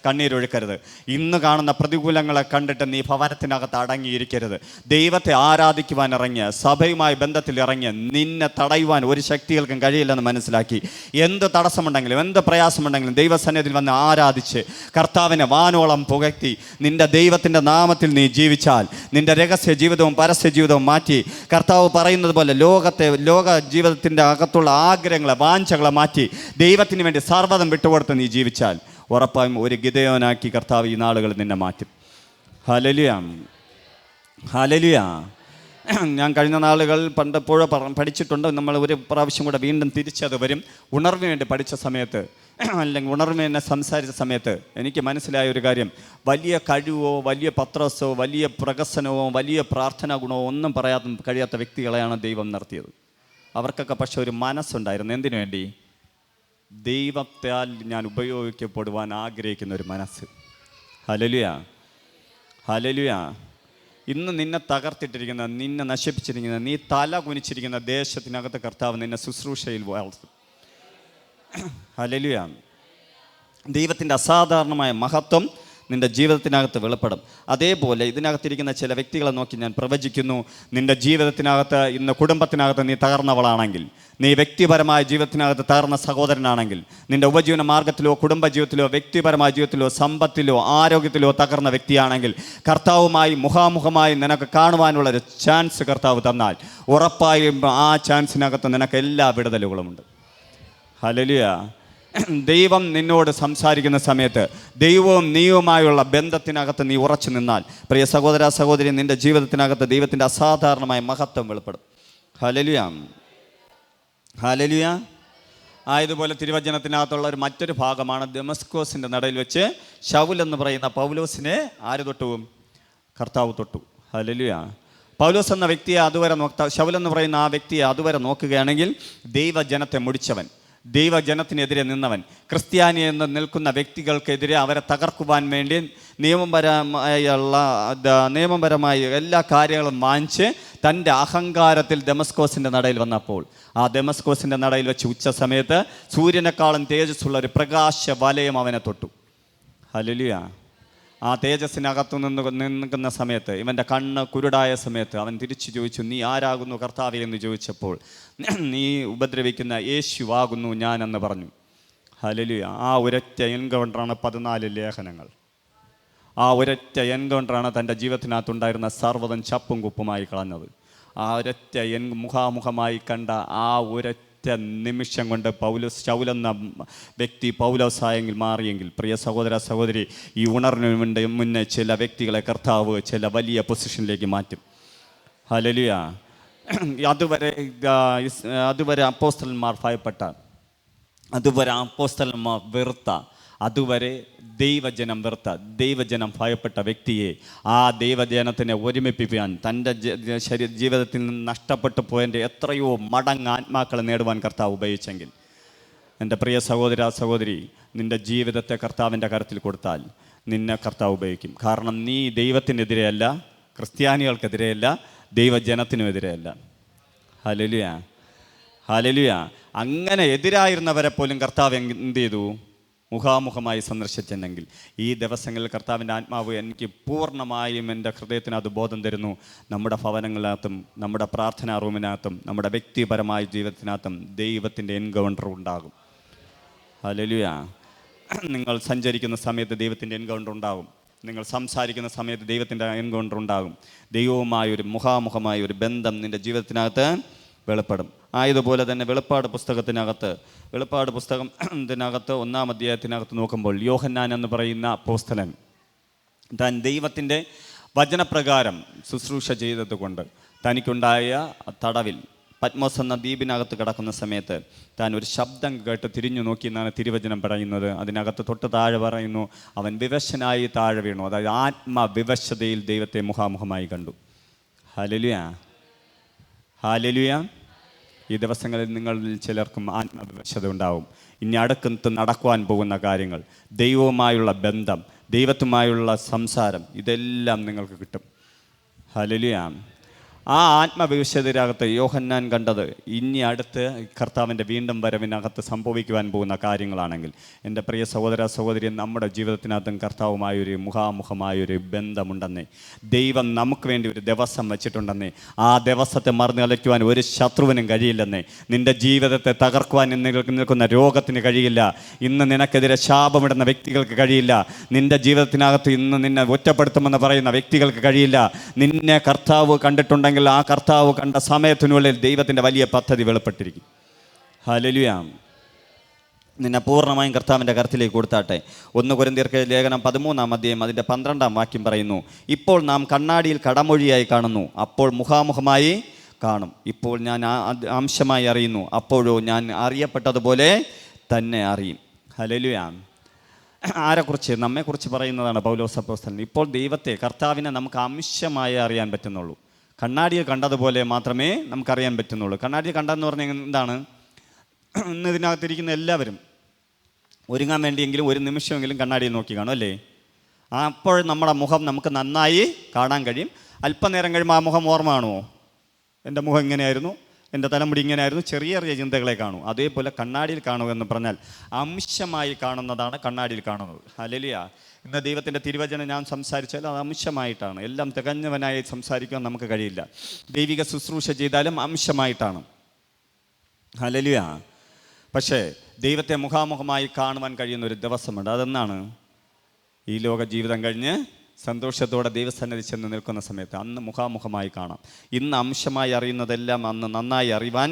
കണ്ണീരൊഴുക്കരുത്. ഇന്ന് കാണുന്ന പ്രതികൂലങ്ങളെ കണ്ടിട്ട് നീ ഭവനത്തിനകത്ത് അടങ്ങിയിരിക്കരുത്. ദൈവത്തെ ആരാധിക്കുവാൻ ഇറങ്ങിയ, സഭയുമായി ബന്ധത്തിൽ ഇറങ്ങിയ നിന്നെ തടയുവാൻ ഒരു ശക്തികൾക്കും കഴിയില്ലെന്ന് മനസ്സിലാക്കി, എന്ത് തടസ്സമുണ്ടെങ്കിലും എന്ത് പ്രയാസമുണ്ടെങ്കിലും ദൈവസന്നിധിയിൽ വന്ന് ആരാധിച്ച് കർത്താവിനെ വാനോളം പുകഴ്ത്തി നിന്റെ ദൈവത്തിൻ്റെ നാമത്തിൽ നീ ജീവിച്ചാൽ നിന്റെ രഹസ്യ ജീവിതവും പരസ്യ ജീവിതവും മാറ്റി കർത്താവ് പറയുന്നത് പോലെ ലോക ജീവിതത്തിൻ്റെ അകത്തുള്ള ആഗ്രഹങ്ങളെ, വാഞ്ചകളെ മാറ്റി ദൈവത്തിന് വേണ്ടി സർവ്വതം വിട്ടുകൊടുത്ത് നീ ജീവിച്ചാൽ ഉറപ്പായും ഒരു ഗിദെയോനാക്കി കർത്താവ് ഈ നാളുകൾ നിന്നെ മാറ്റും. ഹല്ലേലൂയ. ഹല്ലേലൂയ. ഞാൻ കഴിഞ്ഞ നാളുകൾ പണ്ടെപ്പോഴോ പഠിച്ചിട്ടുണ്ട്. നമ്മൾ ഒരു പ്രാവശ്യം കൂടെ വീണ്ടും തിരിച്ചത് വരും. ഉണർവിന് വേണ്ടി പഠിച്ച സമയത്ത് അല്ലെങ്കിൽ ഉണർവിന് എന്നെ സംസാരിച്ച സമയത്ത് എനിക്ക് മനസ്സിലായ ഒരു കാര്യം, വലിയ കഴിവോ വലിയ പത്രസോ വലിയ പ്രകസനമോ വലിയ പ്രാർത്ഥനാ ഗുണമോ ഒന്നും പറയാൻ കഴിയാത്ത വ്യക്തികളെയാണ് ദൈവം നിർത്തിയത്. അവർക്കൊക്കെ പക്ഷെ ഒരു മനസ്സുണ്ടായിരുന്നു. എന്തിനു വേണ്ടി? ദൈവത്താൽ ഞാൻ ഉപയോഗിക്കപ്പെടുവാൻ ആഗ്രഹിക്കുന്ന ഒരു മനസ്സ്. ഹല്ലേലൂയ. ഹല്ലേലൂയ. ഇന്ന് നിന്നെ തകർത്തിട്ടിരിക്കുന്ന, നിന്നെ നശിപ്പിച്ചിരിക്കുന്ന, നീ തല കുനിച്ചിരിക്കുന്ന ദേശത്തിനകത്ത് കർത്താവ് നിന്നെ ശുശ്രൂഷയിൽ വളർത്തും. ഹല്ലേലൂയ. ദൈവത്തിൻ്റെ അസാധാരണമായ മഹത്വം നിൻ്റെ ജീവിതത്തിനകത്ത് വെളിപ്പെടും. അതേപോലെ ഇതിനകത്തിരിക്കുന്ന ചില വ്യക്തികളെ നോക്കി ഞാൻ പ്രവചിക്കുന്നു. നിൻ്റെ ജീവിതത്തിനകത്ത് ഇന്ന് കുടുംബത്തിനകത്ത് നീ തകർന്നവളാണെങ്കിൽ, നീ വ്യക്തിപരമായ ജീവിതത്തിനകത്ത് തകർന്ന സഹോദരനാണെങ്കിൽ, നിൻ്റെ ഉപജീവന മാർഗത്തിലോ കുടുംബജീവിതത്തിലോ വ്യക്തിപരമായ ജീവിതത്തിലോ സമ്പത്തിലോ ആരോഗ്യത്തിലോ തകർന്ന വ്യക്തിയാണെങ്കിൽ, കർത്താവുമായി മുഖാമുഖമായി നിനക്ക് കാണുവാനുള്ളൊരു ചാൻസ് കർത്താവ് തന്നാൽ ഉറപ്പായും ആ ചാൻസിനകത്ത് നിനക്ക് എല്ലാ വിടുതലുകളുമുണ്ട്. ഹല്ലേലൂയ. ദൈവം നിന്നോട് സംസാരിക്കുന്ന സമയത്ത് ദൈവവും നീയുമായുള്ള ബന്ധത്തിനകത്ത് നീ ഉറച്ചു നിന്നാൽ, പ്രിയ സഹോദര സഹോദരി, നിൻ്റെ ജീവിതത്തിനകത്ത് ദൈവത്തിൻ്റെ അസാധാരണമായ മഹത്വം വെളിപ്പെടും. Hallelujah, hallelujah. ആയതുപോലെ തിരുവചനത്തിനകത്തുള്ള ഒരു മറ്റൊരു ഭാഗമാണ് ദമസ്കോസിൻ്റെ നടയിൽ വെച്ച് ശൗൽ എന്ന് പറയുന്ന പൗലോസിനെ ആര് തൊട്ടു? കർത്താവ് തൊട്ടു. ഹല്ലേലൂയ. പൗലോസ് എന്ന വ്യക്തിയെ അതുവരെ ശൗൽ എന്ന് പറയുന്ന ആ വ്യക്തിയെ അതുവരെ നോക്കുകയാണെങ്കിൽ ദൈവജനത്തെ മുടിച്ചവൻ, ദൈവജനത്തിനെതിരെ നിന്നവൻ, ക്രിസ്ത്യാനി എന്ന് നിൽക്കുന്ന വ്യക്തികൾക്കെതിരെ അവരെ തകർക്കുവാൻ വേണ്ടി നിയമപരമായ എല്ലാ കാര്യങ്ങളും മാനിച്ച് തൻ്റെ അഹങ്കാരത്തിൽ ദമസ്കോസിൻ്റെ നടയിൽ വന്നപ്പോൾ, ആ ദമസ്കോസിൻ്റെ നടയിൽ വെച്ച് ഉച്ച സമയത്ത് സൂര്യനേക്കാളും തേജസ്സുള്ള ഒരു പ്രകാശ വലയം അവനെ തൊട്ടു. ഹല്ലേലൂയ. ആ തേജസ്സിനകത്തു നിൽക്കുന്ന സമയത്ത്, ഇവൻ്റെ കണ്ണ് കുരുടായ സമയത്ത് അവൻ തിരിച്ചു ചോദിച്ചു, നീ ആരാകുന്നു കർത്താവേ എന്ന് ചോദിച്ചപ്പോൾ, നീ ഉപദ്രവിക്കുന്ന യേശുവാകുന്നു ഞാനെന്ന് പറഞ്ഞു. ഹല്ലേലൂയ. ആ ഒരൊറ്റ എൻകൗണ്ടറാണ് 14 ലേഖനങ്ങൾ. ആ ഒരൊറ്റ എൻകൗണ്ടറാണ് തൻ്റെ ജീവിതത്തിനകത്തുണ്ടായിരുന്ന സർവ്വതും ചപ്പും കുപ്പുമായി കളഞ്ഞത്. ആ ഒരൊറ്റ മുഖാമുഖമായി കണ്ട ആ ഒരൊറ്റ നിമിഷം കൊണ്ട് ശൗലെന്ന വ്യക്തി പൗലോസായെങ്കിൽ മാറിയെങ്കിൽ, പ്രിയ സഹോദര സഹോദരി, ഈ ഉണർവിന് മുന്നേ ചില വ്യക്തികളെ കർത്താവ് ചില വലിയ പൊസിഷനിലേക്ക് മാറ്റും. ഹല്ലേലൂയ. അതുവരെ അപ്പോസ്തലന്മാർ ഭയപ്പെട്ട, അതുവരെ അപ്പോസ്തലന്മാർ വെറുത്ത, അതുവരെ ദൈവജനം വെറുത്ത, ദൈവജനം ഭയപ്പെട്ട വ്യക്തിയെ ആ ദൈവജനത്തിനെ ഒരുമിപ്പിക്കാൻ, തൻ്റെ ജീവിതത്തിൽ നിന്ന് നഷ്ടപ്പെട്ടു പോയതിൻ്റെ എത്രയോ മടങ്ങ് ആത്മാക്കളെ നേടുവാൻ കർത്താവ് ഉപയോഗിച്ചെങ്കിൽ, എൻ്റെ പ്രിയ സഹോദര സഹോദരി, നിൻ്റെ ജീവിതത്തെ കർത്താവിൻ്റെ കരത്തിൽ കൊടുത്താൽ നിന്നെ കർത്താവ് ഉപയോഗിക്കും. കാരണം നീ ദൈവത്തിനെതിരെയല്ല, ക്രിസ്ത്യാനികൾക്കെതിരെയല്ല, ദൈവജനത്തിനുമെതിരെയല്ല. Hallelujah, hallelujah. അങ്ങനെ എതിരായിരുന്നവരെ പോലും കർത്താവ് എന്ത് ചെയ്തു? മുഖാമുഖമായി സന്ദർശിച്ചെങ്കിൽ, ഈ ദിവസങ്ങളിൽ കർത്താവിൻ്റെ ആത്മാവ് എനിക്ക് പൂർണ്ണമായും എൻ്റെ ഹൃദയത്തിന് അത് ബോധം തരുന്നു. നമ്മുടെ ഭവനങ്ങളിനകത്തും നമ്മുടെ പ്രാർത്ഥനാ റൂമിനകത്തും നമ്മുടെ വ്യക്തിപരമായ ജീവിതത്തിനകത്തും ദൈവത്തിൻ്റെ എൻകൗണ്ടർ ഉണ്ടാകും. ഹല്ലേലൂയ. നിങ്ങൾ സഞ്ചരിക്കുന്ന സമയത്ത് ദൈവത്തിൻ്റെ എൻകൗണ്ടർ ഉണ്ടാകും. നിങ്ങൾ സംസാരിക്കുന്ന സമയത്ത് ദൈവത്തിൻ്റെ എൻകൗണ്ടർ ഉണ്ടാകും. ദൈവവുമായൊരു മുഖാമുഖമായ ഒരു ബന്ധം നിൻ്റെ ജീവിതത്തിനകത്ത് വെളിപ്പെടും. ആയതുപോലെ തന്നെ വെളിപ്പാട് പുസ്തകത്തിനകത്ത് 1-ാം അധ്യായത്തിനകത്ത് നോക്കുമ്പോൾ, യോഹന്നാൻ എന്ന് പറയുന്ന അപ്പോസ്തലൻ താൻ ദൈവത്തിൻ്റെ വചനപ്രകാരം ശുശ്രൂഷ ചെയ്തതുകൊണ്ട് തനിക്കുണ്ടായ തടവിൽ പത്മോസ് എന്ന ദ്വീപിനകത്ത് കിടക്കുന്ന സമയത്ത് താൻ ഒരു ശബ്ദം കേട്ട് തിരിഞ്ഞു നോക്കി എന്നാണ് തിരുവചനം പറയുന്നത്. അതിനകത്ത് തൊട്ട് താഴെ പറയുന്നു, അവൻ വിവശനായി താഴെ വീണു. അതായത് ആത്മവിവശതയിൽ ദൈവത്തെ മുഖാമുഖമായി കണ്ടു. Hallelujah, hallelujah. ഈ ദിവസങ്ങളിൽ നിങ്ങളിൽ ചിലർക്കും ആത്മവിവശത ഉണ്ടാവും. ഇനി അടുത്ത് നടക്കുവാൻ പോകുന്ന കാര്യങ്ങൾ, ദൈവവുമായുള്ള ബന്ധം, ദൈവത്തുമായുള്ള സംസാരം, ഇതെല്ലാം നിങ്ങൾക്ക് കിട്ടും. ഹല്ലേലൂയ. ആ ആത്മവിവശതയിനകത്ത് യോഹന്നാൻ കണ്ടത് ഇനി അടുത്ത് കർത്താവിൻ്റെ വീണ്ടും വരവിനകത്ത് സംഭവിക്കുവാൻ പോകുന്ന കാര്യങ്ങളാണെങ്കിൽ, എൻ്റെ പ്രിയ സഹോദര സഹോദരി, നമ്മുടെ ജീവിതത്തിനകത്തും കർത്താവുമായൊരു മുഖാമുഖമായൊരു ബന്ധമുണ്ടെന്നേ, ദൈവം നമുക്ക് വേണ്ടി ഒരു ദിവസം വെച്ചിട്ടുണ്ടെന്നേ, ആ ദിവസത്തെ മറന്നു കളിക്കുവാൻ ഒരു ശത്രുവിനും കഴിയില്ലെന്നേ. നിൻ്റെ ജീവിതത്തെ തകർക്കുവാൻ നിൽക്കുന്ന രോഗത്തിന് കഴിയില്ല. ഇന്ന് നിനക്കെതിരെ ശാപമിടുന്ന വ്യക്തികൾക്ക് കഴിയില്ല. നിൻ്റെ ജീവിതത്തിനകത്ത് ഇന്ന് നിന്നെ ഒറ്റപ്പെടുത്തുമെന്ന് പറയുന്ന വ്യക്തികൾക്ക് കഴിയില്ല. നിന്നെ കർത്താവ് കണ്ടിട്ടുണ്ടെങ്കിൽ ആ കർത്താവ് കണ്ട സമയത്തിനുള്ളിൽ ദൈവത്തിൻ്റെ വലിയ പദ്ധതി വെളിപ്പെട്ടിരിക്കും. ഹല്ലേലൂയ. നിന്നെ പൂർണ്ണമായും കർത്താവിൻ്റെ കരത്തിലേക്ക് കൊടുത്താട്ടെ. 1 കൊരിന്ത്യർക്ക് ലേഖനം 13-ാം അധ്യായം അതിൻ്റെ 12-ാം വാക്യം പറയുന്നു, ഇപ്പോൾ നാം കണ്ണാടിയിൽ കടമൊഴിയായി കാണുന്നു, അപ്പോൾ മുഖാമുഖമായി കാണും. ഇപ്പോൾ ഞാൻ അംശമായി അറിയുന്നു, അപ്പോഴോ ഞാൻ അറിയപ്പെട്ടതുപോലെ തന്നെ അറിയും. ഹല്ലേലൂയ. ആരെക്കുറിച്ച്? നമ്മെക്കുറിച്ച് പറയുന്നതാണ് പൗലോസ് അപ്പോസ്തലൻ. ഇപ്പോൾ ദൈവത്തെ, കർത്താവിനെ നമുക്ക് അംശമായി അറിയാൻ പറ്റുന്നുള്ളൂ. കണ്ണാടിയെ കണ്ടതുപോലെ മാത്രമേ നമുക്കറിയാൻ പറ്റുന്നുള്ളൂ. കണ്ണാടിയെ കണ്ടതെന്ന് പറഞ്ഞാൽ എന്താണ്? ഇന്ന് ഇതിനകത്തിരിക്കുന്ന എല്ലാവരും ഒരുങ്ങാൻ വേണ്ടിയെങ്കിലും ഒരു നിമിഷമെങ്കിലും കണ്ണാടിയെ നോക്കി കാണും, അല്ലേ? അപ്പോൾ നമ്മുടെ മുഖം നമുക്ക് നന്നായി കാണാൻ കഴിയും. അല്പനേരം കഴിയുമ്പോൾ ആ മുഖം ഓർമ്മ കാണുമോ? എൻ്റെ മുഖം ഇങ്ങനെയായിരുന്നു, എൻ്റെ തലമുടി ഇങ്ങനെയായിരുന്നു, ചെറിയ ചെറിയ ചിന്തകളെ കാണൂ. അതേപോലെ കണ്ണാടിയിൽ കാണുക എന്ന് പറഞ്ഞാൽ അംശമായി കാണുന്നതാണ് കണ്ണാടിയിൽ കാണുന്നത്. ഹല്ലേലൂയ. ഇന്ന് ദൈവത്തിൻ്റെ തിരുവചനം ഞാൻ സംസാരിച്ചാൽ അത് അംശമായിട്ടാണ്. എല്ലാം തികഞ്ഞവനായി സംസാരിക്കാൻ നമുക്ക് കഴിയില്ല. ദൈവിക ശുശ്രൂഷ ചെയ്താലും അംശമായിട്ടാണ്. ഹല്ലേലൂയ. പക്ഷേ ദൈവത്തെ മുഖാമുഖമായി കാണുവാൻ കഴിയുന്ന ഒരു ദിവസമുണ്ട്. അതെന്നാണ്? ഈ ലോക ജീവിതം കഴിഞ്ഞ് സന്തോഷത്തോടെ ദൈവസന്നിധി ചെന്ന് നിൽക്കുന്ന സമയത്ത് അന്ന് മുഖാമുഖമായി കാണാം. ഇന്ന് അംശമായി അറിയുന്നതെല്ലാം അന്ന് നന്നായി അറിയുവാൻ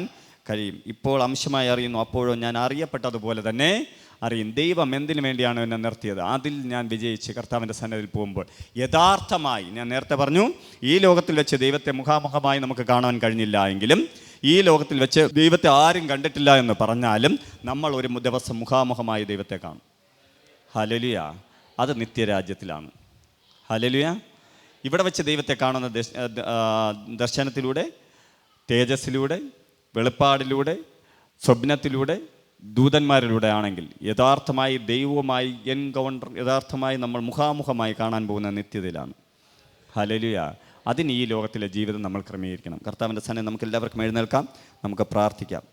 കഴിയും. ഇപ്പോൾ അംശമായി അറിയുന്നു, അപ്പോഴോ ഞാൻ അറിയപ്പെട്ടതുപോലെ തന്നെ അറിയും. ദൈവം എന്തിനു വേണ്ടിയാണ് എന്നെ നിർത്തിയത്? അതിൽ ഞാൻ വിജയിച്ച് കർത്താവിൻ്റെ സന്നിധിയിൽ പോകുമ്പോൾ യഥാർത്ഥമായി, ഞാൻ നേരത്തെ പറഞ്ഞു, ഈ ലോകത്തിൽ വെച്ച് ദൈവത്തെ മുഖാമുഖമായി നമുക്ക് കാണാൻ കഴിഞ്ഞില്ല എങ്കിലും ഈ ലോകത്തിൽ വെച്ച് ദൈവത്തെ ആരും കണ്ടിട്ടില്ല എന്ന് പറഞ്ഞാലും നമ്മൾ ഒരു ദിവസം മുഖാമുഖമായി ദൈവത്തെ കാണും. ഹല്ലേലൂയ. അത് നിത്യരാജ്യത്തിലാണ്. ഹല്ലേലൂയ. ഇവിടെ വെച്ച് ദൈവത്തെ കാണുന്ന ദർശനത്തിലൂടെ, തേജസ്സിലൂടെ, വെളിപ്പാടിലൂടെ, സ്വപ്നത്തിലൂടെ, ദൂതന്മാരിലൂടെ ആണെങ്കിൽ യഥാർത്ഥമായി ദൈവവുമായി എൻകൗണ്ടർ യഥാർത്ഥമായി നമ്മൾ മുഖാമുഖമായി കാണാൻ പോകുന്ന നിത്യതയിലാണ്. ഹല്ലേലൂയ. അതിന് ഈ ലോകത്തിലെ ജീവിതം നമ്മൾ ക്രമീകരിക്കണം. കർത്താവിൻ്റെ സന്നിധിയിൽ നമുക്ക് എല്ലാവർക്കും എഴുന്നേൽക്കാം, നമുക്ക് പ്രാർത്ഥിക്കാം.